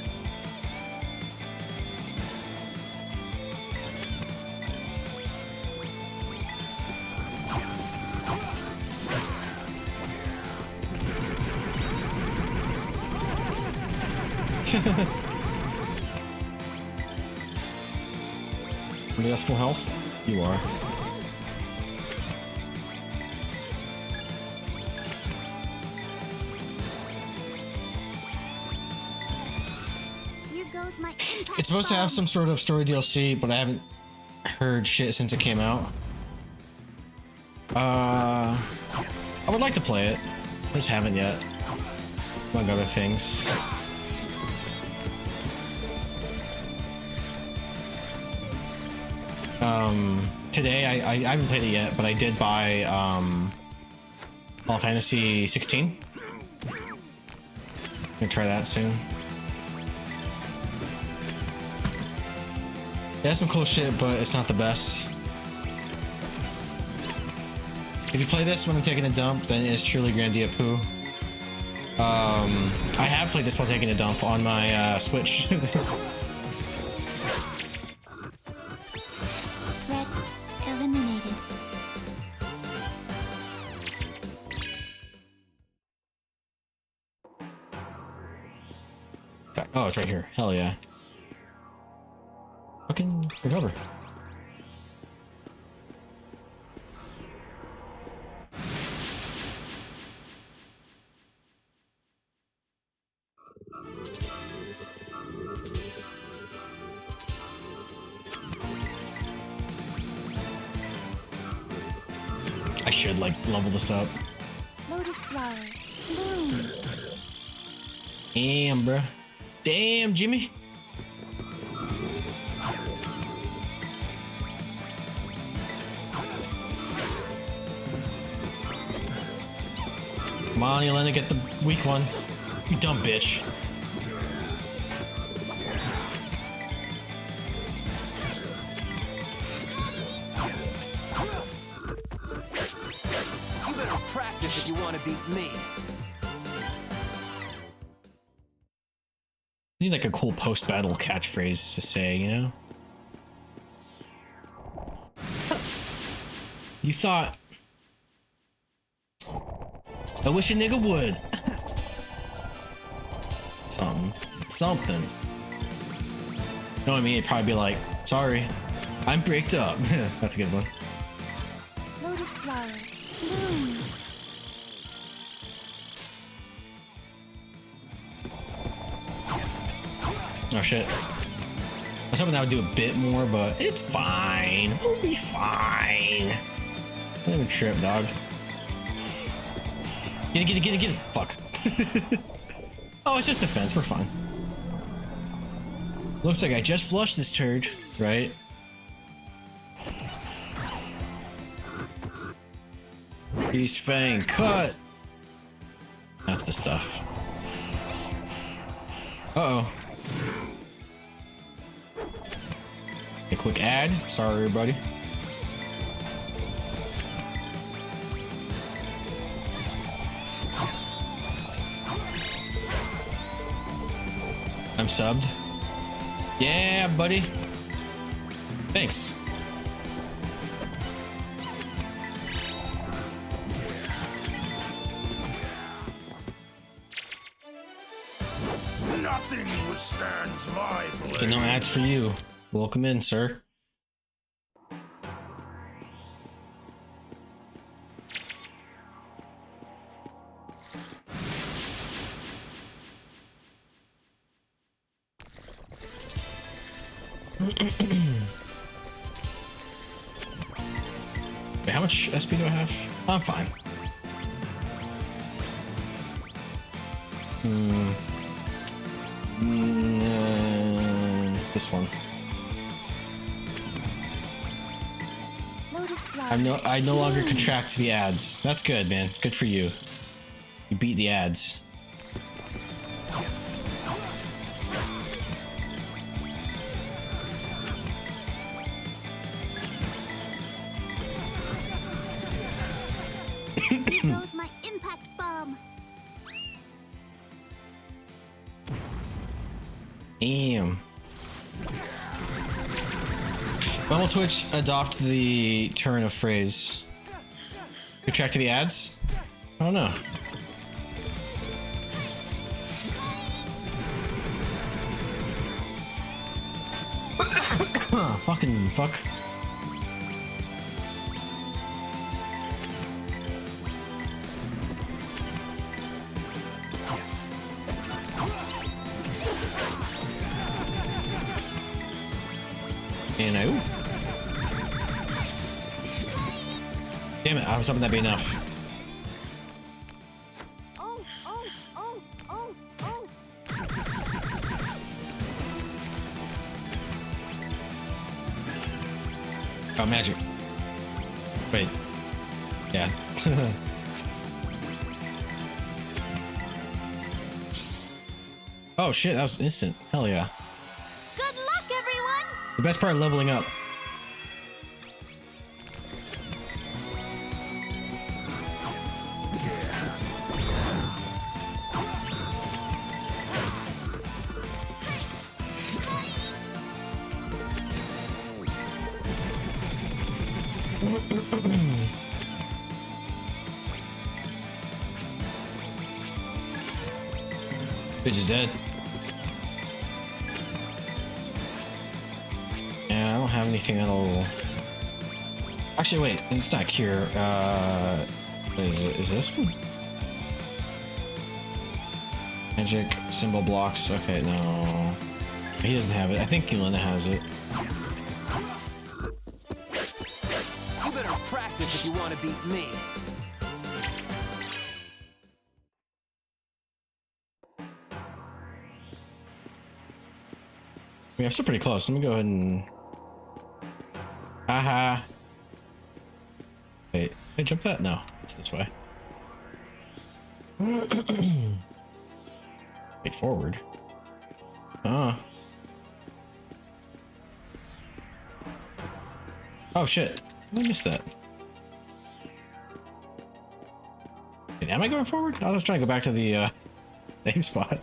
Anybody else full health? You are. It's supposed to have some sort of story DLC, but I haven't heard shit since it came out. I would like to play it. I just haven't yet. Among other things. Today I haven't played it yet, but I did buy Final Fantasy 16. Gonna try that soon. It has some cool shit, but it's not the best. If you play this when I'm taking a dump, then it's truly Grandia Poo. I have played this while taking a dump on my Switch. Threat eliminated. Oh, it's right here. Hell yeah. Fucking recover. I should like level this up. Lotus flower. Bloom. Damn, bruh. Damn, Jimmy. Come on, Elena, get the weak one. You dumb bitch. You better practice if you want to beat me. I need like a cool post-battle catchphrase to say, you know? You thought... I wish a nigga would. Something. Knowing me, it'd probably be like, sorry, I'm bricked up. That's a good one. Lotus flower. Bloom. Oh shit. I was hoping that would do a bit more, but it's fine. We'll be fine. Don't even trip, dog. Get it. Fuck. Oh, it's just defense. We're fine. Looks like I just flushed this turd, right? Beast Fang, cut! That's the stuff. Uh-oh. A quick ad. Sorry, everybody. I'm subbed. Yeah, buddy. Thanks. Nothing withstands my blade. So no ads for you. Welcome in, sir. Wait, how much SP do I have? I'm fine. This one. I no longer contract the ads. That's good, man. Good for you. You beat the ads. Here goes my impact bomb. Damn. When will Twitch adopt the turn of phrase? Contract to the ads? I don't know. Fucking fuck. And I, ooh. Damn it, I was hoping that'd be enough. Oh, magic. Wait. Yeah. Oh shit, that was instant. Hell yeah. Good luck, everyone! The best part of leveling up. Bitch is dead. Yeah, I don't have anything that'll... Actually, wait, it's not cure. Is this one? Magic, symbol blocks. Okay, no. He doesn't have it. I think Elena has it. You better practice if you want to beat me. I mean, I'm still pretty close. Let me go ahead and... Haha. Wait, can I jump that? No, it's this way. Wait, forward. Oh. Oh shit, I missed that. Wait, am I going forward? I was trying to go back to the same spot.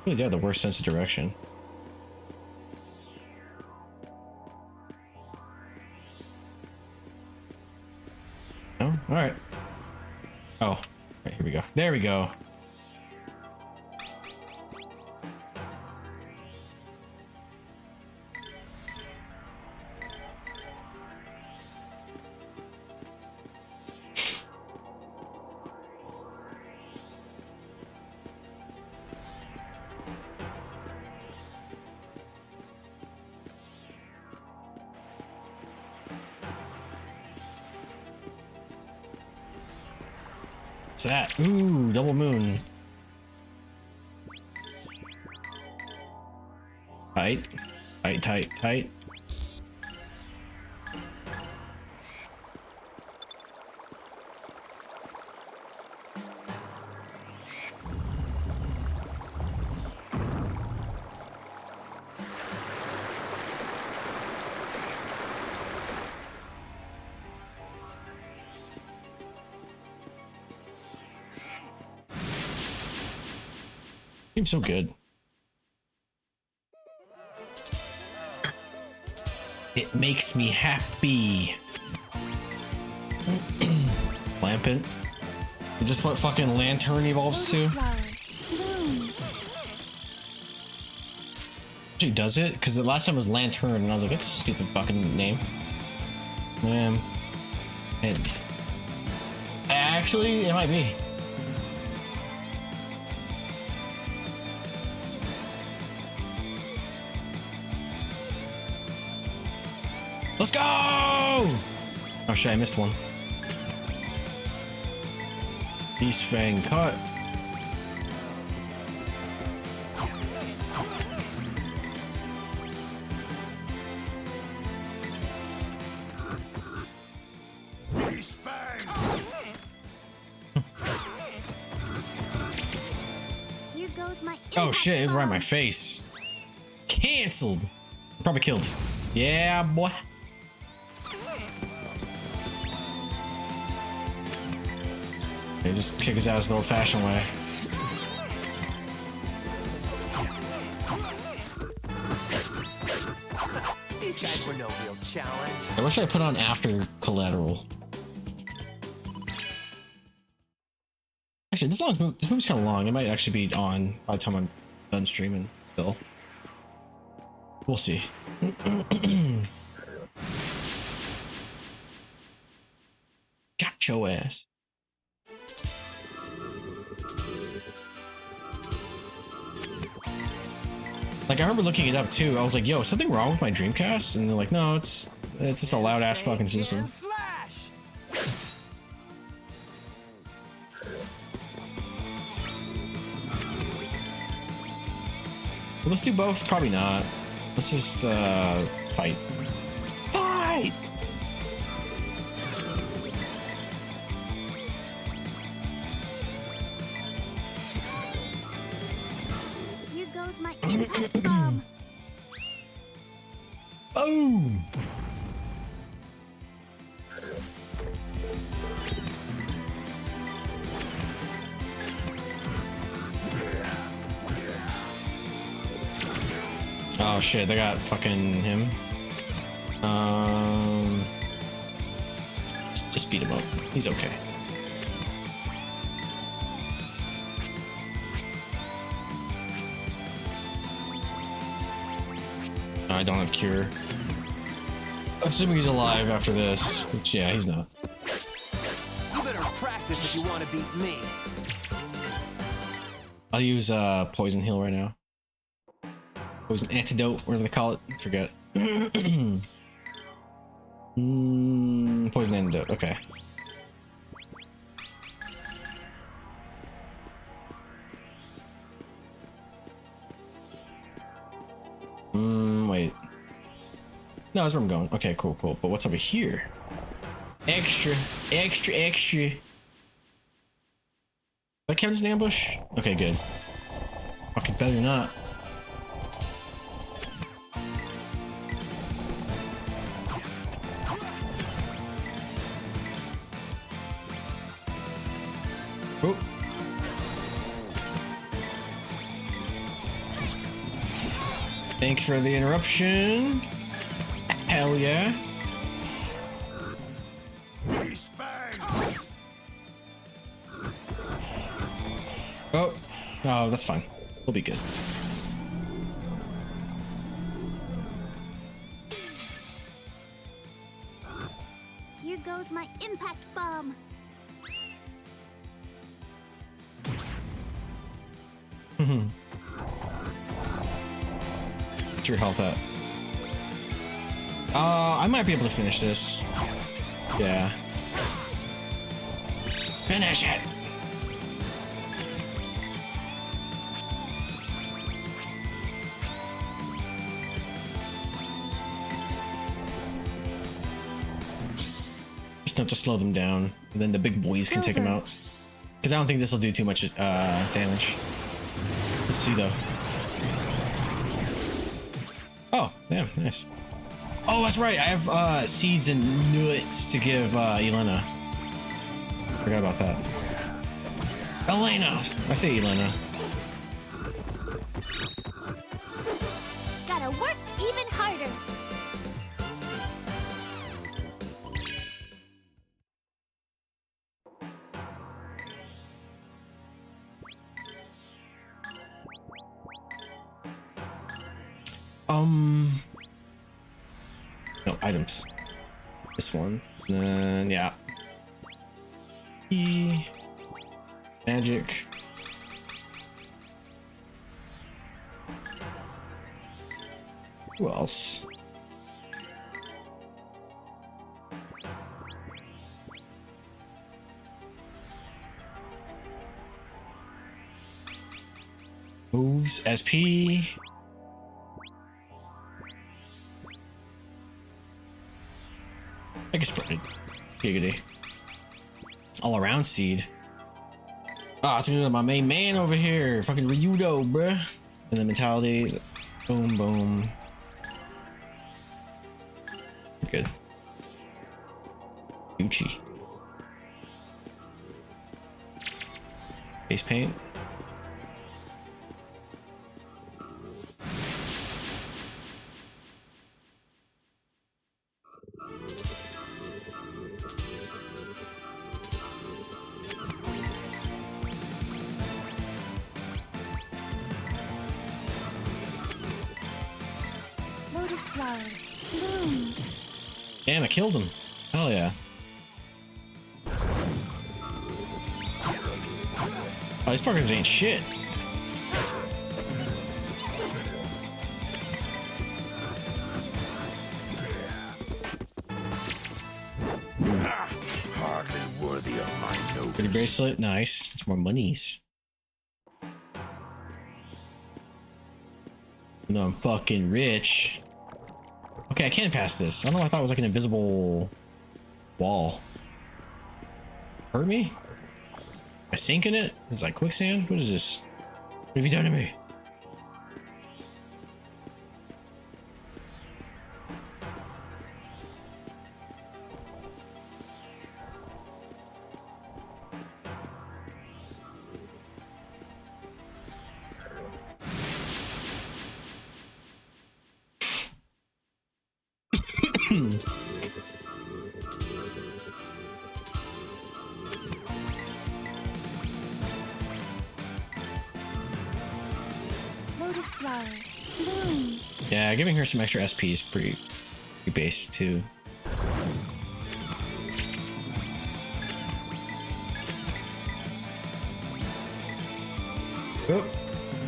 Really do have the worst sense of direction. No? Alright. Oh. Right, here we go. There we go. that? Ooh, double moon. Tight. Tight, tight, tight. Seems so good. It makes me happy. Lampent. Is this what fucking Lantern evolves to? Actually does it? Because the last time was Lantern and I was like, that's a stupid fucking name. Man. Actually, it might be. Let's go! Oh shit, I missed one. Beast Fang cut. Beast Fang! Here goes my Oh shit, it was right in my face. Cancelled. Probably killed. Yeah, boy. They just kick his ass the old-fashioned way. These guys were no real challenge. I wish I put on after Collateral. Actually, this movie's kind of long. It might actually be on by the time I'm done streaming. Still, we'll see. Got your ass. Like, I remember looking it up too. I was like, yo, is something wrong with my Dreamcast? And they're like, no, it's just a loud ass fucking system. Well, let's do both. Probably not. Let's just fight. Fight! Here goes my impact bomb. Boom! Oh shit, they got fucking him. Just beat him up. He's okay. I don't have cure. Assuming he's alive after this, which yeah, he's not. You better practice if you want to beat me. I'll use poison heal right now. Poison antidote, whatever they call it. Forget. Poison antidote. Okay. Wait. No, that's where I'm going. Okay, cool, cool. But what's over here? Extra, extra, extra. That counts as an ambush? Okay, good. Okay, better not. Oh. Thanks for the interruption. Hell yeah. Oh, oh, that's fine. We'll be good. Here goes my impact bomb. What's your health at? I might be able to finish this. Yeah. Finish it! Just enough to slow them down. And then the big boys can take them out. Because I don't think this will do too much damage. Let's see though. Oh, damn, nice. Oh, that's right. I have seeds and nuts to give Elena. Forgot about that. Elena! I say Elena. Gotta work even harder. No, items. This one. And then, yeah. E. Magic. Who else? Moves, SP. I can spread it. Giggity. All around seed. Ah, it's gonna be my main man over here. Fucking Ryudo, bruh. And the mentality. Boom, boom. Good. Gucci. Face paint. Lotus flower, bloom. Damn, I killed him. Hell yeah. Oh, these fuckers ain't shit. Hardly worthy of my notice. Pretty bracelet, nice. It's more monies. No, I'm fucking rich. Okay, I can pass this. I don't know. I thought it was like an invisible wall. Hurt me? I sink in it? It's like quicksand? What is this? What have you done to me? Lotus flower, bloom. Yeah, giving her some extra SP is pretty basic too. Oh,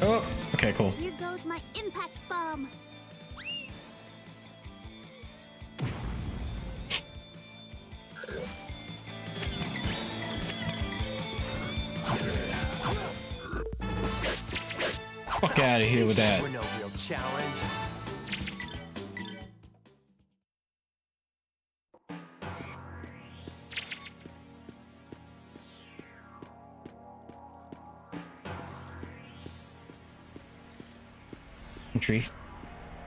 oh, okay, cool. Here goes my impact bomb. Fuck out of here with that. We're no real challenge. Tree.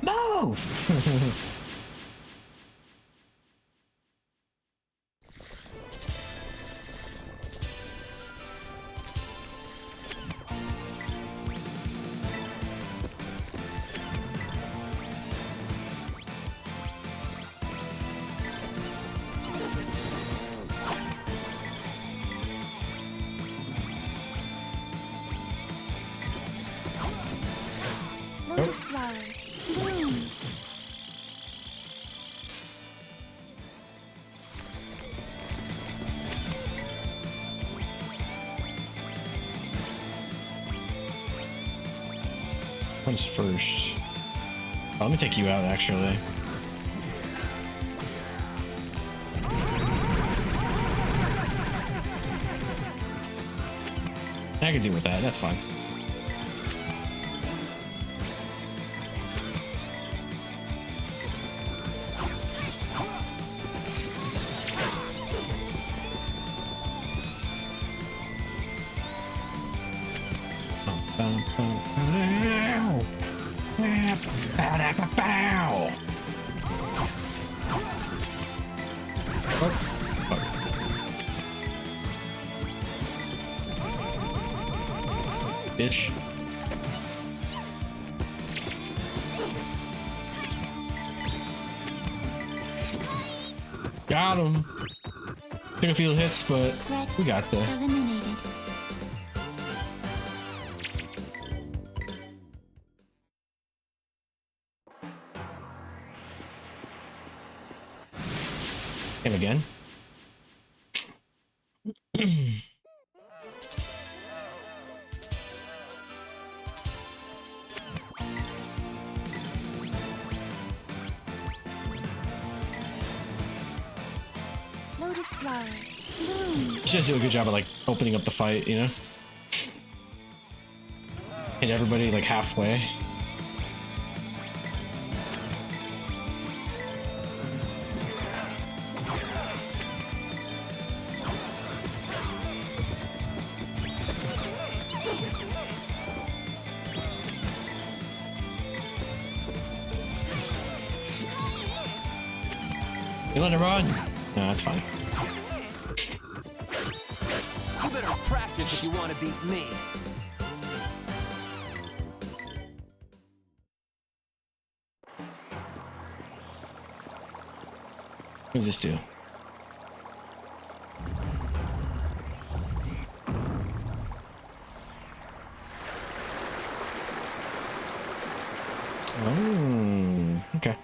Move! Lotus flower, bloom. One's first. Oh, let me take you out actually. I can do with that, that's fine. Bitch. Got him. Took a few hits, but we got there. Eliminated. Him again. Lotus flower. Bloom. Just do a good job of like opening up the fight, you know? Hit everybody like halfway. You let it run? No, that's fine. You better practice if you want to beat me. What does this do? Oh, okay.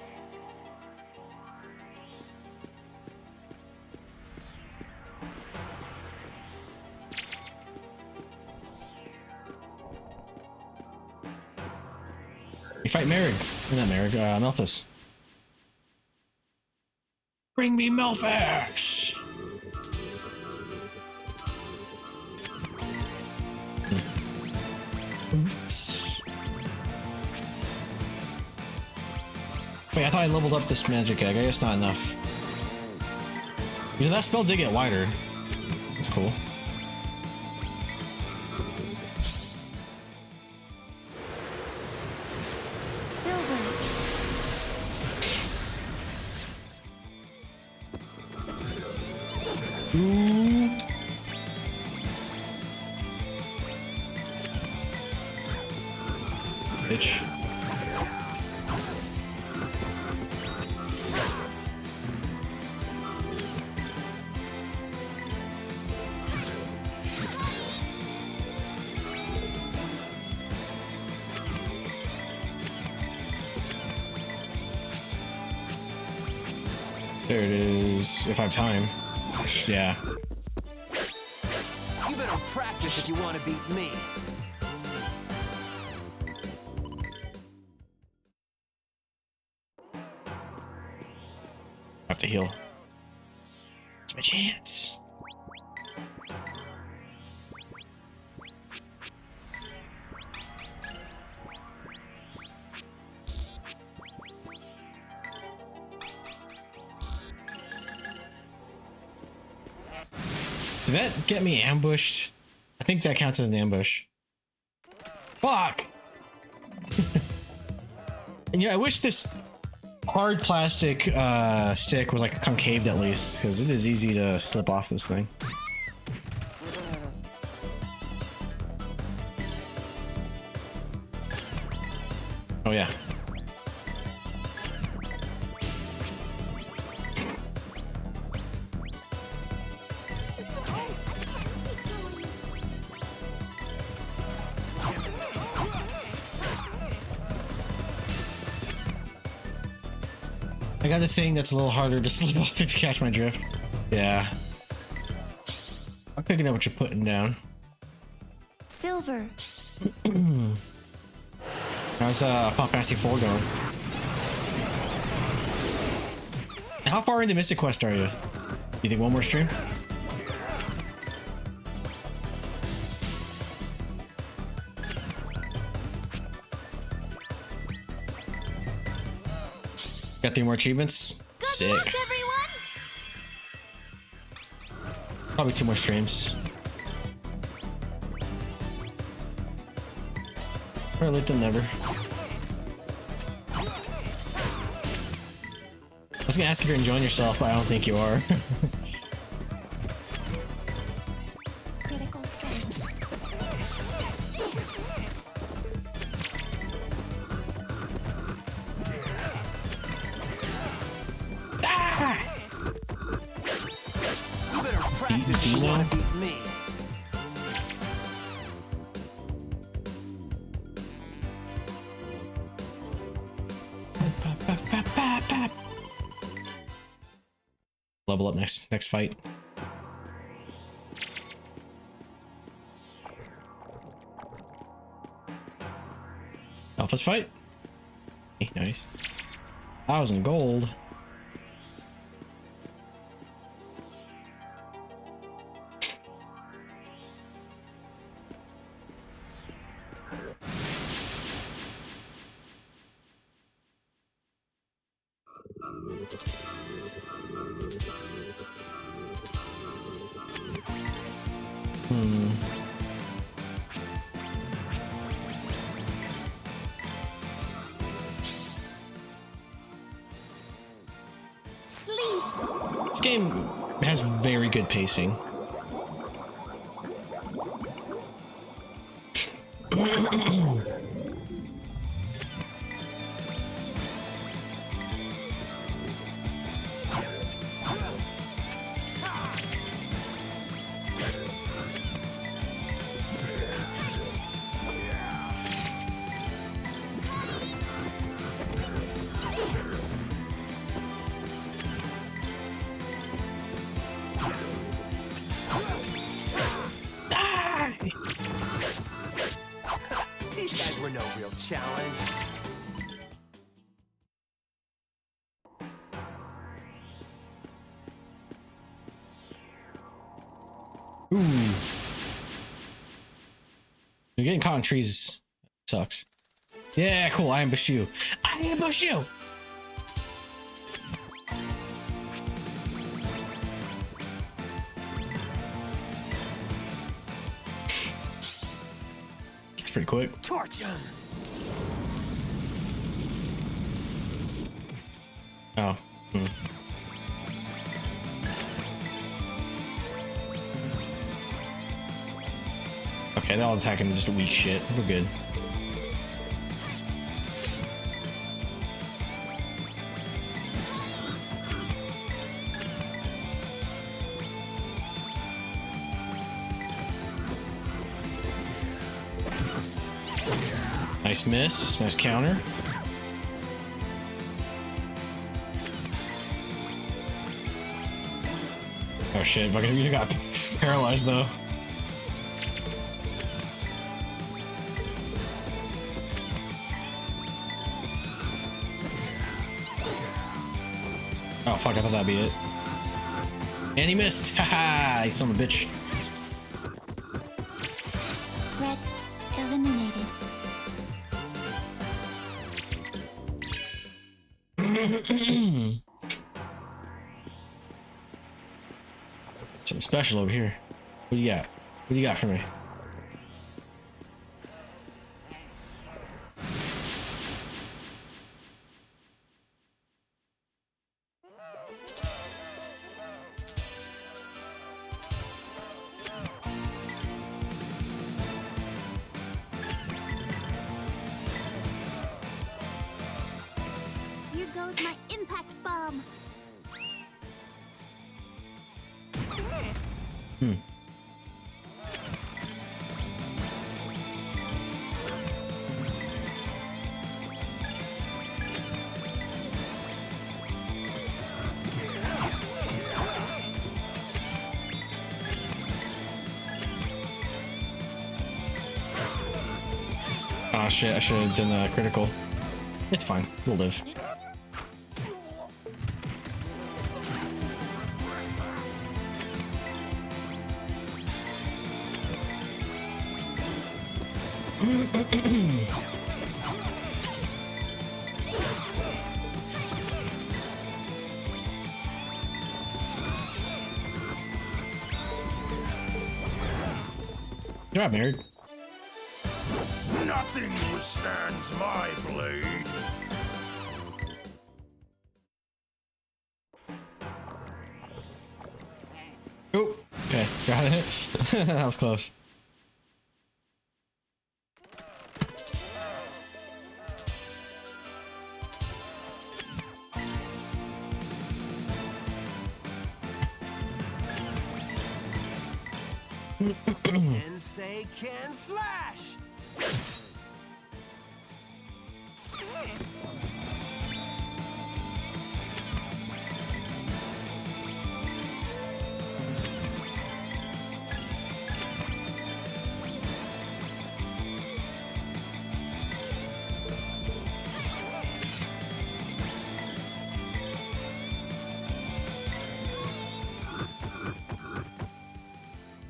You fight Merrick. Not Merrick, Melphis. Bring me Melfax! Oops. Wait, I thought I leveled up this magic egg. I guess not enough. You know, that spell did get wider. That's cool. Bitch. There it is, if I have time. Yeah. You better practice if you want to beat me. I have to heal. It's my chance. Did that get me ambushed? I think that counts as an ambush. Fuck! And yeah, I wish this hard plastic stick was like concaved at least, because it is easy to slip off this thing. Oh yeah. I got a thing that's a little harder to slip off if you catch my drift. Yeah. I'm picking up what you're putting down. Silver. How's Final Fantasy 4 going? How far into Mystic Quest are you? You think one more stream? Got 3 more achievements? Good Sick. luck, everyone! Probably 2 more streams. Better late than never. I was gonna ask if you're enjoying yourself, but I don't think you are. Critical strike. You better practice if you want to beat me. Level up next fight. Alpha's fight. Hey, nice. 1,000 gold. This game has very good pacing. These guys were no real challenge. Ooh. You're getting caught in trees sucks. Yeah, cool. I ambush you. I ambush you. It's pretty quick. Torch 'em. Oh. Okay, they're all attacking just weak shit. We're good. Nice miss. Nice counter. Oh shit, fucking you got paralyzed though. Oh fuck, I thought that'd be it. And he missed. Haha, you son of a bitch. Threat eliminated. Something special over here. What do you got? What do you got for me? Here goes my impact bomb. Oh shit, I should have done a critical. It's fine, we'll live. Good job, nerd. Not Nothing withstands my blade. Oh, okay, got it. That was close. Sensei can slash!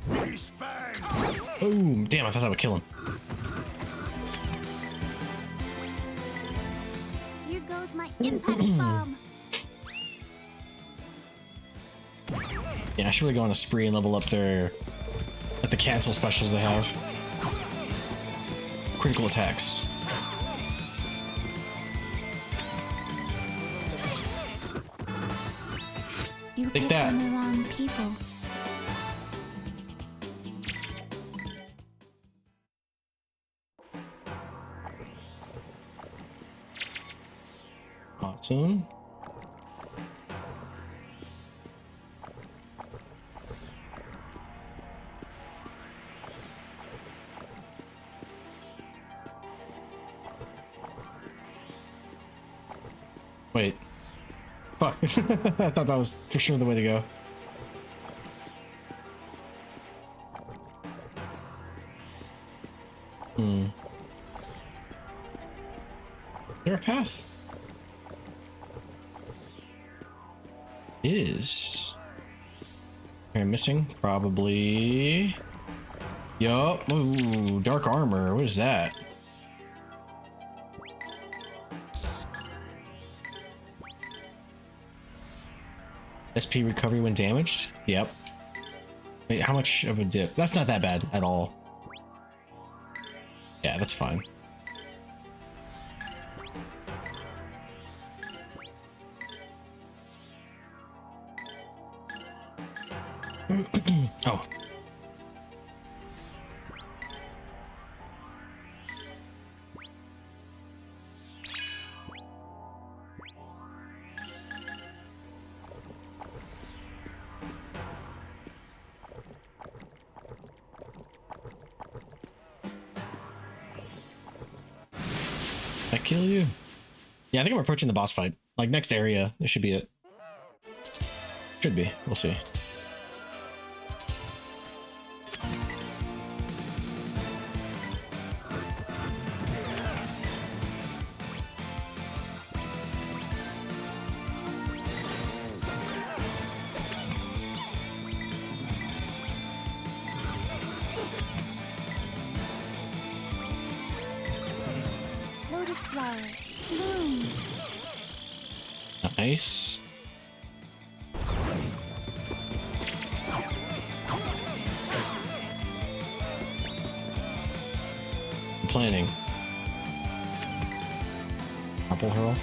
These fangs. Oh, damn, I thought I would kill him. Here goes my impact bomb. Yeah, I should really go on a spree and level up their, like, the cancel specials they have. Critical attacks. You Take picked that. on the wrong people. Awesome. Wait. Fuck. I thought that was for sure the way to go. Hmm. Is there a path? Is. Okay, missing? Probably. Yup. Ooh, dark armor. What is that? SP recovery when damaged? Yep. Wait, how much of a dip? That's not that bad at all. Yeah, that's fine. Oh. I kill you? Yeah, I think I'm approaching the boss fight. Like, next area, this should be it. Should be. We'll see. Lotus flower. Bloom. Nice. I'm planning. Apple hurl.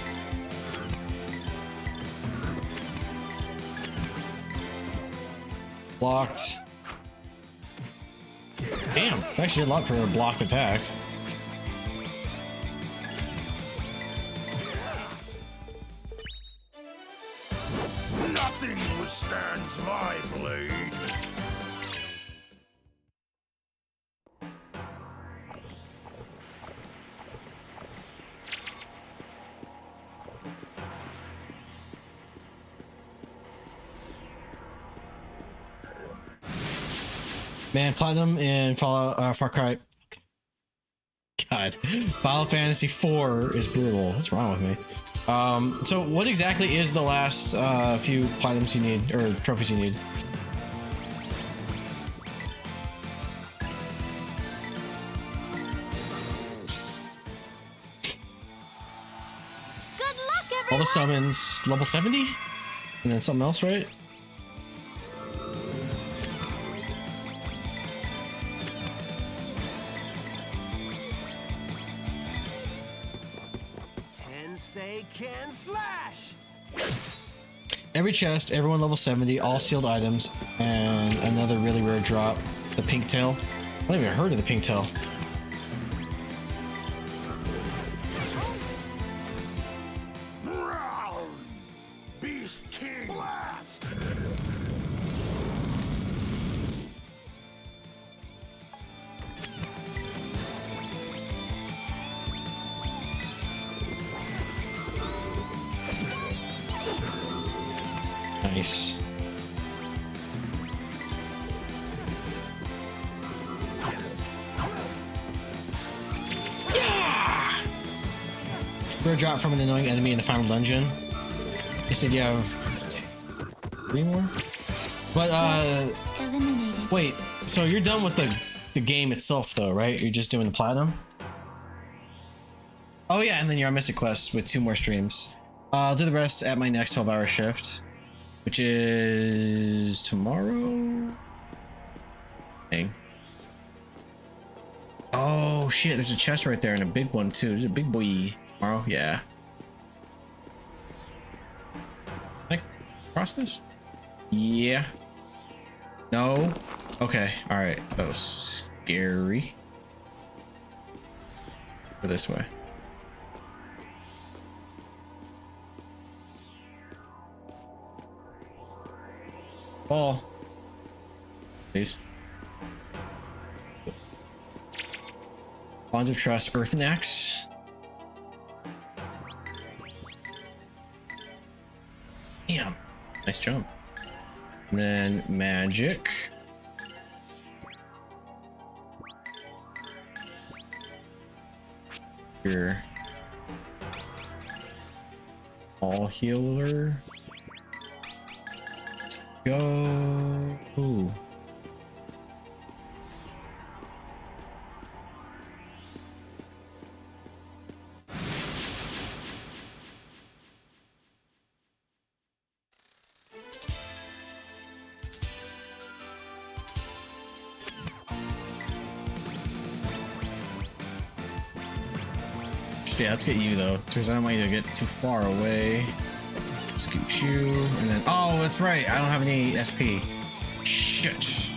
Blocked. Damn, I actually did a lot for a blocked attack. Nothing withstands my blade. Man, Platinum in Fallout, Far Cry. God, Final Fantasy IV is brutal. What's wrong with me? So what exactly is the last few platinums you need, or trophies you need? Good luck, everyone! All the summons, level 70? And then something else, right? say can slash. Every chest, everyone level 70, all sealed items, and another really rare drop, the pink tail. I haven't even heard of the pink tail. Beast King last. Nice. Yeah! Rare drop from an annoying enemy in the final dungeon. You said you have 3 more? But, Eliminated. wait, so you're done with the game itself though, right? You're just doing the platinum? Oh yeah, and then you're on Mystic Quest with 2 more streams. I'll do the rest at my next 12-hour shift, which is tomorrow? Dang. Oh shit, there's a chest right there and a big one too. There's a big boy tomorrow, yeah. Can I cross this? Yeah. No? Okay, alright. That was scary. Go this way. Ball. Please. Bonds of Trust, Earth and Axe. Damn. Nice jump. And then magic. Here. All healer. Let's go. Ooh. Yeah, let's get you though, because I don't want you to get too far away. Scoot you, and then oh, that's right, I don't have any SP. Shit.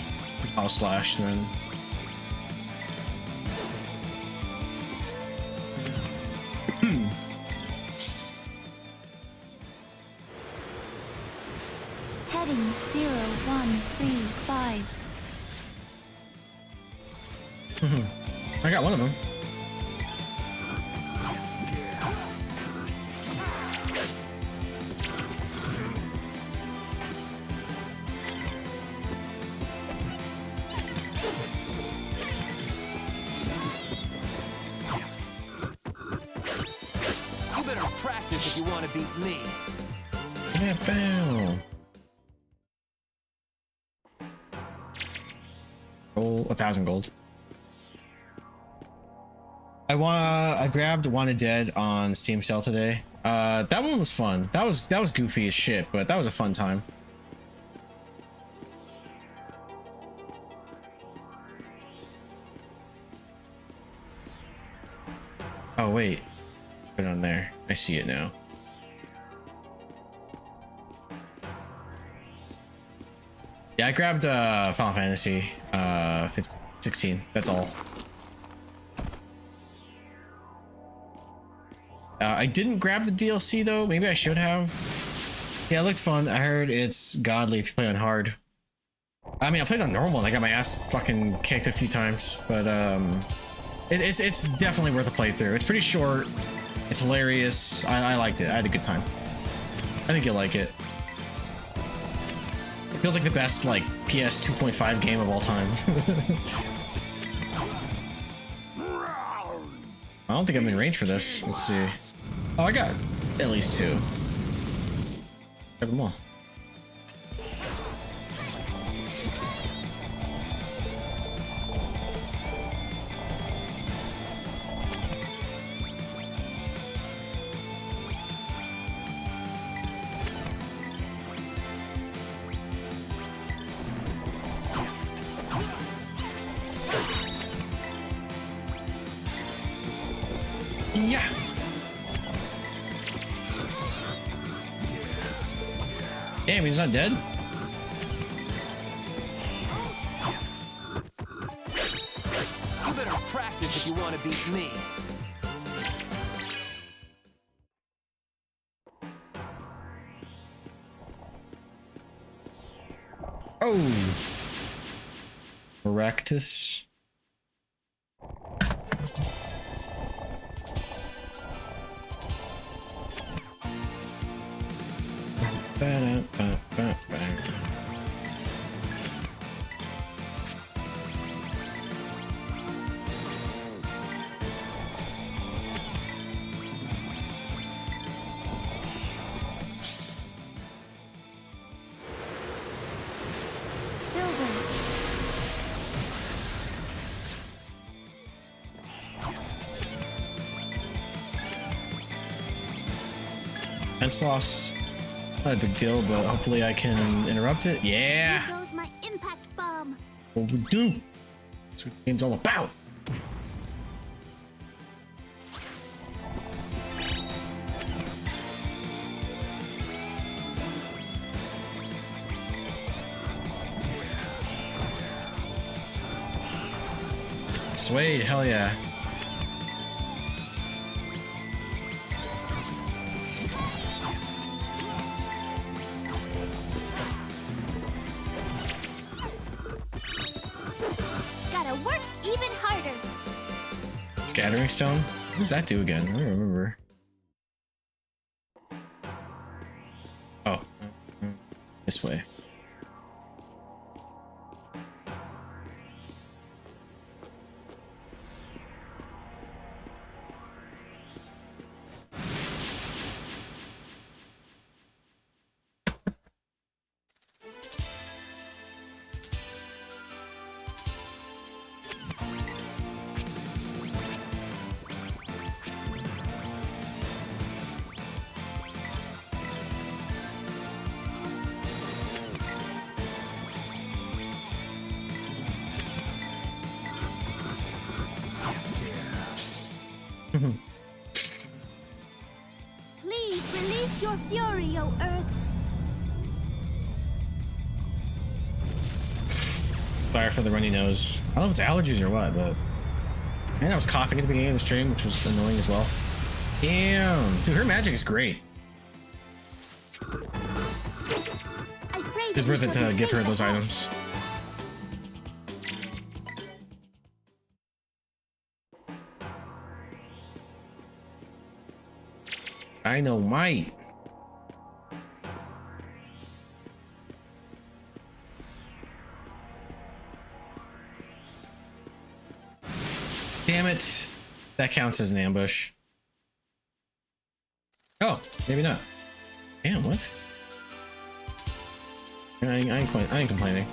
I'll slash then. Heading 0135. I got one of them. You better practice if you want to beat me. Yeah, bow. Roll 1,000 gold. I grabbed Wanted Dead on Steam sale today. That one was fun. That was goofy as shit, but that was a fun time. Oh wait, put it on there. I see it now. Yeah, I grabbed Final Fantasy 16. That's all. I didn't grab the DLC though. Maybe I should have. Yeah, it looked fun. I heard it's godly if you play on hard. I mean, I played on normal and I got my ass fucking kicked a few times, but it's definitely worth a playthrough. It's pretty short. It's hilarious. I liked it. I had a good time. I think you'll like it. It feels like the best like PS 2.5 game of all time. I don't think I'm in range for this. Let's see. Oh, I got at least 2. Grab them all. Yeah. Damn, he's not dead? You better practice if you want to beat me. Oh! Erectus. Fence loss. Not a big deal, but hopefully I can interrupt it. Yeah! Here goes my impact bomb. What we do? That's what the game's all about. Suede, hell yeah. Gotta work even harder. Scattering stone? What does that do again? I don't remember. Oh. This way. Please release your fury, O Earth. Sorry for the runny nose. I don't know if it's allergies or what, but man, I was coughing at the beginning of the stream, which was annoying as well. Damn, dude, her magic is great. It's worth it to give her those items. Dynamite. Damn it. That counts as an ambush. Oh, maybe not. Damn, what? I ain't complaining.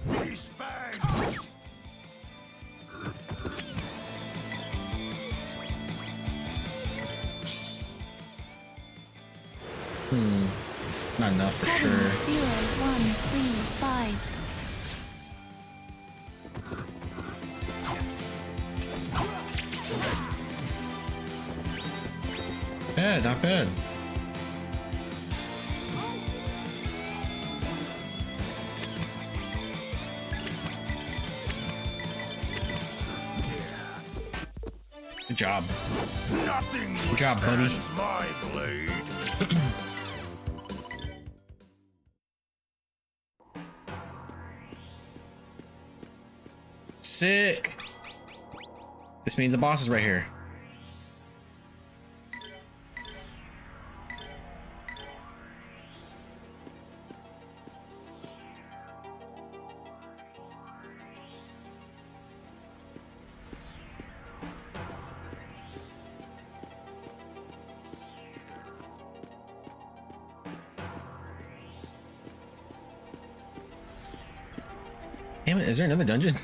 Beast fangs. Not enough for sure. 0135. Yeah, not bad. Good job. Nothing Good job, buddy. withstands my blade. Sick. This means the boss is right here. Damn it, is there another dungeon?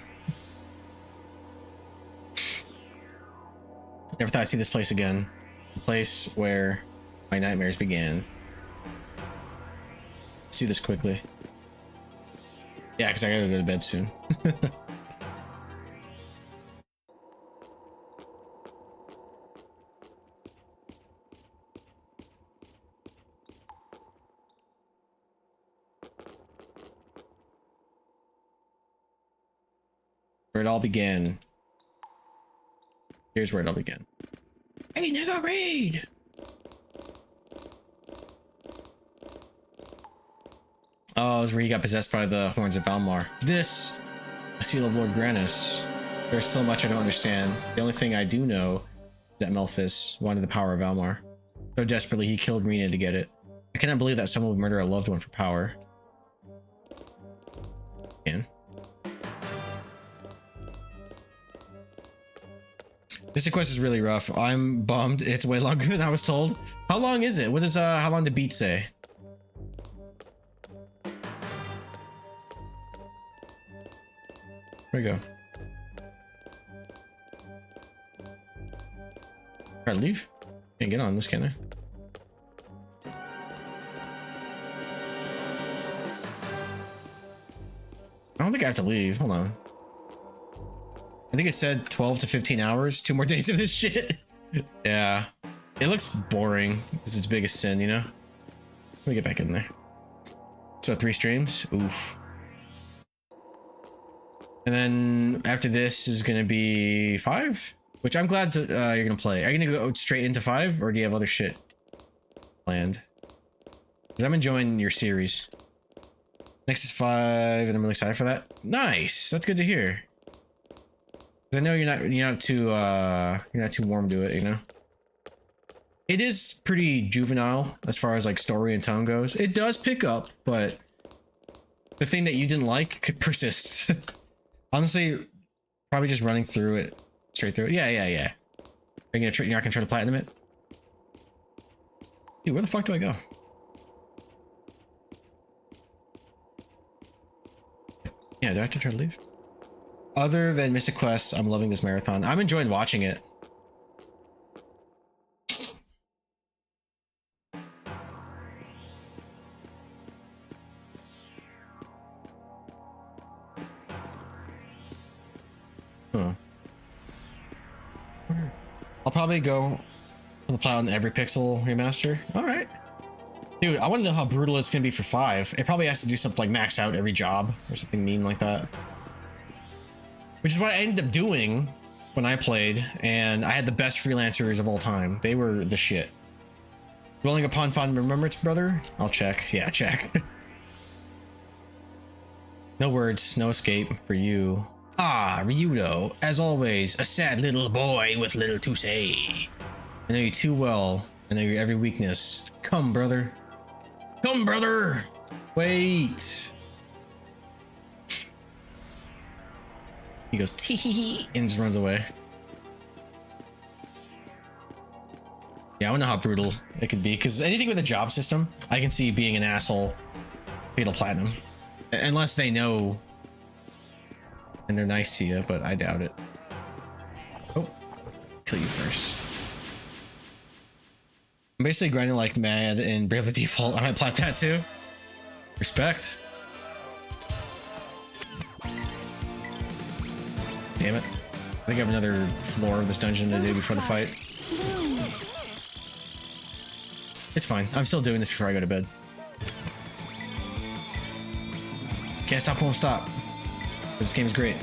Never thought I'd see this place again. A place where My nightmares began. Let's do this quickly. Yeah, because I gotta go to bed soon. Where it all began. Here's where it all began. Hey, nigga, read! Oh, it's where he got possessed by the horns of Valmar. This, a seal of Lord Grannis. There's so much I don't understand. The only thing I do know is that Melphis wanted the power of Valmar. So desperately, he killed Rena to get it. I cannot believe that someone would murder a loved one for power. Again. This quest is really rough. I'm bummed. It's way longer than I was told. How long is it? What is how long did Beat say? Where'd we go? Alright, leave. Can't get on this, can I? I don't think I have to leave. Hold on. I think it said 12 to 15 hours. 2 more days of this shit. Yeah. It looks boring. It's its biggest sin, you know? Let me get back in there. So 3 streams? Oof. And then after this is going to be 5? Which I'm glad to, you're going to play. Are you going to go straight into 5? Or do you have other shit planned? Because I'm enjoying your series. Next is 5, and I'm really excited for that. Nice! That's good to hear. I know you're not too warm to it, you know. It is pretty juvenile as far as like story and tone goes. It does pick up, but the thing that you didn't like persists. Honestly, probably just running through it, straight through it. Yeah. Are you you're not gonna try to platinum it? Dude, where the fuck do I go? Yeah, do I have to try to leave? Other than Mystic Quest, I'm loving this marathon. I'm enjoying watching it. Huh. I'll probably go for the Platinum every pixel remaster. Alright. Dude, I want to know how brutal it's going to be for 5. It probably has to do something like max out every job or something mean like that. Which is what I ended up doing when I played, and I had the best freelancers of all time. They were the shit. Dwelling upon fond remembrance, brother? I'll check. Yeah, check. No words, no escape for you. Ah, Ryudo, as always, a sad little boy with little to say. I know you too well. I know your every weakness. Come, brother. Come, brother! Wait. He goes, tee and just runs away. Yeah, I don't know how brutal it could be, because anything with a job system, I can see being an asshole. Fatal Platinum. Unless they know and they're nice to you, but I doubt it. Oh, kill you first. I'm basically grinding like mad in Bravely Default. I might plat that too. Respect. Damn it. I think I have another floor of this dungeon to do before the fight. It's fine. I'm still doing this before I go to bed. Can't stop, won't stop. This game is great.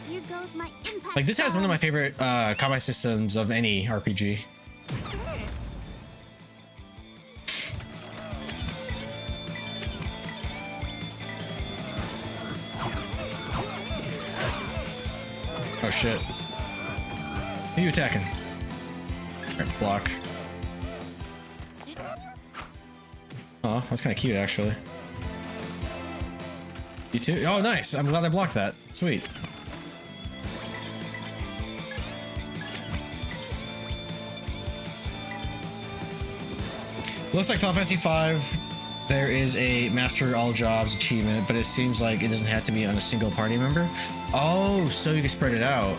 Here goes my impact. Like, this has one of my favorite combat systems of any RPG. Oh shit. Who are you attacking? Alright, block. Oh, that's kind of cute actually. You too? Oh, nice. I'm glad I blocked that. Sweet. Looks like Final Fantasy V, there is a Master All Jobs achievement, but it seems like it doesn't have to be on a single party member. Oh, so you can spread it out.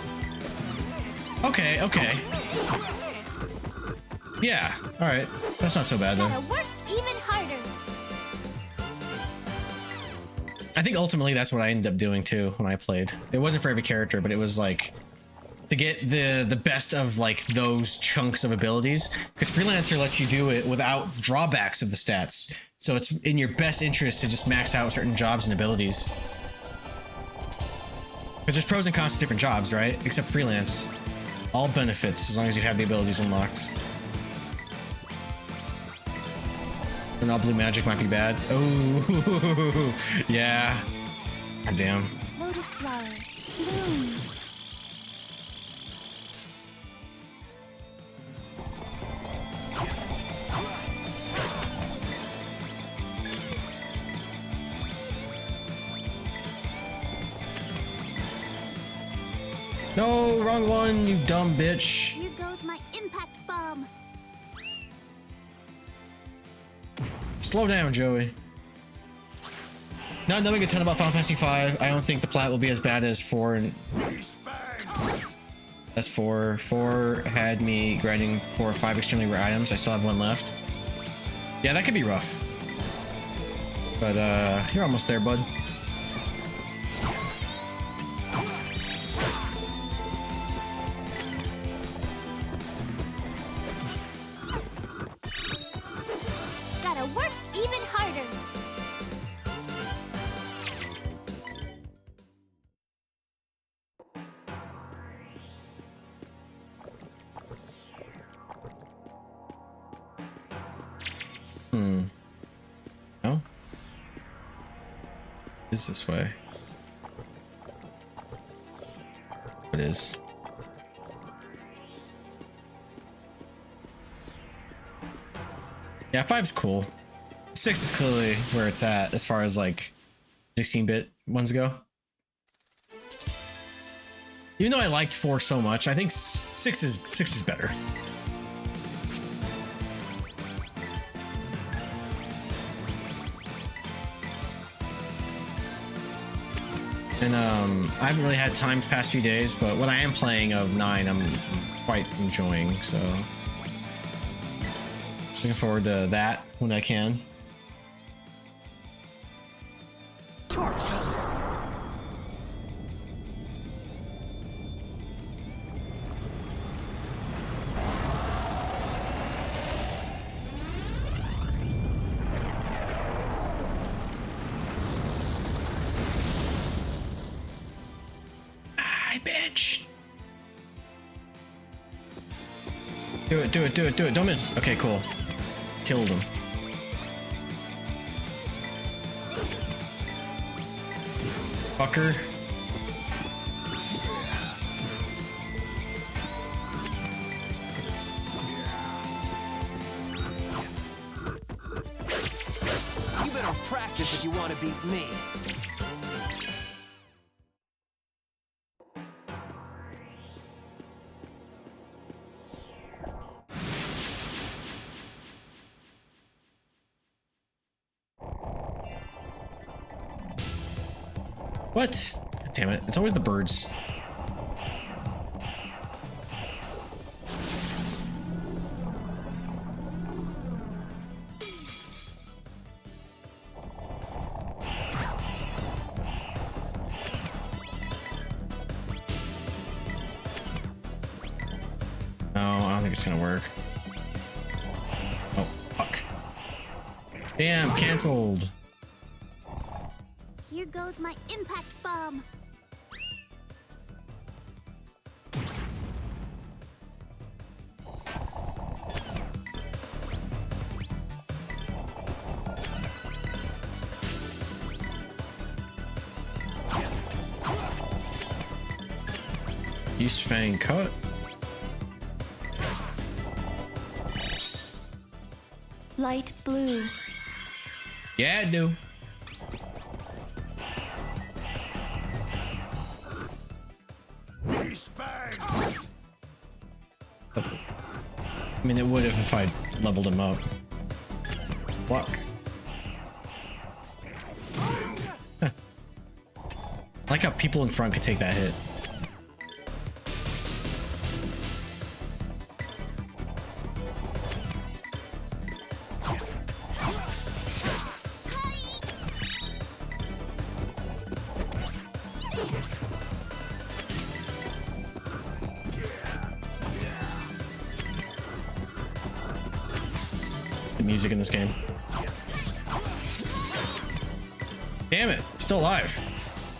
Okay, okay. Yeah, alright. That's not so bad, though. Gotta work even harder. I think ultimately that's what I ended up doing, too, when I played. It wasn't for every character, but it was, like, to get the best of, like, those chunks of abilities. Because Freelancer lets you do it without drawbacks of the stats. So it's in your best interest to just max out certain jobs and abilities. Because there's pros and cons to different jobs, right? Except freelance. All benefits, as long as you have the abilities unlocked. And all blue magic might be bad. Oh, yeah. God damn. Lotus flower. Bloom. No, wrong one, you dumb bitch. Here goes my impact bomb. Slow down, Joey. Not knowing a ton about Final Fantasy V, I don't think the plat will be as bad as 4 and as 4. 4 had me grinding 4 or 5 extremely rare items. I still have 1 left. Yeah, that could be rough. But you're almost there, bud. Gotta work even harder. No? It's this way. It is. Yeah, 5's cool. 6 is clearly where it's at as far as like 16-bit ones go. Even though I liked 4 so much, I think 6 is better. And I haven't really had time the past few days, but what I am playing of 9, I'm quite enjoying, so looking forward to that when I can. Bitch. Do it, do it, do it, do it. Don't miss. Okay, cool. Killed him. Fucker. You better practice if you want to beat me. What? God damn it. It's always the birds. No, I don't think it's gonna work. Oh, fuck. Damn, canceled. Here goes my impact bomb. East Fang cut. Light blue. Yeah, I do. I mean, it would have if I leveled him up. Block. Huh. I like how people in front could take that hit. music in this game. Damn it, still alive.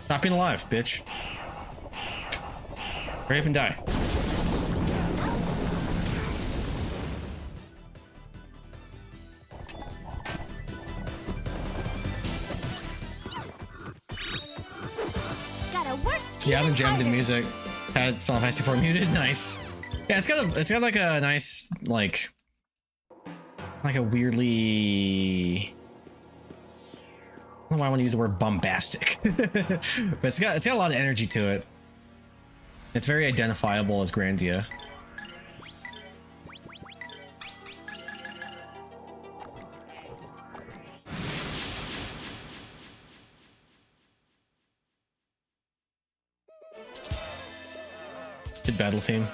Stop being alive, bitch. Hurry up and die. Gotta work. Yeah, I've been jamming the music. Had Final Fantasy 4 muted. Nice. Yeah, it's got like a nice like a weirdly. I don't know why I want to use the word bombastic, but it's got a lot of energy to it. It's very identifiable as Grandia. Good battle theme.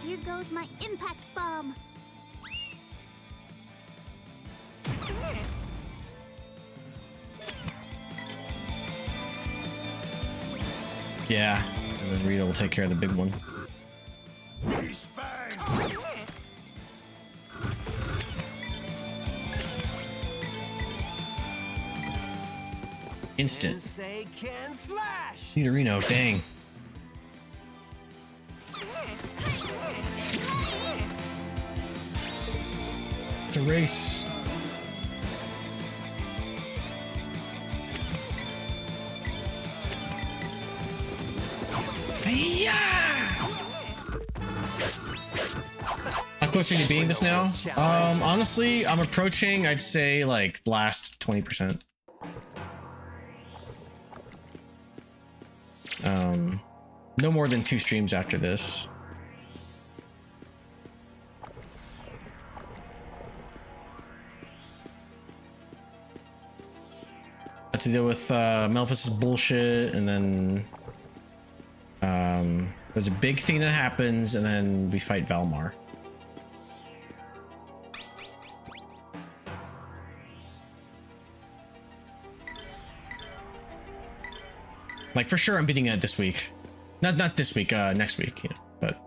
Here goes my impact bomb. Yeah, and then Rita will take care of the big one. These fangs. Instant. Say can slash. Nidorino, dang. It's a race. Yeah. How close are you to beating this now? Honestly, I'm approaching, I'd say, like, the last 20%. No more than 2 streams after this. Had to deal with Melphus's bullshit, and then there's a big thing that happens, and then we fight Valmar. Like, for sure I'm beating it this week. Not this week, next week, you know, but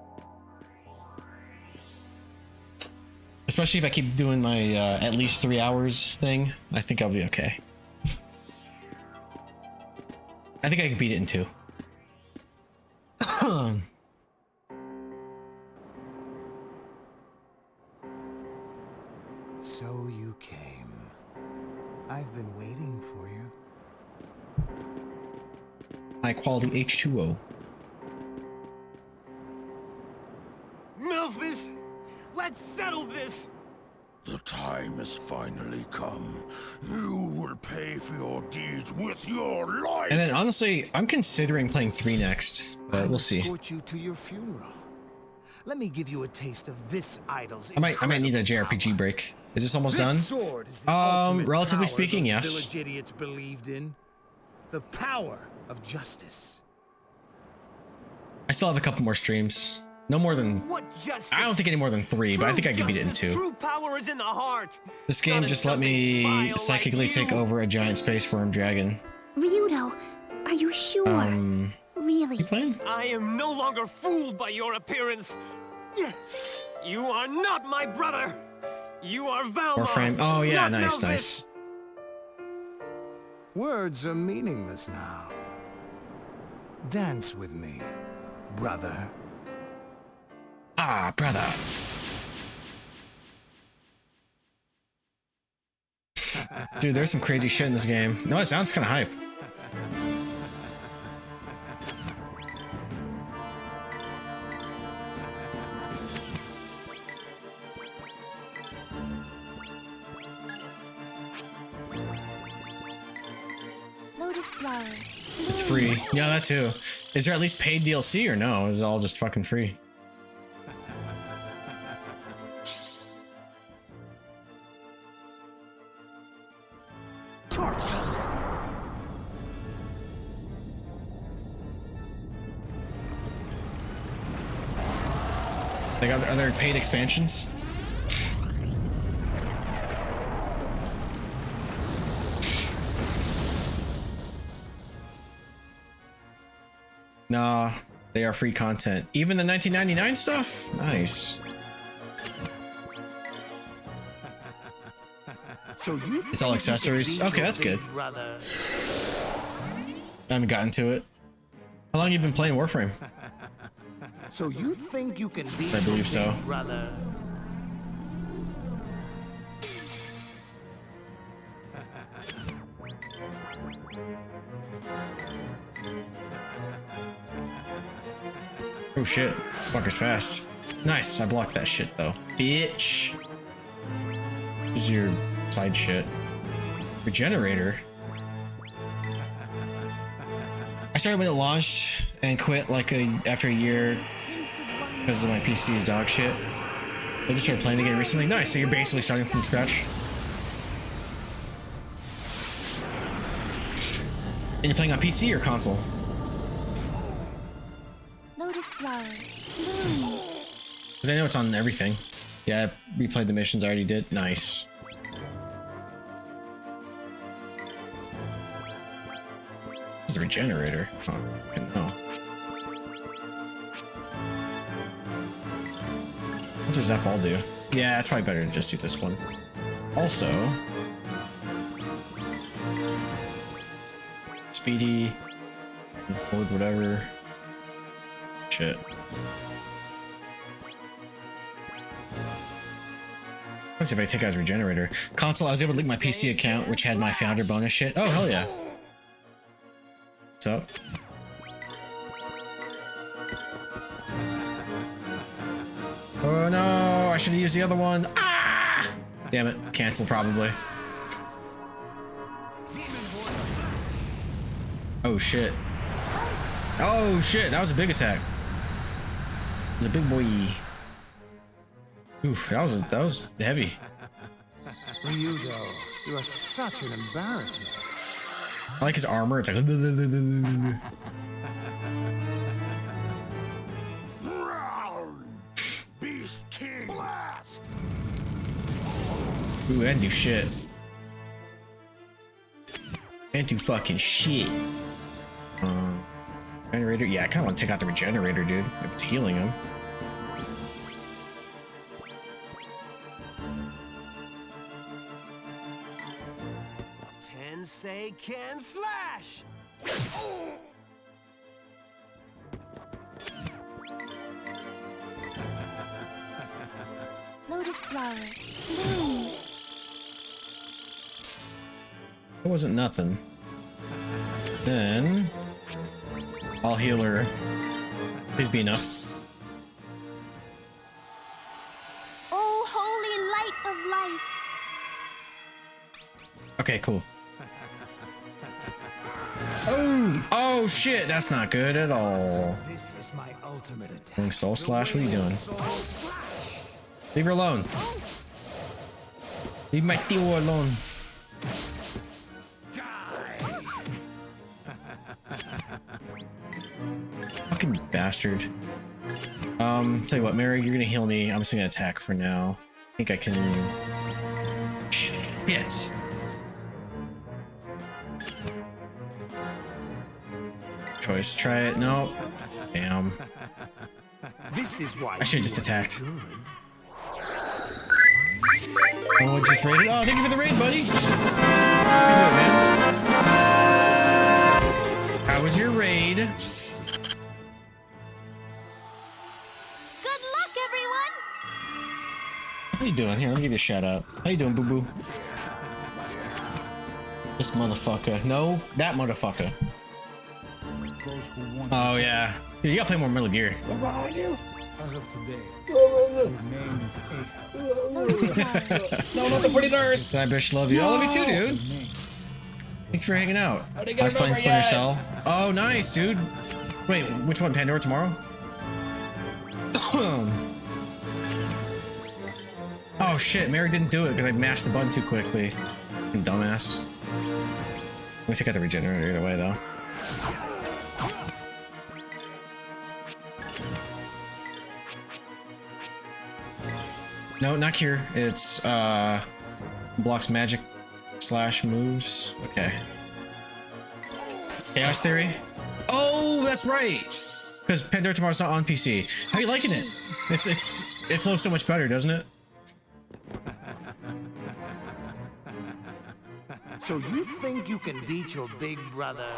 especially if I keep doing my at least 3 hours thing, I think I'll be okay. I think I could beat it in 2. So you came. I've been waiting for you. High quality H2O. Memphis, let's settle this. The time has finally come. You will pay for your deeds with your life. And then honestly, I'm considering playing 3 next, but we'll see. Escort you to your funeral. Let me give you a taste of this idol's I might need a JRPG break. Is this almost done? Relatively speaking, yes. Village idiots believed in the power of justice. I still have a couple more streams. No more than, What justice? I don't think any more than 3, but I think I could beat it in 2. True power is in the heart. This game Not in just let me something vile psychically like take you. over a giant space worm dragon. Ryudo, are you sure? Really? You playing? I am no longer fooled by your appearance. You are not my brother. You are Valmar. Warframe. Oh yeah, not nice, Melvis. nice. Words are meaningless now. Dance with me, brother. Ah, brother. Dude, there's some crazy shit in this game. No, it sounds kind of hype. Lotus flower. It's free. Yeah, that too. Is there at least paid DLC or no? Is it all just fucking free? They got, are there paid expansions? Nah, they are free content. Even the 1999 stuff? Nice. So you It's all accessories. Okay, that's good. Brother. I haven't gotten to it. How long have you been playing Warframe? So you think you can beat I believe so. your big brother? Oh shit. Fucker's fast. Nice. I blocked that shit though. Bitch. This is your side shit. Regenerator. I started when it launched and quit like after a year because of my PC's dog shit. I just started playing again recently. Nice. So you're basically starting from scratch. And you're playing on PC or console? Lotus flower. Bloom. Because I know it's on everything. Yeah, I replayed the missions I already did. Nice. This is a regenerator. Oh, I know. What does that ball do? Yeah, it's probably better to just do this one. Also, speedy, hold whatever. Shit. Let's see if I take out his regenerator. Console, I was able to link my PC account, which had my founder bonus shit. Oh, hell yeah. What's up? Oh no, I should have used the other one. Ah! Damn it, cancel probably. Oh shit. Oh shit, that was a big attack. It was a big boy. Oof, that was heavy. Ryugo, you are such an embarrassment. I like his armor. It's like Beast King Blast. ooh, that didn't do shit. Can't do fucking shit. Regenerator. Yeah, I kind of want to take out the regenerator, dude. If it's healing him. Tensei can slash! Lotus flower. Bloom. It wasn't nothing. Then I'll heal her. Please be enough. Oh, holy light of life. Okay, cool. Oh shit, that's not good at all. This is my ultimate attack. Soul slash, what are you doing? Leave her alone. Leave my Theo alone. Fucking bastard. Tell you what, Mary, you're gonna heal me. I'm just gonna attack for now. I think I can. Shit. Choice. Try it. No. Damn. This is why I should have just attacked. Oh, just raided. Oh, thank you for the raid, buddy. How you doing, man? How was your raid? Good luck, everyone! How you doing? Here, let me give you a shout out. How you doing, boo boo? This motherfucker. No, that motherfucker. Oh yeah. Dude, you gotta play more Metal Gear. As of today, your name is No, not the pretty nurse. I bitch love you. I love you too, dude. Thanks for hanging out. I was playing Splinter Cell. Oh, nice, dude. Wait, which one? Pandora Tomorrow? Oh shit, Mary didn't do it because I mashed the button too quickly. Fucking dumbass. Let me take out the regenerator either way, though. No, not cure. It's blocks magic / moves. Okay. Chaos Theory. Oh, that's right. Because Pandora Tomorrow's not on PC. How are you liking it? It flows so much better, doesn't it? So you think you can beat your big brother?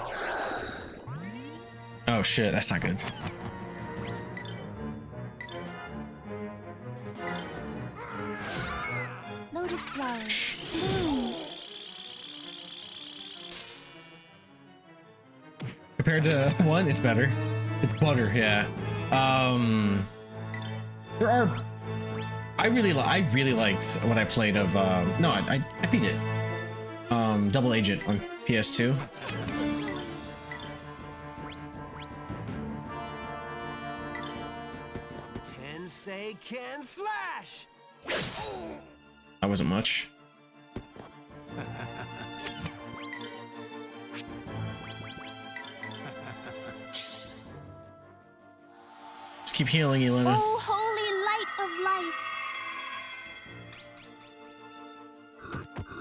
Oh shit, that's not good. Lotus flowers. Bloom. Compared to one, it's better. It's butter, yeah. There are. I really liked what I played of. No, I beat it. Double Agent on PS2. Tensei can slash. That wasn't much. Just keep healing, Elena. Oh, holy light of life.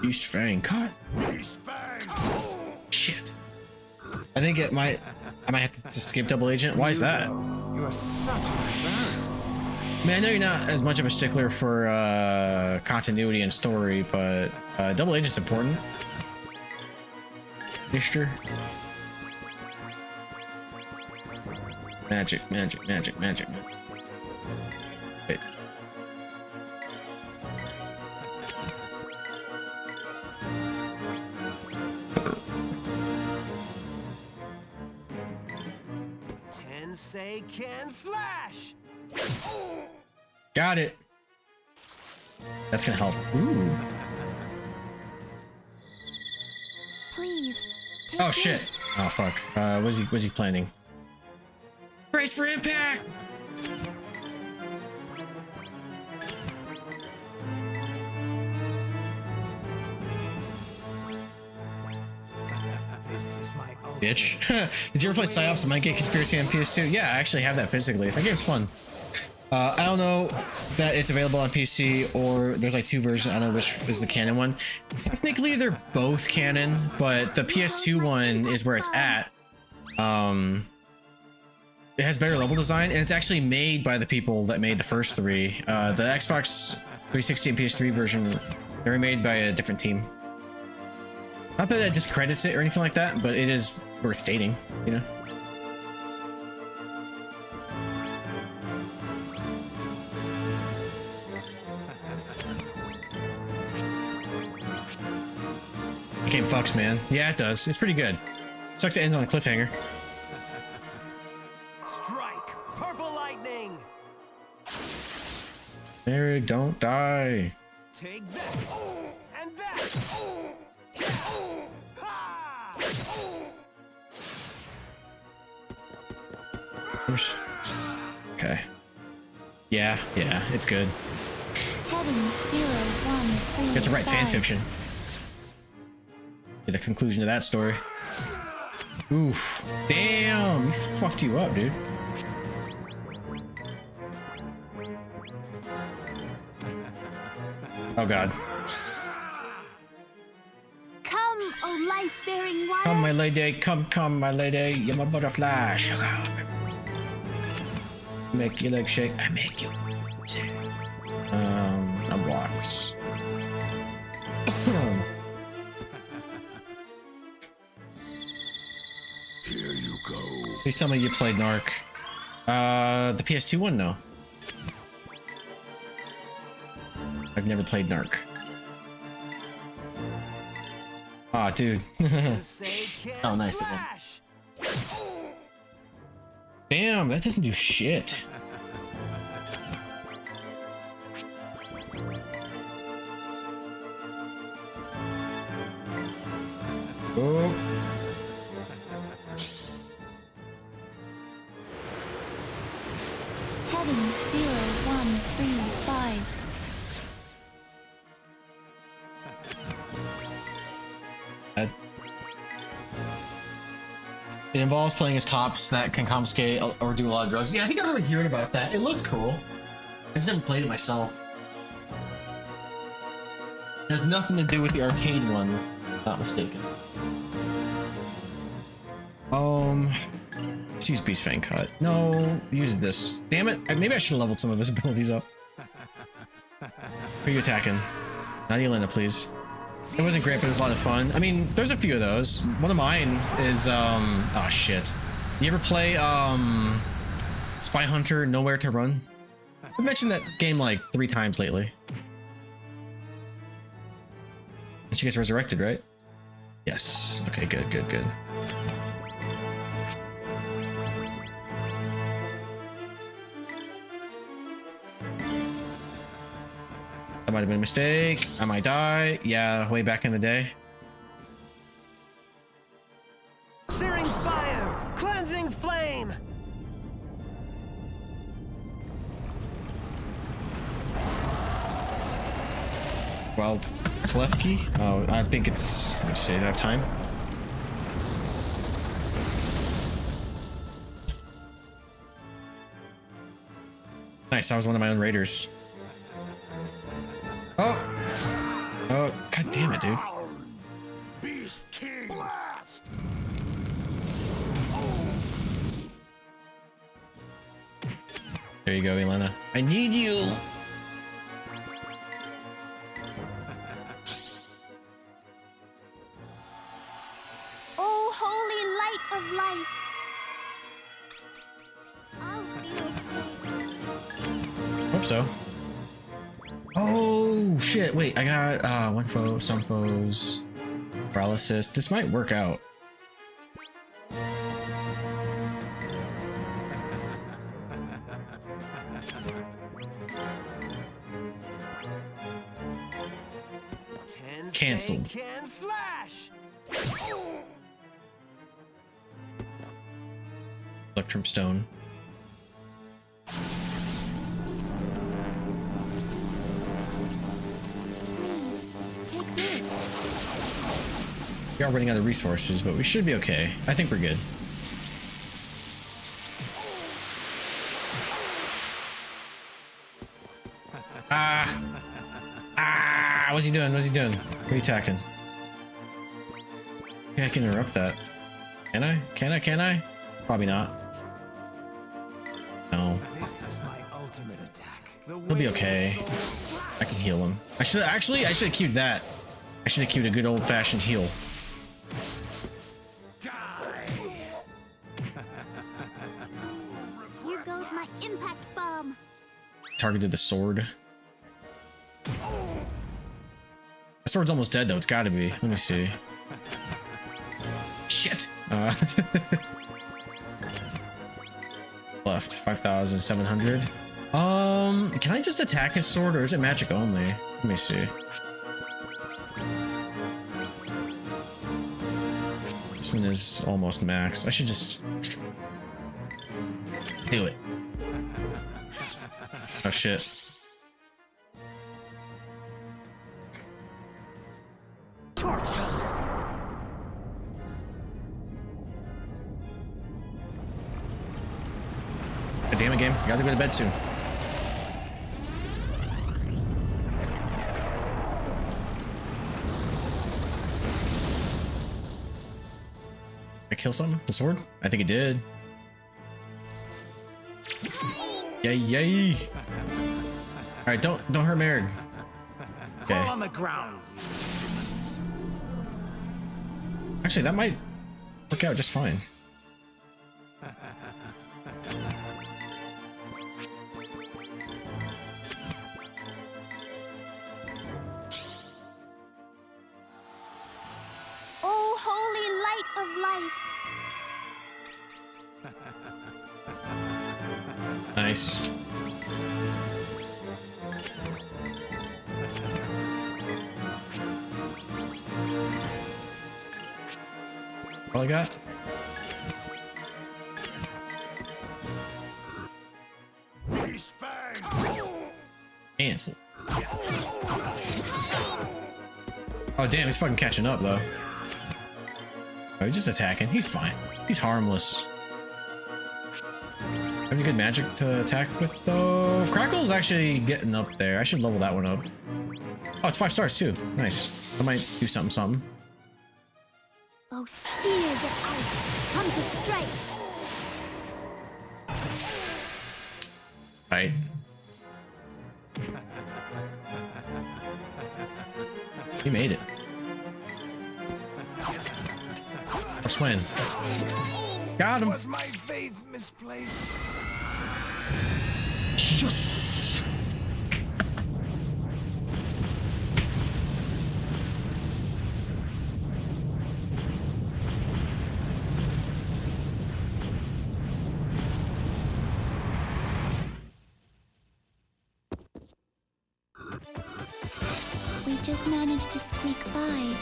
Beast Fang caught. Shit. I think I might have to skip Double Agent. Why is that? You're such an embarrassment. Man, I know you're not as much of a stickler for continuity and story, but Double Agent's important. Mister. Magic. Wait. Tensei can slash. Got it. That's gonna help. Ooh. Please. Take Oh shit. this. Oh fuck. What's he planning? Brace for impact. This is my own. Bitch. Did you ever play Psyops and Mindgate Conspiracy on PS2? Yeah, I actually have that physically. That game's fun. I don't know that it's available on PC or there's like two versions. I don't know which is the canon one. Technically, they're both canon, but the PS2 one is where it's at. It has better level design, and it's actually made by the people that made the first three. The Xbox 360 and PS3 version, they were made by a different team. Not that that discredits it or anything like that, but it is worth stating, you know? The game fucks, man. Yeah, it does. It's pretty good. Sucks it ends on a cliffhanger. Strike. Purple lightning. Eric, don't die. Take that. And that. Ha! Okay. Yeah, it's good. Heading 013. Get to write fan fiction. Get the conclusion to that story. Oof. Damn, he fucked you up, dude. Oh god. Come, oh life-bearing one. Come, my lady, come, my lady. You're my butterfly. Sugar. Make your legs shake. I make you. I'm blocks. Here you go. Please tell me you played Narc. The PS2 one, no. I've never played Narc. Aw, dude. Oh, nice of him. Damn, that doesn't do shit. Oh. Heading 0135. It involves playing as cops that can confiscate or do a lot of drugs. Yeah, I think I remember hearing about that. It looked cool. I just never played it myself. It has nothing to do with the arcade one, if I'm not mistaken. Let's use Beast Fang Cut. No, use this. Damn it. Maybe I should have leveled some of his abilities up. Who are you attacking? Not Yelena, please. It wasn't great, but it was a lot of fun. I mean, there's a few of those. One of mine is, oh shit. You ever play, Spy Hunter Nowhere to Run? I've mentioned that game like 3 times lately. And she gets resurrected, right? Yes. Okay, good, good, good. That might have been a mistake. I might die. Yeah, way back in the day. Searing fire! Cleansing flame! Wild clef key? Oh, I think it's... Let me see, do I have time? Nice, I was one of my own raiders. Oh! Oh, god damn it, dude. Beast King blast. There you go, Elena. I need you! Oh, holy light of life. I'll be okay. Hope so. Oh shit, wait, I got one foe, some foes, paralysis. This might work out. Cancelled. Can slash! Electrum Stone. We are running out of resources, but we should be okay. I think we're good. What's he doing? What's he doing? What are you attacking? Yeah, I can interrupt that. Can I? Can I? Can I? Probably not. No. This is my ultimate attack. He'll be okay. I can heal him. I should have queued that. I should have queued a good old-fashioned heal. Here goes my impact bomb. Targeted the sword. The sword's almost dead though, it's gotta be. Let me see. Shit! Left, 5,700. Can I just attack his sword or is it magic only? Let me see. This one is almost max. I should just do it. Oh shit. God damn it, game. You gotta go to bed soon. I kill something? The sword? I think it did. Yay, yay. Alright, don't hurt Merrick. Okay. Fall on the ground. Actually, that might work out just fine. Oh, holy light of life. Nice. All I got? Beast Fang. Cancel. Oh damn, he's fucking catching up though. Oh, he's just attacking. He's fine. He's harmless. Have any good magic to attack with though? Crackle's actually getting up there. I should level that one up. Oh, it's 5 stars too. Nice. I might do something. Oh, spears of ice, come to strike. Right. You made it. Or Swin. Got him. Was my faith misplaced? Yes. We just managed to squeak by.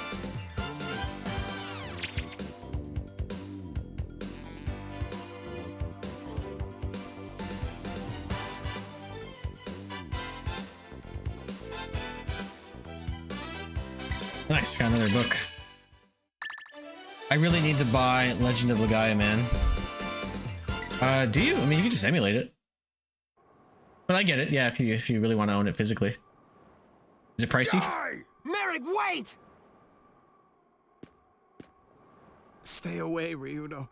Nice, got another book. I really need to buy Legend of Legaia, man. Do you? I mean, you can just emulate it. But I get it, yeah, if you really want to own it physically. Is it pricey? Merrick, wait! Stay away, Ryudo.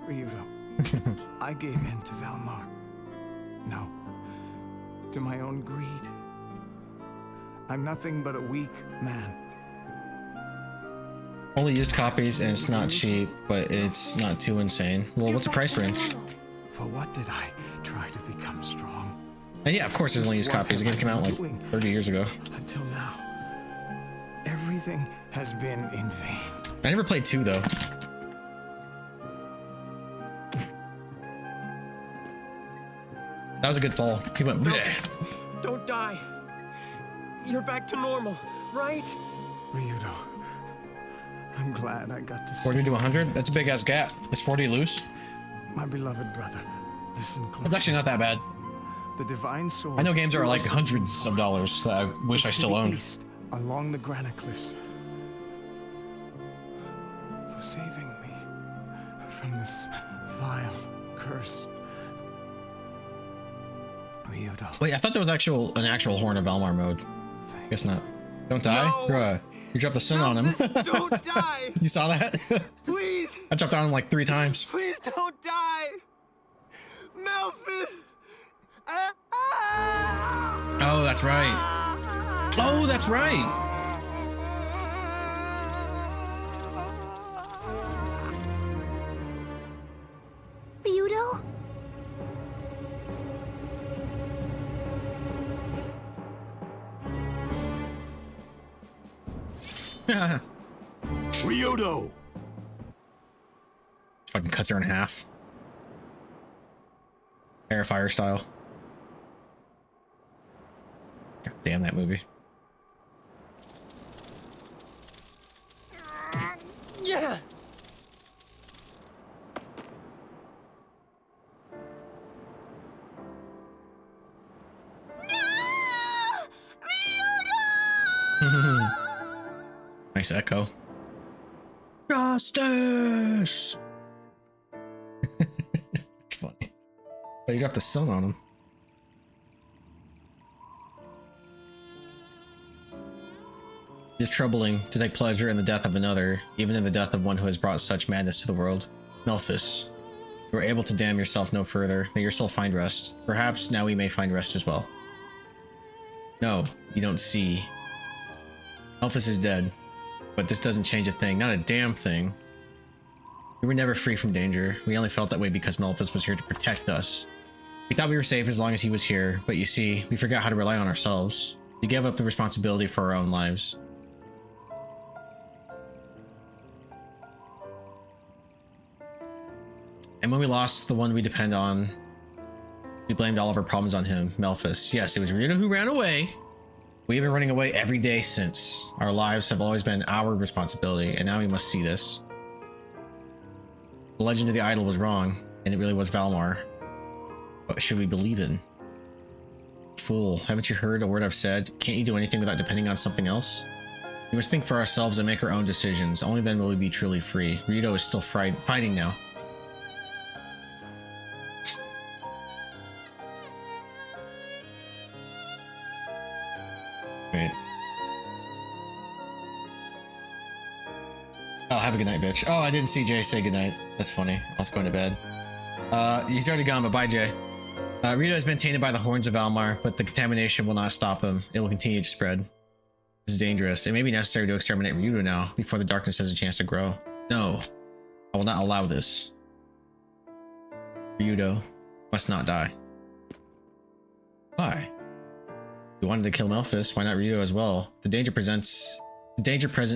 Ryudo, I gave in to Valmar. No, to my own greed. I'm nothing but a weak man. Only used copies, and it's not cheap, but it's not too insane. Well, what's the price range? For what did I try to become strong? And yeah, of course there's only used copies. The game came out like 30 years ago. Until now, everything has been in vain. I never played 2 though. That was a good fall. He went bleh. Don't die. You're back to normal, right? Ryudo, I'm glad I got to see 40 to 100? That's a big ass gap. Is 40 loose? my beloved brother. Listen close. It's actually not that bad. The divine sword. I know games are like hundreds of dollars that I wish I still owned. Along the granite cliffs. For saving me from this vile curse. Ryudo. Wait, I thought there was an actual Horn of Valmar mode. Guess not. Don't die? No. Bruh, you dropped the sun on him. Don't die! You saw that? Please! I dropped on him like 3 times. Please don't die! Melvin! Oh, that's right. Oh, that's right. Ryudo? Ryudo! Fucking cuts her in half. Air fire style. God damn that movie. Yeah! Nice echo. Justice! Funny. Oh, you dropped the sun on him. It is troubling to take pleasure in the death of another, even in the death of one who has brought such madness to the world. Melphis, you were able to damn yourself no further. May your soul find rest. Perhaps now we may find rest as well. No, you don't see. Melphis is dead, but this doesn't change a thing. Not a damn thing. We were never free from danger. We only felt that way because Melphis was here to protect us. We thought we were safe as long as he was here, but you see, we forgot how to rely on ourselves. We gave up the responsibility for our own lives. And when we lost the one we depend on, we blamed all of our problems on him, Melphis. Yes, it was Ryudo who ran away. We have been running away every day since. Our lives have always been our responsibility, and now we must see this. The legend of the idol was wrong, and it really was Valmar. What should we believe in? Fool, haven't you heard a word I've said? Can't you do anything without depending on something else? We must think for ourselves and make our own decisions. Only then will we be truly free. Ryudo is still fighting now. Wait. have a good night, bitch. Oh, I didn't see Jay say good night. That's funny. I was going to bed. He's already gone, but bye, Jay. Rito has been tainted by the horns of Almar, but the contamination will not stop him. It will continue to spread. This is dangerous. It may be necessary to exterminate Ryudo now, before the darkness has a chance to grow. No, I will not allow this. Ryudo must not die. Why? You wanted to kill Melphis, why not Ryudo as well? The danger present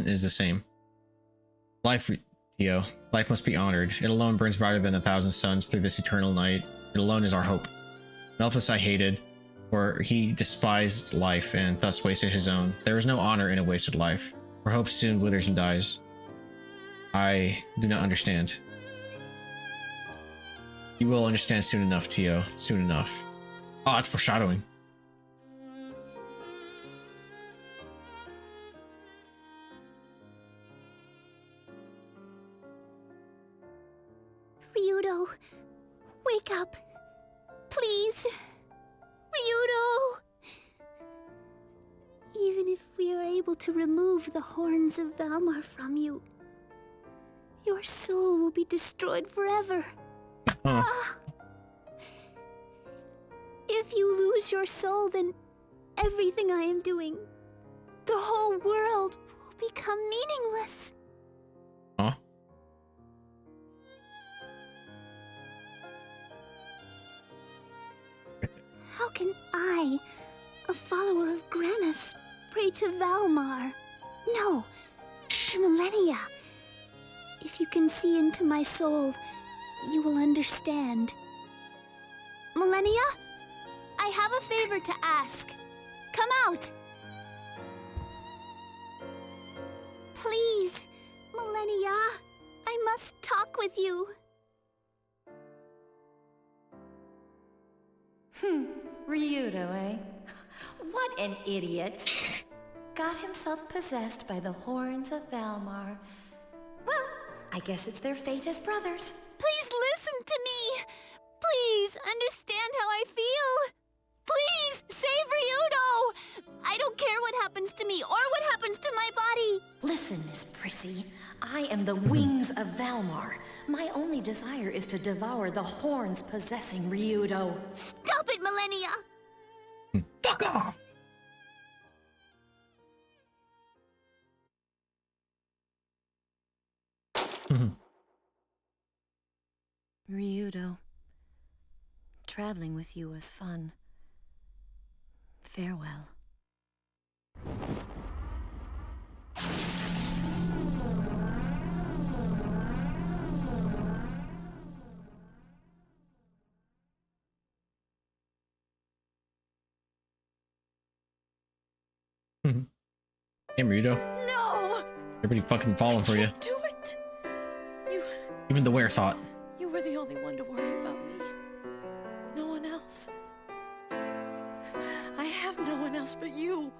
is the same. Life, Theo. Life must be honored. It alone burns brighter than 1,000 suns through this eternal night. It alone is our hope. Melphis I hated, for he despised life and thus wasted his own. There is no honor in a wasted life, for hope soon withers and dies. I do not understand. You will understand soon enough, Tio. Soon enough. Oh, it's foreshadowing. Ryudo, wake up. Please. Ryudo! Even if we are able to remove the horns of Valmar from you, your soul will be destroyed forever. If you lose your soul, then everything I am doing, the whole world, will become meaningless. How can I, a follower of Granis, pray to Valmar? No, to Millennia. If you can see into my soul, you will understand. Millennia? I have a favor to ask. Come out! Please, Millennia, I must talk with you. Ryudo, eh? What an idiot. Got himself possessed by the horns of Valmar. Well, I guess it's their fate as brothers. Please listen to me! Please understand how I feel! Please save Ryudo! I don't care what happens to me or what happens to my body! Listen, Miss Prissy. I am the wings of Valmar. My only desire is to devour the horns possessing Ryudo. Stop it, Millennia! Fuck off! Ryudo, traveling with you was fun. Farewell. Hey, Ryudo. No! Everybody fucking falling for you. Do it! Even the Were thought. You were the only one to worry about me. No one else. I have no one else but you.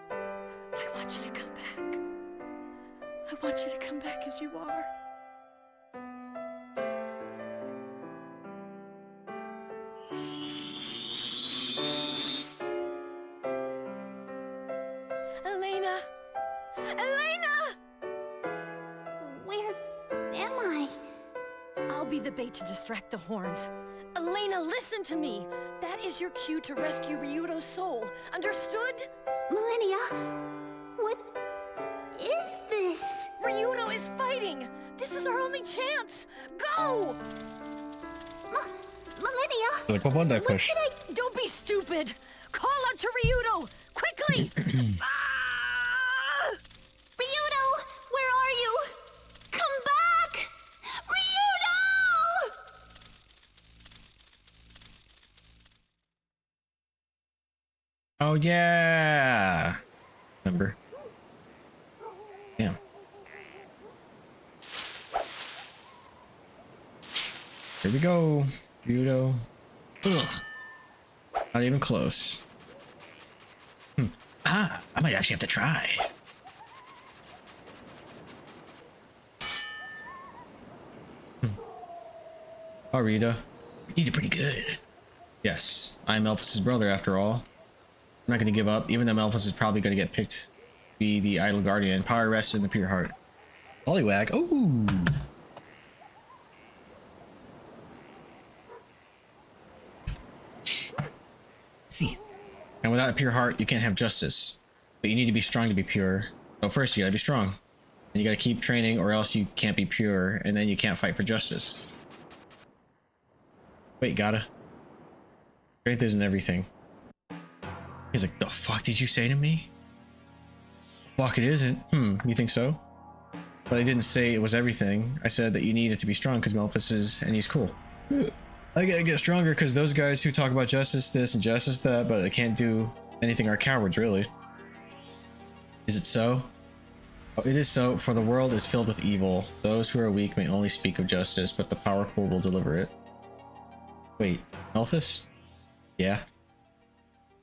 I want you to come back. I want you to come back as you are. Elena! Elena! Where am I? I'll be the bait to distract the horns. Elena, listen to me! That is your cue to rescue Ryudo's soul. Understood? Millennia, what is this? Ryudo is fighting! This is our only chance! Go! Millennia! Like, what button did I push? What should I... Don't be stupid! Call out to Ryudo! Quickly! Ryudo, where are you? Come back! Ryudo! Oh, yeah. Remember? Damn. Here we go. Ryudo. Ugh. Not even close. I might actually have to try. Oh, Rita. You did pretty good. Yes, I'm Elphys' brother after all. I'm not going to give up, even though Elphys is probably going to get picked to be the idle guardian. Power rests in the pure heart. Pollywag. Ooh. See. And without a pure heart, you can't have justice. But you need to be strong to be pure. So first you gotta be strong. And you gotta keep training or else you can't be pure, and then you can't fight for justice. Wait, gotta. Strength isn't everything. He's like, the fuck did you say to me? Fuck, it isn't. You think so? But I didn't say it was everything. I said that you needed to be strong because Melphus is, and he's cool. I gotta get stronger because those guys who talk about justice this and justice that, but they can't do anything are cowards, really. Is it so? Oh, it is so, for the world is filled with evil. Those who are weak may only speak of justice, but the powerful will deliver it. Wait, Melphus? Yeah.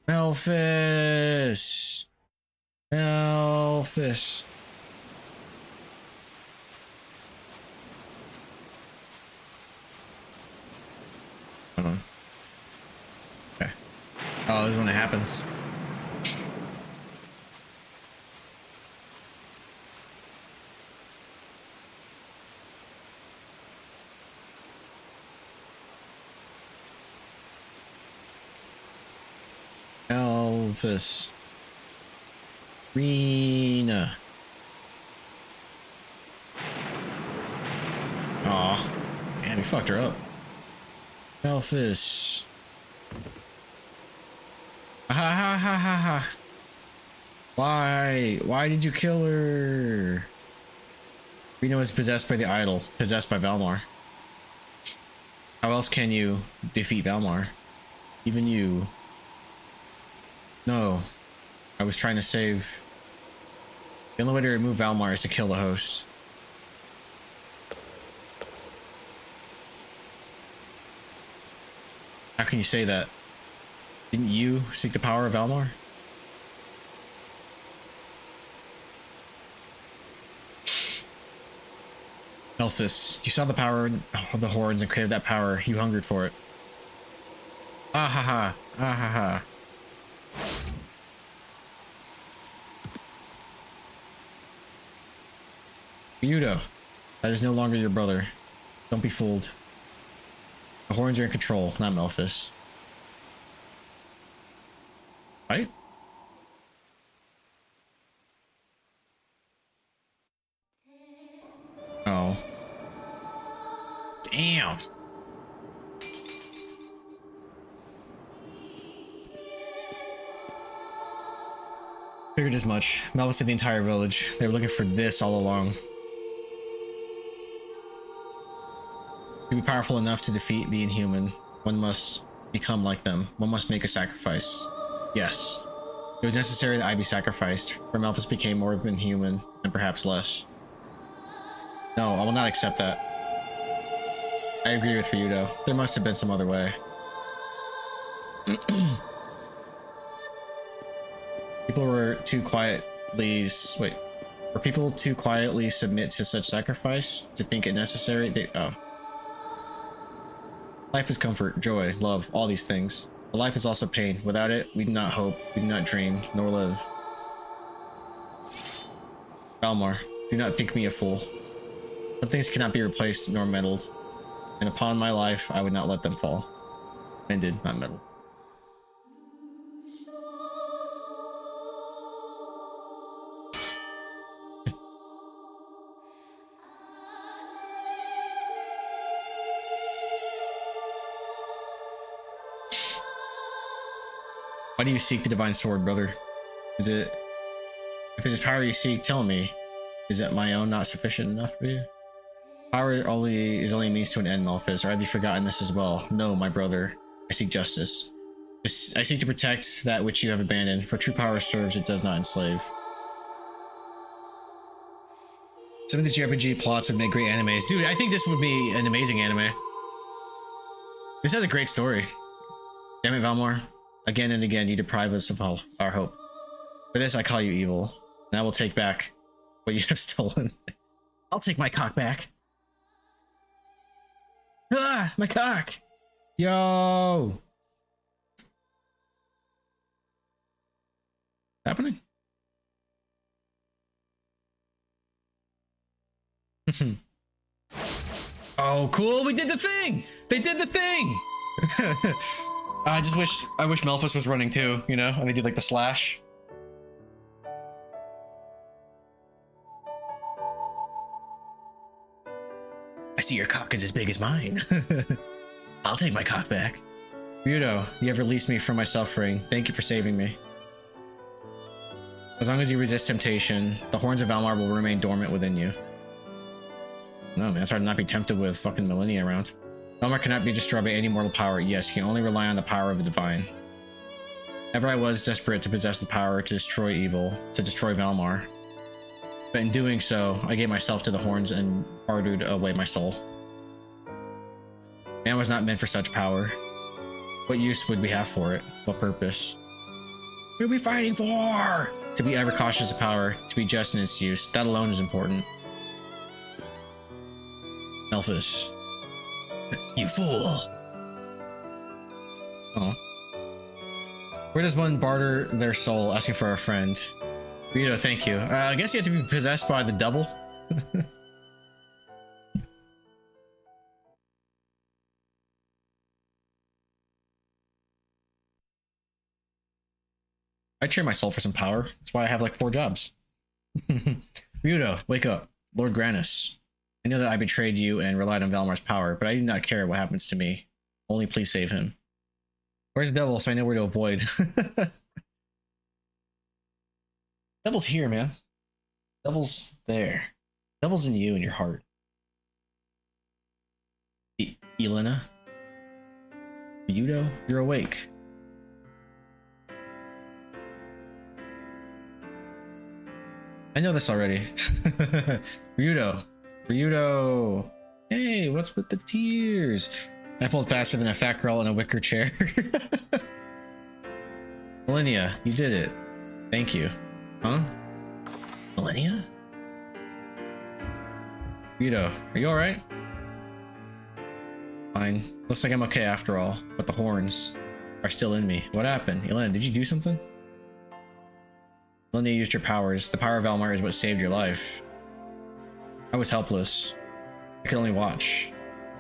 Melphus! Melphus! Hold on. Okay. Oh, this is when it happens. Elvis. Rena. Aw. Damn, he fucked her up. Elvis. Ha ha ha ha ha. Why? Why did you kill her? Rena was possessed by the idol, possessed by Valmar. How else can you defeat Valmar? Even you. No. I was trying to save... The only way to remove Valmar is to kill the host. How can you say that? Didn't you seek the power of Valmar? Elphus, you saw the power of the horns and craved that power. You hungered for it. Ah ha ha. Ah ha ha. Ryudo, that is no longer your brother. Don't be fooled. The horns are in control, not Melphus. Right? Oh. Damn. Figured as much. Melphus did the entire village. They were looking for this all along. To be powerful enough to defeat the inhuman, one must become like them. One must make a sacrifice. Yes. It was necessary that I be sacrificed, for Melphus became more than human, and perhaps less. No, I will not accept that. I agree with Ryudo. There must have been some other way. People were too quietly... Wait. Were people too quietly submit to such sacrifice? To think it necessary? Oh. Life is comfort, joy, love, all these things. But life is also pain. Without it, we do not hope, we do not dream, nor live. Valmar, do not think me a fool. Some things cannot be replaced nor meddled, and upon my life, I would not let them fall. Mended, not meddled. Why do you seek the divine sword, brother? Is it... If it is power you seek, tell me. Is it my own not sufficient enough for you? Power is only a means to an end, Melphus, or have you forgotten this as well? No, my brother. I seek justice. I seek to protect that which you have abandoned, for true power serves, it does not enslave. Some of these JRPG plots would make great animes. Dude, I think this would be an amazing anime. This has a great story. Damn it, Valmar. Again and again, you deprive us of all our hope. For this, I call you evil, and I will take back what you have stolen. I'll take my cock back. Ah, my cock! Yo! Happening? Oh, cool! We did the thing! They did the thing! I wish Melphus was running too, you know, and they did like the slash. I see your cock is as big as mine. I'll take my cock back. Ryudo, you have released me from my suffering. Thank you for saving me. As long as you resist temptation, the horns of Valmar will remain dormant within you. No, man, it's hard to not be tempted with fucking millennia around. Valmar cannot be destroyed by any mortal power. Yes, he can only rely on the power of the divine. Ever I was desperate to possess the power to destroy evil, to destroy Valmar. But in doing so, I gave myself to the horns and bartered away my soul. Man was not meant for such power. What use would we have for it? What purpose? What are we fighting for? To be ever cautious of power, to be just in its use. That alone is important. Melphus. You fool. Oh. Where does one barter their soul, asking for a friend? Rito, thank you. I guess you have to be possessed by the devil. I trade my soul for some power. That's why I have like 4 jobs. Ryudo, wake up. Lord Granus. I know that I betrayed you and relied on Valmar's power, but I do not care what happens to me. Only please save him. Where's the devil so I know where to avoid? Devil's here, man. Devil's there. Devil's in you, in your heart. Elena? Ryudo, you're awake. I know this already. Ryudo. Ryudo. Hey, what's with the tears? I fold faster than a fat girl in a wicker chair. Millennia, you did it. Thank you. Huh? Millennia? Ryudo, are you alright? Fine. Looks like I'm okay after all, but the horns are still in me. What happened? Elena, did you do something? Millennia used your powers. The power of Valmar is what saved your life. I was helpless. I could only watch.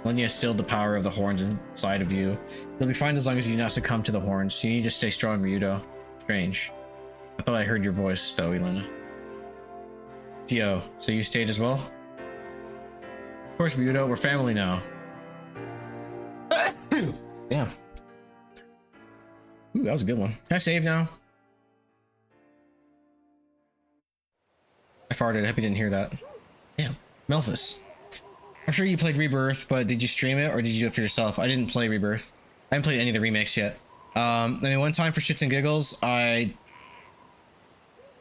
Millennia sealed the power of the horns inside of you. You'll be fine as long as you do not succumb to the horns. You need to stay strong, Ryudo. Strange. I thought I heard your voice, though, Elena. Theo, so you stayed as well? Of course, Ryudo. We're family now. Damn. Ooh, that was a good one. Can I save now? I farted. I hope you didn't hear that. Damn. Melphus. I'm sure you played Rebirth, but did you stream it or did you do it for yourself? I didn't play Rebirth. I haven't played any of the remakes yet. I mean, one time for shits and giggles, I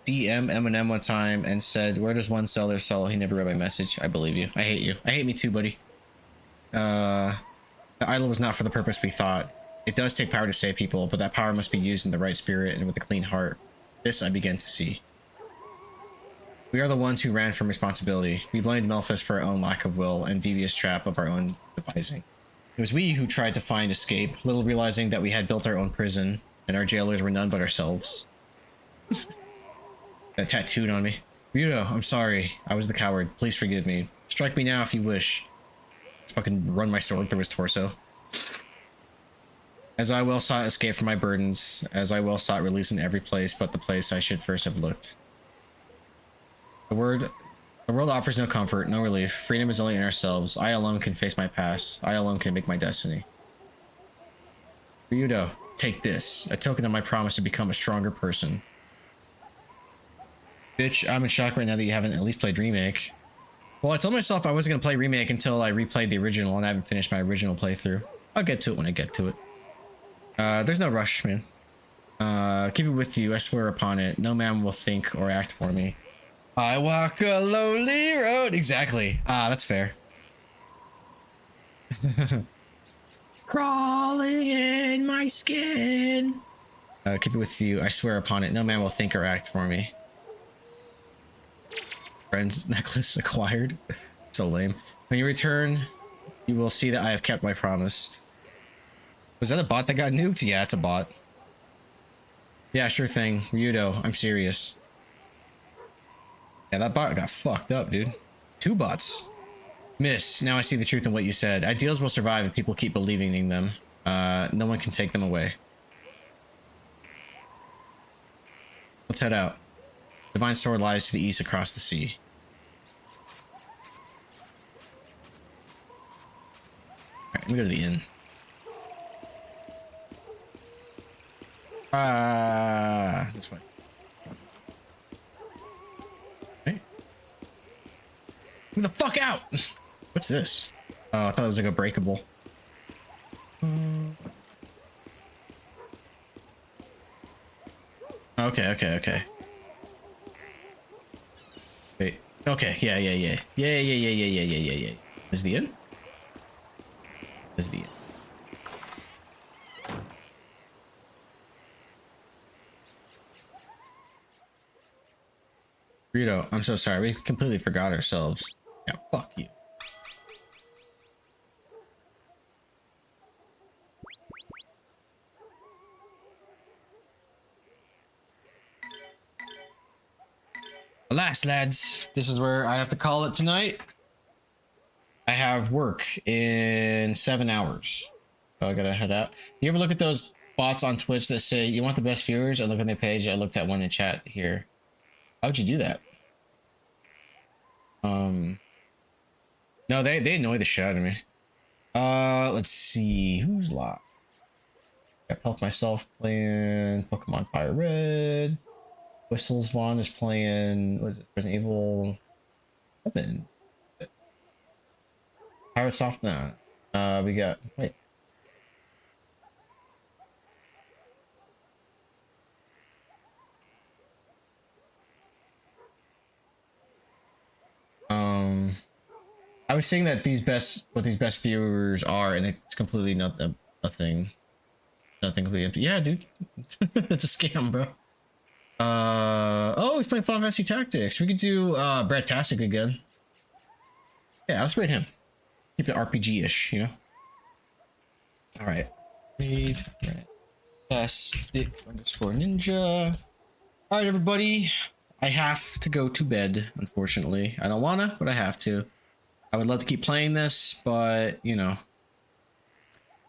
DM Eminem one time and said, where does one sell their soul? He never read my message. I believe you. I hate you. I hate me too, buddy. The idol was not for the purpose we thought. It does take power to save people, but that power must be used in the right spirit and with a clean heart. This I began to see. We are the ones who ran from responsibility. We blamed Melphus for our own lack of will and devious trap of our own devising. It was we who tried to find escape, little realizing that we had built our own prison, and our jailers were none but ourselves. That tattooed on me. Ryudo, I'm sorry. I was the coward. Please forgive me. Strike me now if you wish. Fucking run my sword through his torso. As I well sought escape from my burdens, as I well sought release in every place but the place I should first have looked. The world offers no comfort, no relief. Freedom is only in ourselves. I alone can face my past. I alone can make my destiny. Ryudo, take this. A token of my promise to become a stronger person. Bitch, I'm in shock right now that you haven't at least played Remake. Well, I told myself I wasn't going to play Remake until I replayed the original, and I haven't finished my original playthrough. I'll get to it when I get to it. There's no rush, man. Keep it with you, I swear upon it. No man will think or act for me. I walk a lonely road. Exactly. That's fair. Crawling in my skin. Keep it with you, I swear upon it. No man will think or act for me. Friend's necklace acquired. So lame. When you return, you will see that I have kept my promise. Was that a bot that got nuked? Yeah, it's a bot. Yeah, sure thing. Ryudo, I'm serious. Yeah, that bot got fucked up, dude. 2 bots. Miss, now I see the truth in what you said. Ideals will survive if people keep believing in them. No one can take them away. Let's head out. Divine Sword lies to the east across the sea. Alright, let me go to the inn. This way. Hey. Get the fuck out! What's this? Oh, I thought it was like a breakable. Okay. Wait. Okay, yeah. Is the inn? Is the inn? Rito, I'm so sorry. We completely forgot ourselves. Yeah, fuck you. Alas, lads, this is where I have to call it tonight. I have work in 7 hours. So I gotta head out. You ever look at those bots on Twitch that say, you want the best viewers? I look on their page. I looked at one in chat here. How would you do that? No, they annoy the shit out of me. Let's see. Who's live? I help myself playing Pokemon Fire Red. Whistles Vaughn is playing, what is it, Resident Evil 7. Pirate Soft now. We got, wait. I was saying that what these best viewers are, and it's completely not a thing. Nothing completely empty. Yeah, dude. It's a scam, bro. Oh, he's playing Final Fantasy Tactics. We could do Brad Tastic again. Yeah, let's rate him. Keep it RPG-ish, you know? Alright. Read Tastic _ ninja. Alright, everybody. I have to go to bed, unfortunately. I don't wanna, but I have to. I would love to keep playing this, but, you know.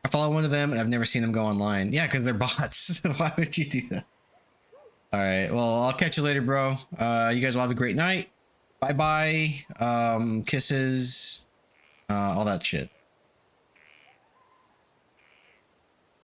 I follow one of them, and I've never seen them go online. Yeah, because they're bots. Why would you do that? Alright, well, I'll catch you later, bro. You guys will have a great night. Bye-bye. Kisses. All that shit.